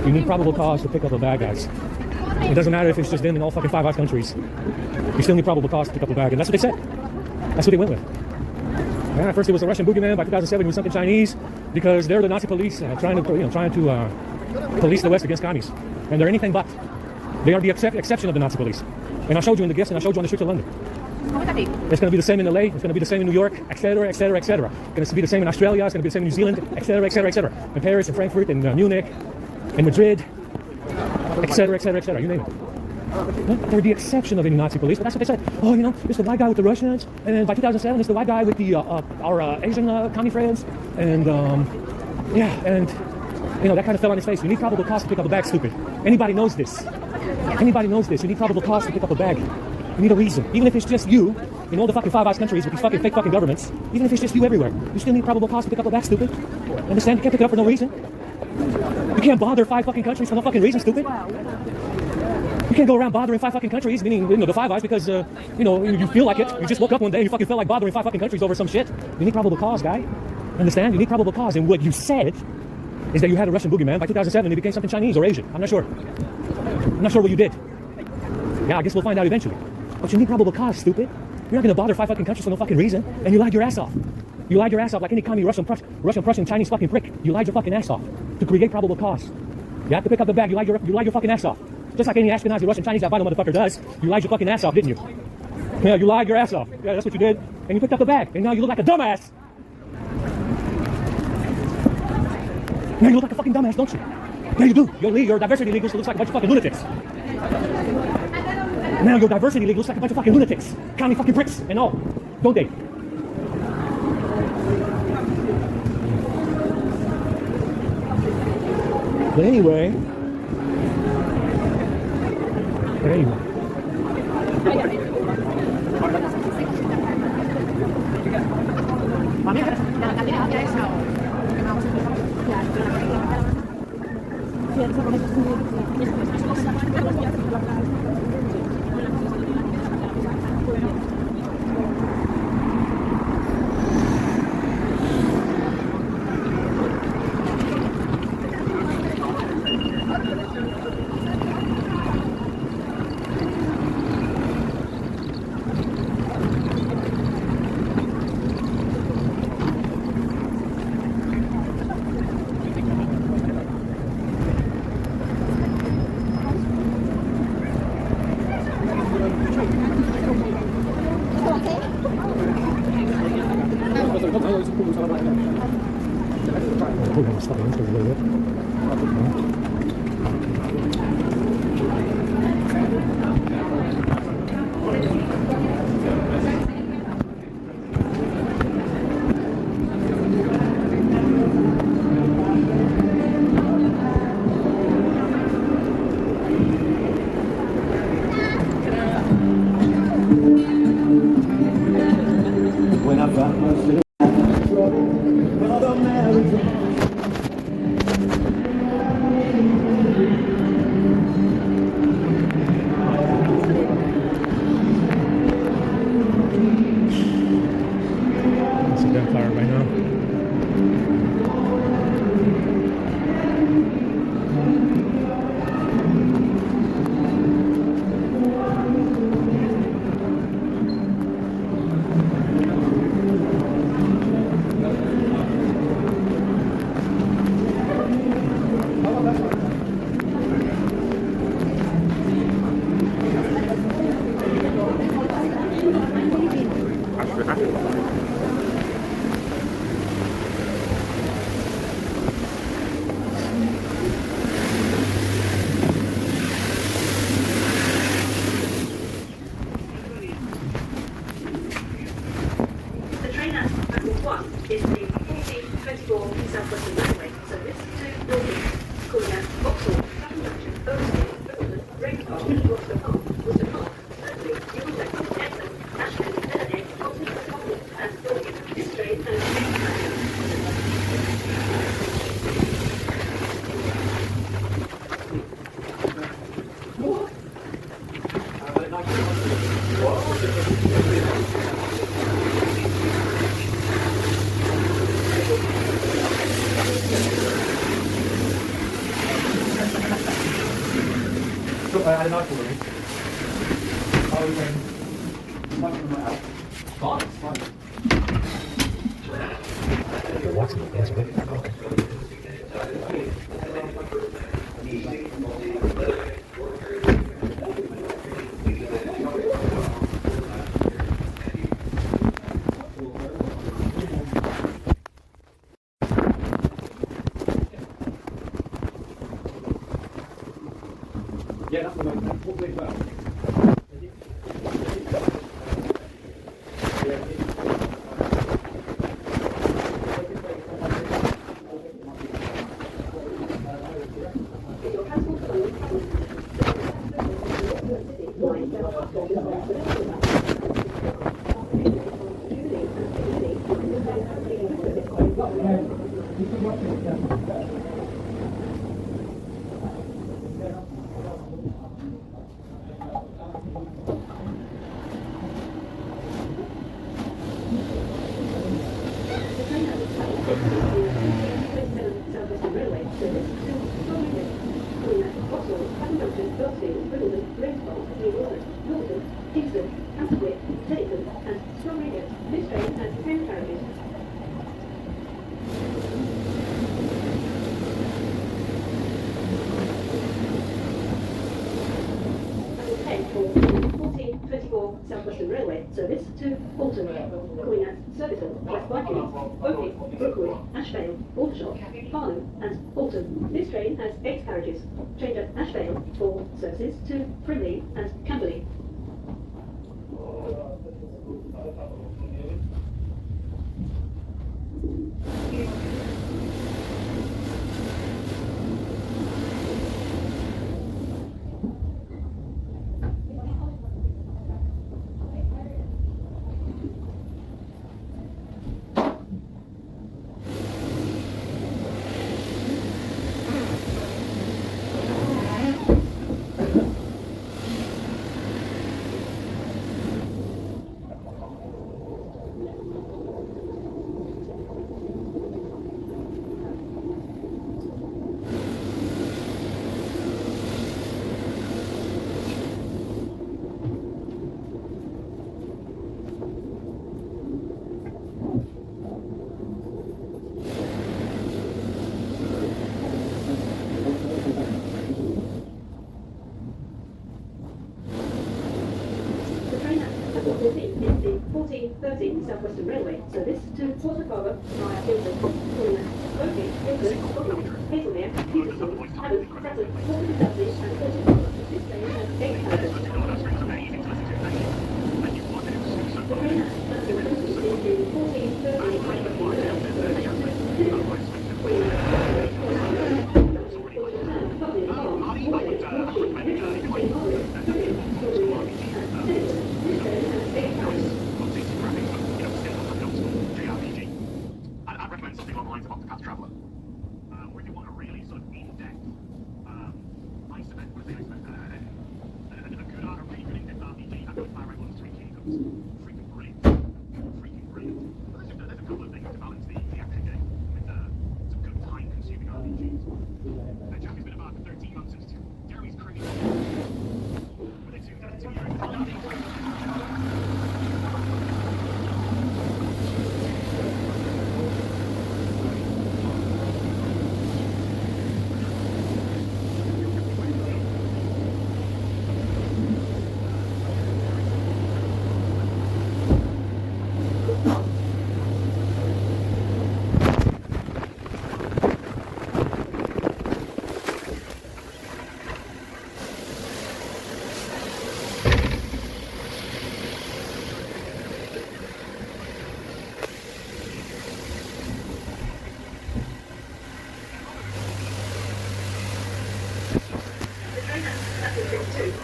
You need probable cause to pick up a bag, guys. It doesn't matter if it's just them in all fucking Five Eyes countries. You still need probable cause to pick up a bag, and that's what they said. That's what they went with. Yeah, first it was a Russian boogeyman. By 2007, it was something Chinese because they're the Nazi police trying to police the West against commies, and they're anything but. They are the exception of the Nazi police. And I showed you in the gifts, and I showed you on the streets of London. It's going to be the same in LA. It's going to be the same in New York, etc., etc., etc. It's going to be the same in Australia. It's going to be the same in New Zealand, etc., etc., etc. In Paris, in Frankfurt, in Munich, in Madrid, etc., etc., etc. You name it. They're the exception of any Nazi police, but that's what they said. Oh, you know, it's the white guy with the Russians, and then by 2007, it's the white guy with the our Asian commie friends, and yeah, and you know that kind of fell on his face. You need probable cause to pick up a bag, stupid. Anybody knows this. Anybody knows this. You need probable cause to pick up a bag. You need a reason. Even if it's just you in all the fucking Five Eyes countries with these fucking fake fucking governments, even if it's just you everywhere, you still need probable cause to pick up a bag, stupid. Understand? You can't pick it up for no reason. You can't bother 5 fucking countries for no fucking reason, stupid. You can't go around bothering 5 fucking countries, meaning, you know, the Five Eyes, because, you know, you feel like it. You just woke up one day and you fucking felt like bothering 5 fucking countries over some shit. You need probable cause, guy. Understand? You need probable cause. And what you said is that you had a Russian boogeyman. By 2007, it became something Chinese or Asian. I'm not sure. I'm not sure what you did. Yeah, I guess we'll find out eventually. But you need probable cause, stupid. You're not going to bother 5 fucking countries for no fucking reason. And you lied your ass off. You lied your ass off like any commie Russian, Prussian, Chinese fucking prick. You lied your fucking ass off to create probable cause. You have to pick up the bag. You lied your fucking ass off. Just like any Ashkenazi Russian Chinese albino motherfucker does. You lied your fucking ass off, didn't you? Yeah, you lied your ass off. Yeah, that's what you did. And you picked up the bag. And now you look like a dumbass. Now you look like a fucking dumbass, don't you? Yeah, you do. Your diversity league looks like a bunch of fucking lunatics. Now your diversity league looks like a bunch of fucking lunatics. County fucking pricks and all. Don't they? But anyway. I had an article with me. I was typing them out. Fine. You're watching it, that's right. Okay. Yeah, that's the most important thing as well. Southwestern Railway service to Alton, calling at Surbiton, West Bycombe, Woking, Brookwood, Ashvale, Aldershot, Farnham and Alton. This train has 8 carriages. Change at Ashvale for services to Frimley and Camberley. Is the 1413 Southwestern Railway service to Portsmouth Harbour via Hilton, calling at Woking, Hilton, Rockingham, Hazelmere, Petersfield, Hammond, Sutton, Portsmouth Dudley and Portsmouth Harbour. This train has 8 carriages. The train at Sutton is the 1413 I'd recommend something along the lines of Octopath Traveler, or if you want a really sort of in-depth, a good art, a really good in-depth RPG, I'd go Fire Emblem Three Kingdoms. Freaking brilliant. But there's a couple of things to balance the action game with some good time-consuming RPGs. Jack has been about 13 months since Jeremy's created with a 2 years.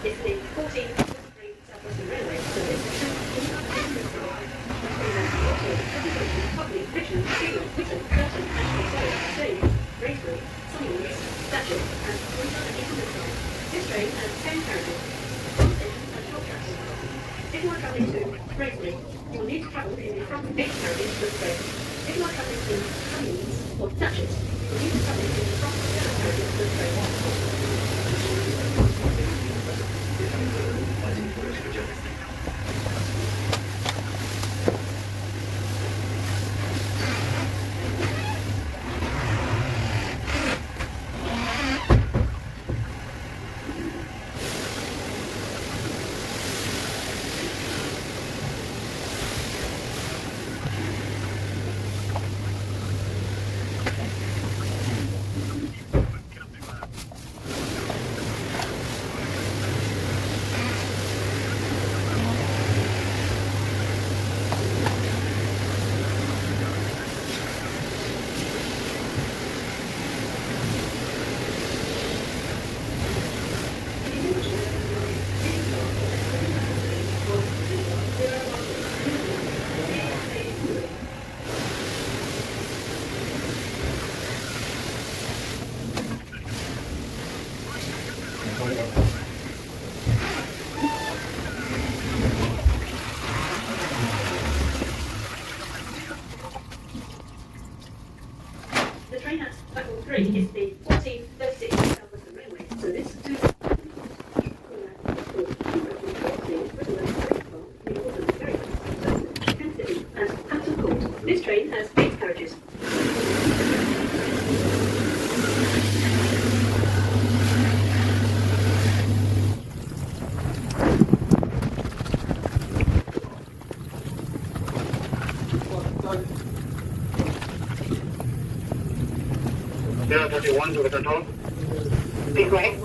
Is the 1423 Southwestern Railway service Buckley, Richmond, Steele, Whitton, Burton, Ashley, Surrey, Staines, Bracebury, Sunningdale, Datchet and Winchester. This train has 10 carriages. Some stations and short tracks. If you are travelling to Bracebury, you will need to travel in the front 8 carriages of the train. If you are travelling in Sunningdale or Datchet, you will need to travel in the front 7 carriages of the train. The train at platform 3 is the 1436 Southwestern Railway service to and Hampton Court. This train has 8 carriages. Zero 31 to the control. Big way.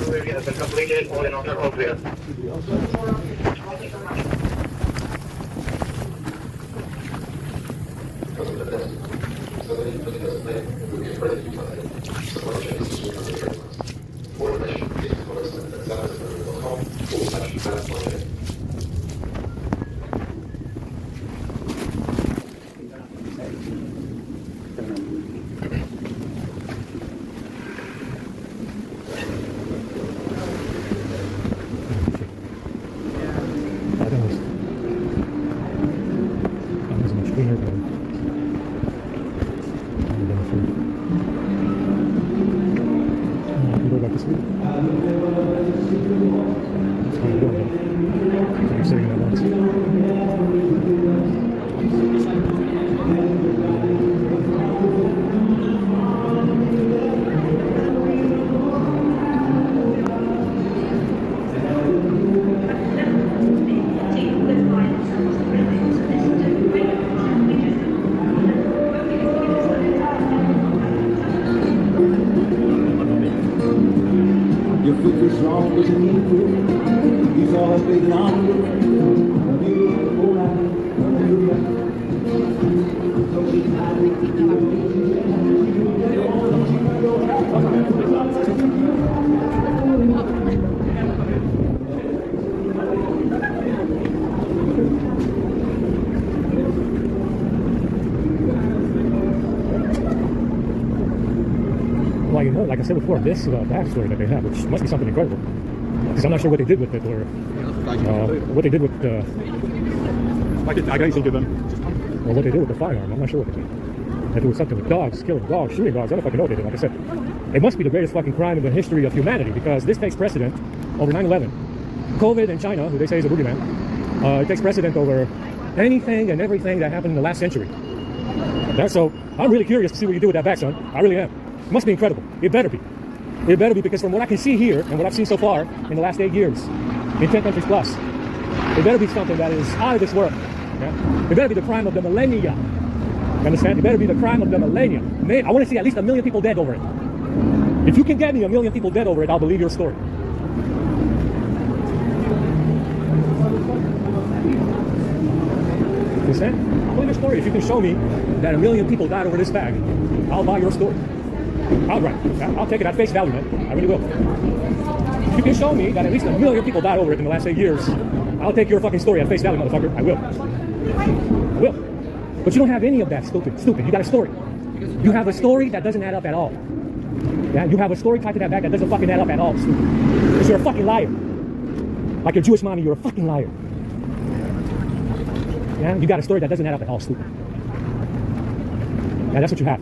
Review has been completed. All in order, all clear. Well, you know, like I said before, this backstory that they have, which must be something incredible, because I'm not sure what they did with it, or what they did with I guess you give them. or what they did with the firearm. I'm not sure what they did. If it was something with dogs, killing dogs, shooting dogs, I don't fucking know what they did. Like I said, it must be the greatest fucking crime in the history of humanity, because this takes precedent over 9/11. COVID in China, who they say is a boogeyman, it takes precedent over anything and everything that happened in the last century. So I'm really curious to see what you do with that back, son. I really am. It must be incredible. It better be. It better be, because from what I can see here and what I've seen so far in the last 8 years, in 10 countries plus, it better be something that is out of this world. Yeah? It better be the crime of the millennia. You understand? It better be the crime of the millennia. Man, I want to see at least 1 million people dead over it. If you can get me 1 million people dead over it, I'll believe your story. You understand? I'll believe your story. If you can show me that 1 million people died over this bag, I'll buy your story. Outright. I'll take it at face value, man. I really will. If you can show me that at least 1 million people died over it in the last 8 years, I'll take your fucking story at face value, motherfucker. I will. I will. But you don't have any of that, stupid. You got a story. You have a story that doesn't add up at all. Yeah, you have a story tied to that bag that doesn't fucking add up at all, stupid. Because you're a fucking liar. Like your Jewish mommy, you're a fucking liar. Yeah, you got a story that doesn't add up at all, stupid. Yeah, that's what you have.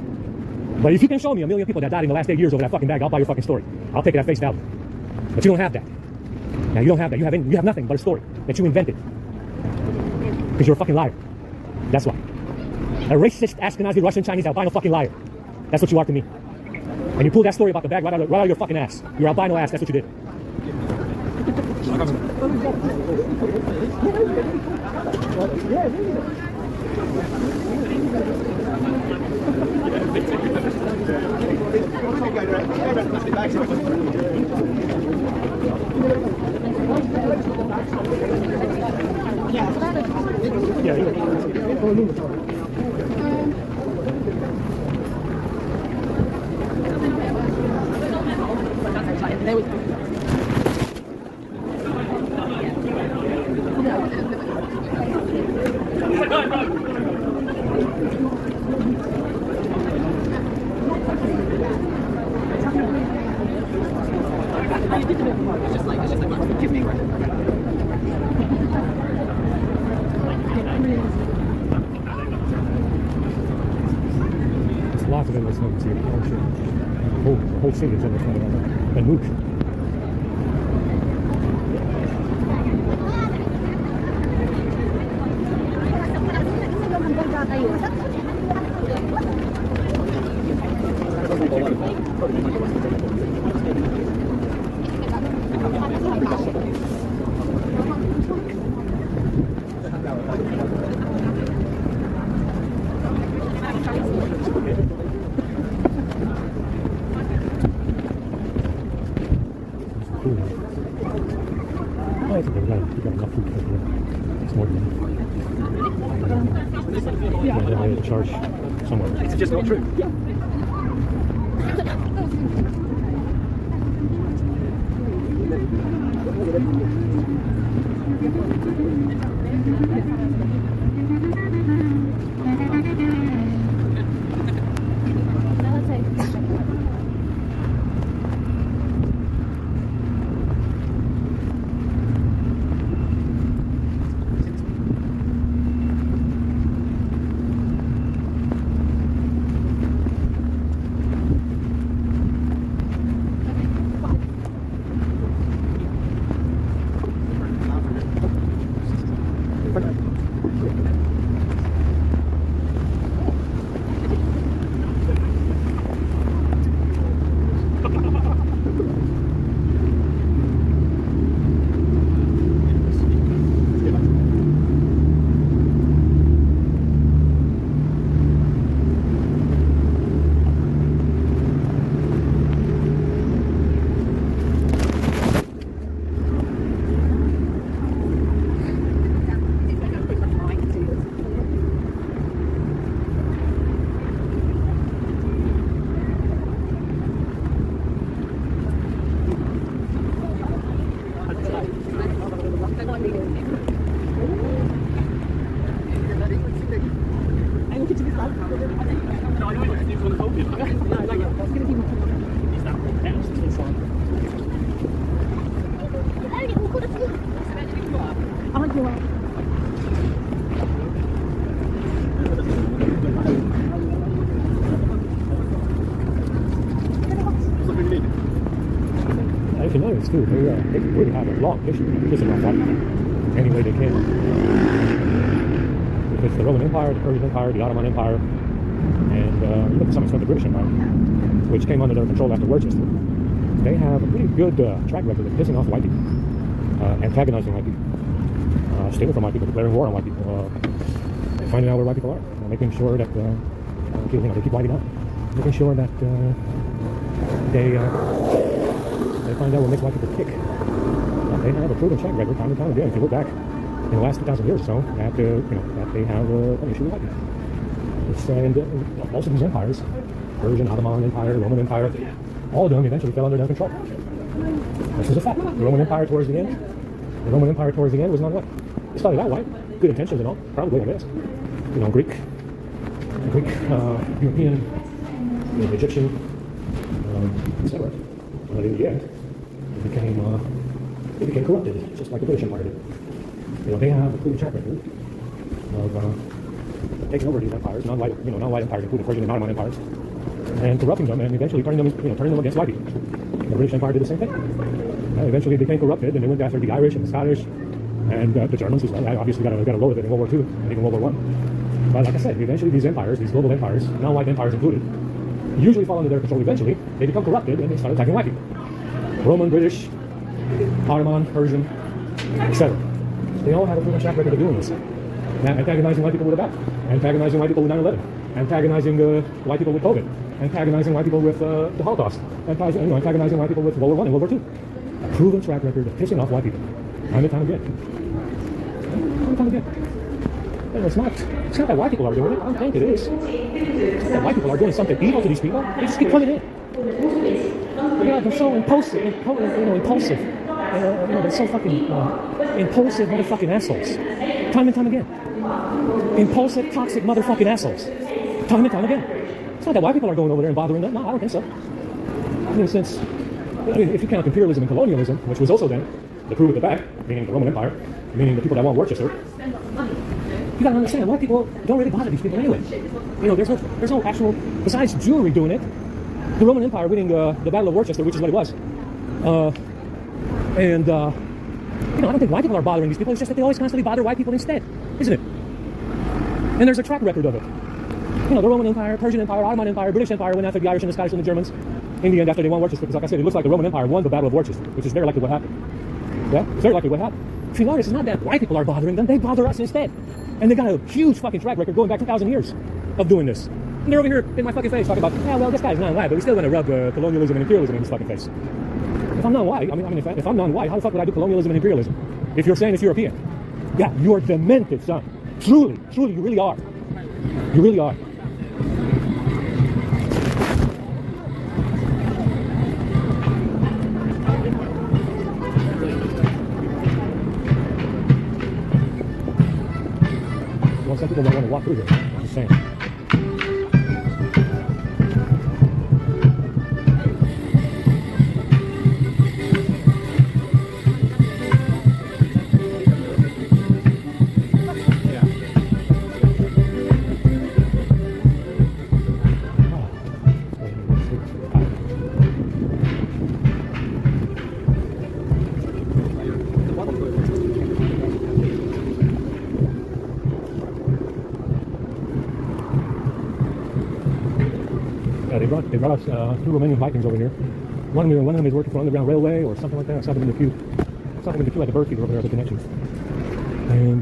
But if you can show me 1 million people that died in the last 8 years over that fucking bag, I'll buy your fucking story. I'll take it at face value. But you don't have that. Yeah, you don't have that. You have nothing but a story that you invented. Because you're a fucking liar. That's why. A racist, Ashkenazi, Russian, Chinese, albino fucking liar. That's what you are to me. And you pulled that story about the bag right out of your fucking ass. Your albino ass, that's what you did. There we go. There's lots of endless moments here. Oh shit. The whole city is endless moments. And Mook. I think we've got enough food for here. It's more than enough. Yeah, they had to charge somewhere. It's just not true. If you notice too, they really have a long history of pissing off white people any way they can. If it's the Roman Empire, the Persian Empire, the Ottoman Empire, and even to some extent the British Empire, which came under their control after Worcester, they have a pretty good track record of pissing off white people, antagonizing white people, stealing from white people, declaring war on white people, finding out where white people are, making sure that they keep whiting out, making sure that they find out what makes white people tick. They have a proven track record time and time again. If you look back in the last 2,000 years or so, that that they have an issue with white people. And most of these empires, Persian, Ottoman Empire, Roman Empire, all of them eventually fell under their control. This is a fact. The Roman Empire towards the end was not white. It started out white, good intentions and all, probably, I guess. Greek, European, Egyptian, etc. But in the end, it became corrupted, just like the British Empire did. They have a proven track record of taking over these empires, non-white empires, including Persian and Ottoman empires, and corrupting them, and eventually turning them against white people. The British Empire did the same thing. Eventually, they became corrupted, and they went after the Irish and the Scottish and the Germans as well. I obviously got a load of it in World War II and even World War I. But like I said, eventually these empires, these global empires, non-white empires included, usually fall under their control eventually. They become corrupted and they start attacking white people. Roman, British, Ottoman, Persian, etc. They all have a proven track record of doing this. Antagonizing white people with a bat, antagonizing white people with 9/11, antagonizing white people with COVID, antagonizing white people with the Holocaust, antagonizing white people with World War I and World War II. A proven track record of pissing off white people, time and time again. Time and time again. And it's not that white people are doing it. I don't think it is. It's not that white people are doing something evil to these people. They just keep coming in. They're so impulsive. They're so fucking impulsive motherfucking assholes. Time and time again. Impulsive, toxic motherfucking assholes. Time and time again. It's not that white people are going over there and bothering them. No, I don't think so. Since I mean, if you count imperialism and colonialism, which was also then the crew at the back, meaning the Roman Empire, meaning the people that want Worcester, you gotta understand, white people don't really bother these people anyway. You know, there's no actual, besides Jewry doing it, the Roman Empire winning the Battle of Worcester, which is what it was. You know, I don't think white people are bothering these people, it's just that they always constantly bother white people instead, isn't it? And there's a track record of it. You know, the Roman Empire, Persian Empire, Ottoman Empire, British Empire went after the Irish and the Scottish and the Germans. In the end, after they won Worcester, because like I said, it looks like the Roman Empire won the Battle of Worcester, which is very likely what happened. Yeah, it's very likely what happened. If you notice, it's not that white people are bothering them, they bother us instead. And they got a huge fucking track record going back 2,000 years of doing this. And they're over here in my fucking face talking about, yeah, well, this guy's non-white, but we still want to rub colonialism and imperialism in his fucking face. If I'm non-white, if I'm non-white, how the fuck would I do colonialism and imperialism? If you're saying it's European. Yeah, you're demented, son. Truly, truly, you really are. You really are. Well, some people don't want to walk through here. I'm just saying. They brought us 2 Romanian Vikings over here. One of them is working for Underground Railway or something like that. I saw them in the queue. Something in the queue at the bird feeder over there at the connections. And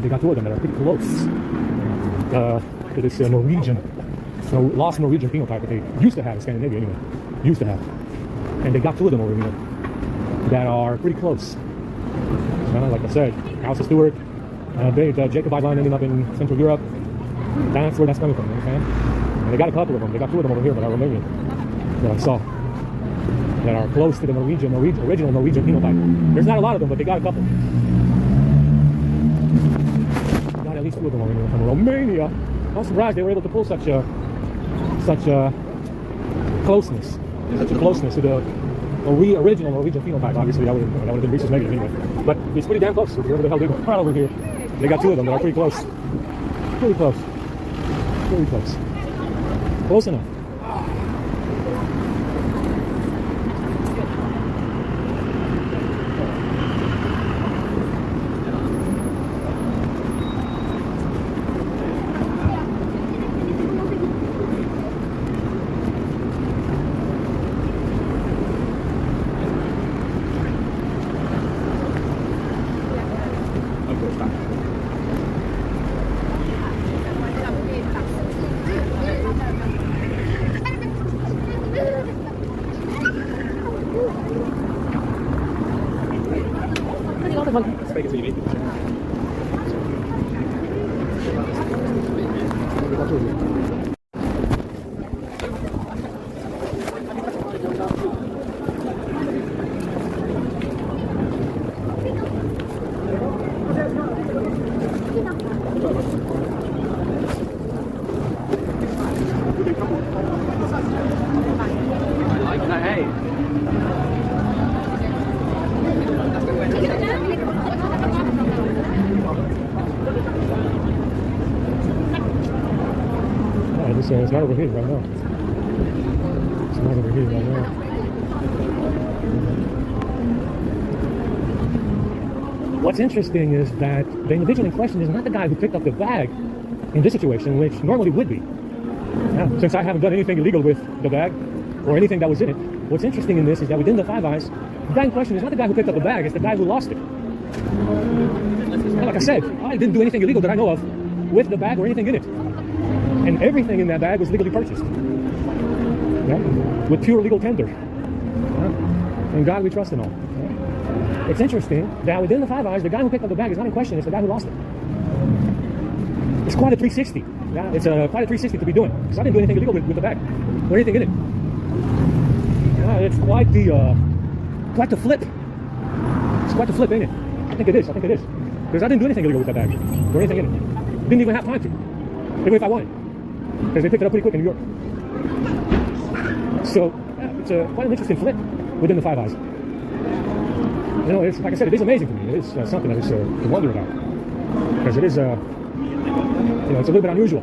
they got 2 of them that are pretty close to this Norwegian, lost Norwegian phenotype that they used to have in Scandinavia anyway. Used to have. And they got 2 of them over here that are pretty close. Like I said, House of Stuart. Jacobite line ending up in Central Europe. That's where that's coming from, you know what I'm saying? And they got a couple of them. They got 2 of them over here that are Romanian that I saw that are close to the original Norwegian phenotype. There's not a lot of them, but they got a couple. Got at least 2 of them over here from Romania. I'm surprised they were able to pull such a closeness to the original Norwegian phenotype. Obviously, that would have been rhesus negative anyway. But it's pretty damn close. Whoever the hell they are over here. They got 2 of them that are pretty close. Pretty close. Pretty close. Close enough. It's not overheating right now. It's not overheating right now. What's interesting is that the individual in question is not the guy who picked up the bag in this situation, which normally would be. Now, since I haven't done anything illegal with the bag or anything that was in it, what's interesting in this is that within the Five Eyes, the guy in question is not the guy who picked up the bag, it's the guy who lost it. And like I said, I didn't do anything illegal that I know of with the bag or anything in it. And everything in that bag was legally purchased. Yeah? With pure legal tender. Yeah? And God we trust and all. Yeah? It's interesting that within the Five Eyes, the guy who picked up the bag is not in question, it's the guy who lost it. It's quite a 360. Yeah? It's quite a 360 to be doing. Because I didn't do anything illegal with the bag. Or anything in it. Yeah, it's quite the flip. It's quite the flip, ain't it? I think it is. Because I didn't do anything illegal with that bag. Or anything in it. Didn't even have time to. Even if I wanted. because they picked it up pretty quick in New York. So it's quite an interesting flip within the Five Eyes. You know, it's like I said, it is amazing to me. It is something that is to wonder about, because it is, you know, it's a little bit unusual.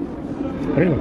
But anyway.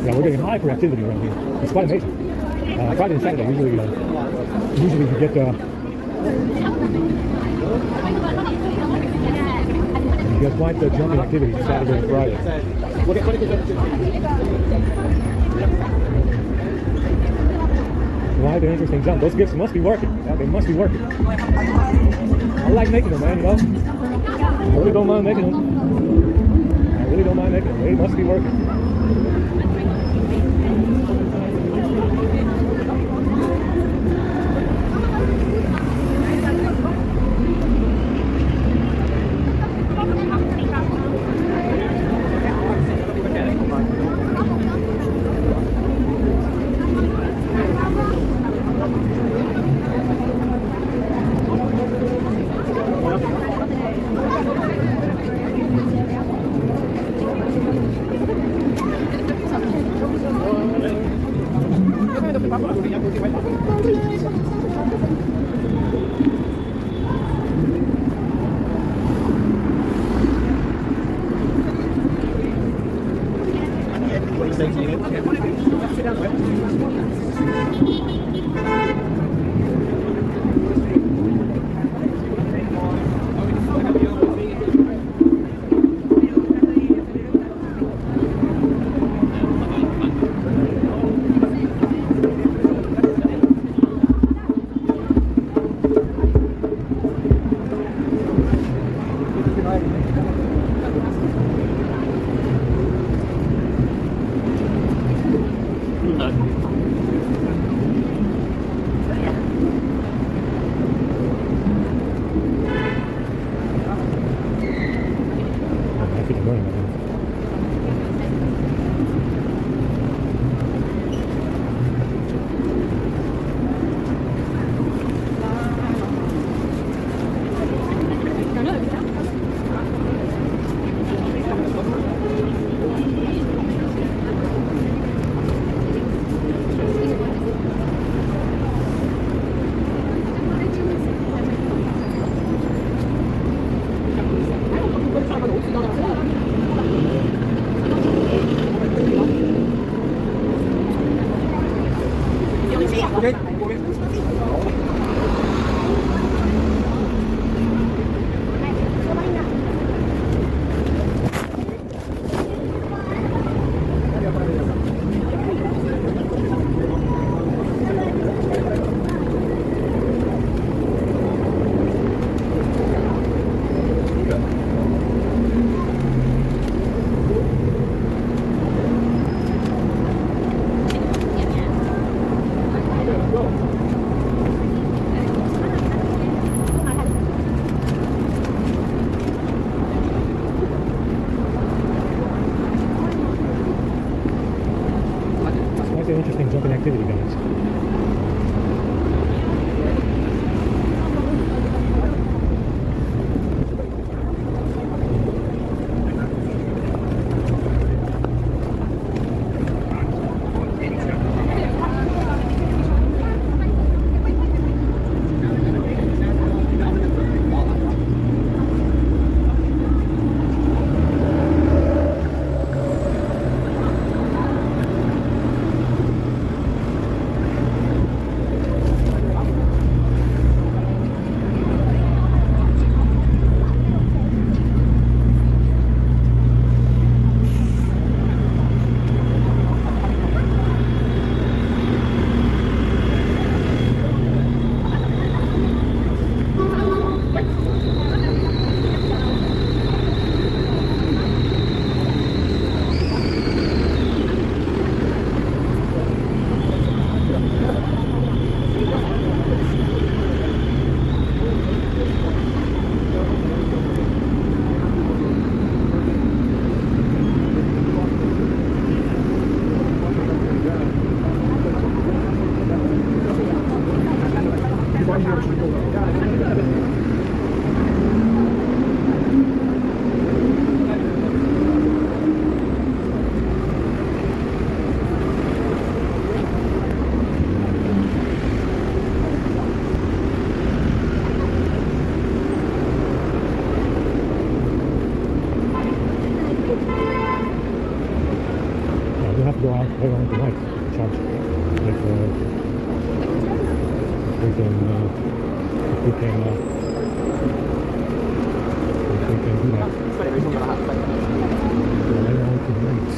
Yeah, we're getting hyper activity around here. It's quite amazing. Friday and Saturday usually you get quite the jumping activity Saturday and Friday. Quite an interesting jump. Those gifts must be working. Yeah, they must be working. I like making them, man. You know, I really don't mind making them. They must be working. Interesting jumping activity, guys. go out later on tonight. Chat if we can do that. Later on tonight.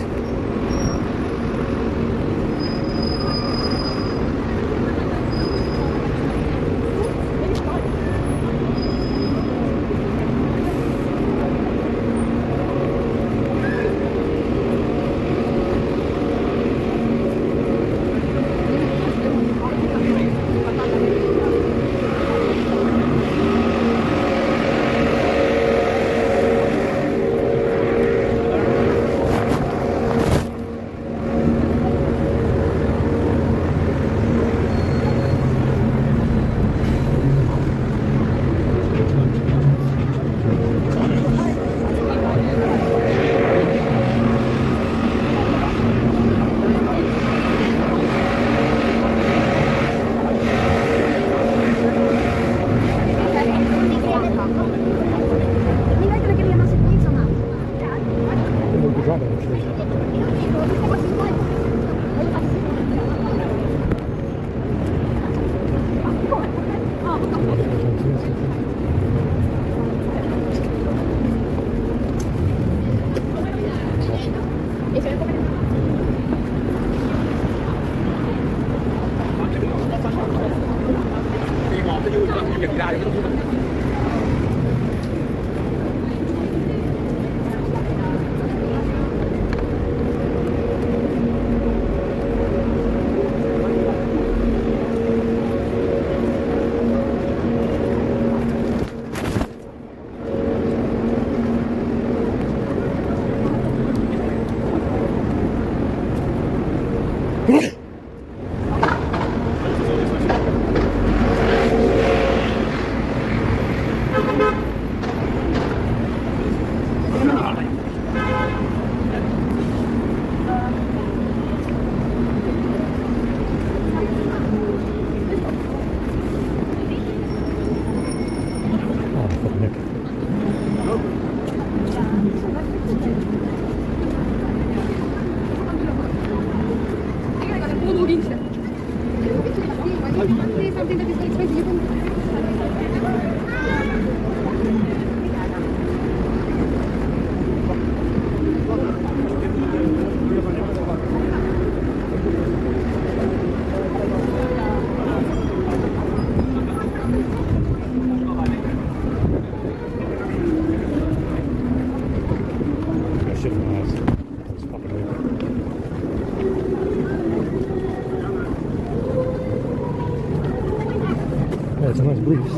It's a nice breeze.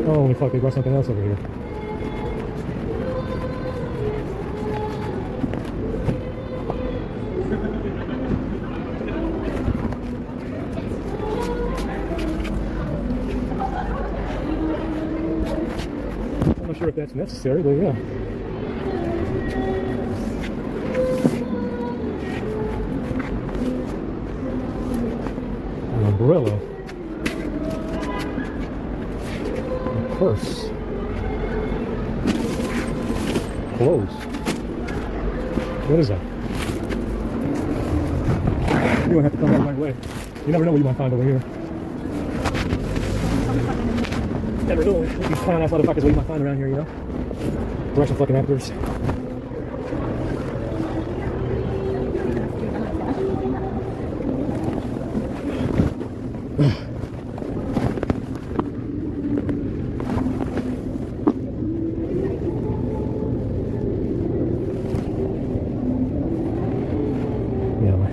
Oh, holy fuck, they brought something else over here. I'm not sure if that's necessary, but yeah. Umbrella, a purse, clothes. What is that? You don't have to come that right way. You never know what you might find over here. Never know what these clown ass motherfuckers what you might find around here, you know? Russian fucking actors.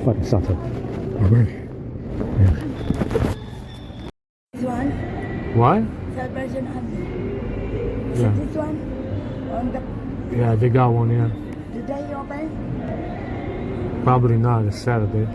Fucking Sato. Yeah. This one? What? Third version of Yeah. this one? On the, yeah, they got one, yeah. did they open? Probably not, it's Saturday.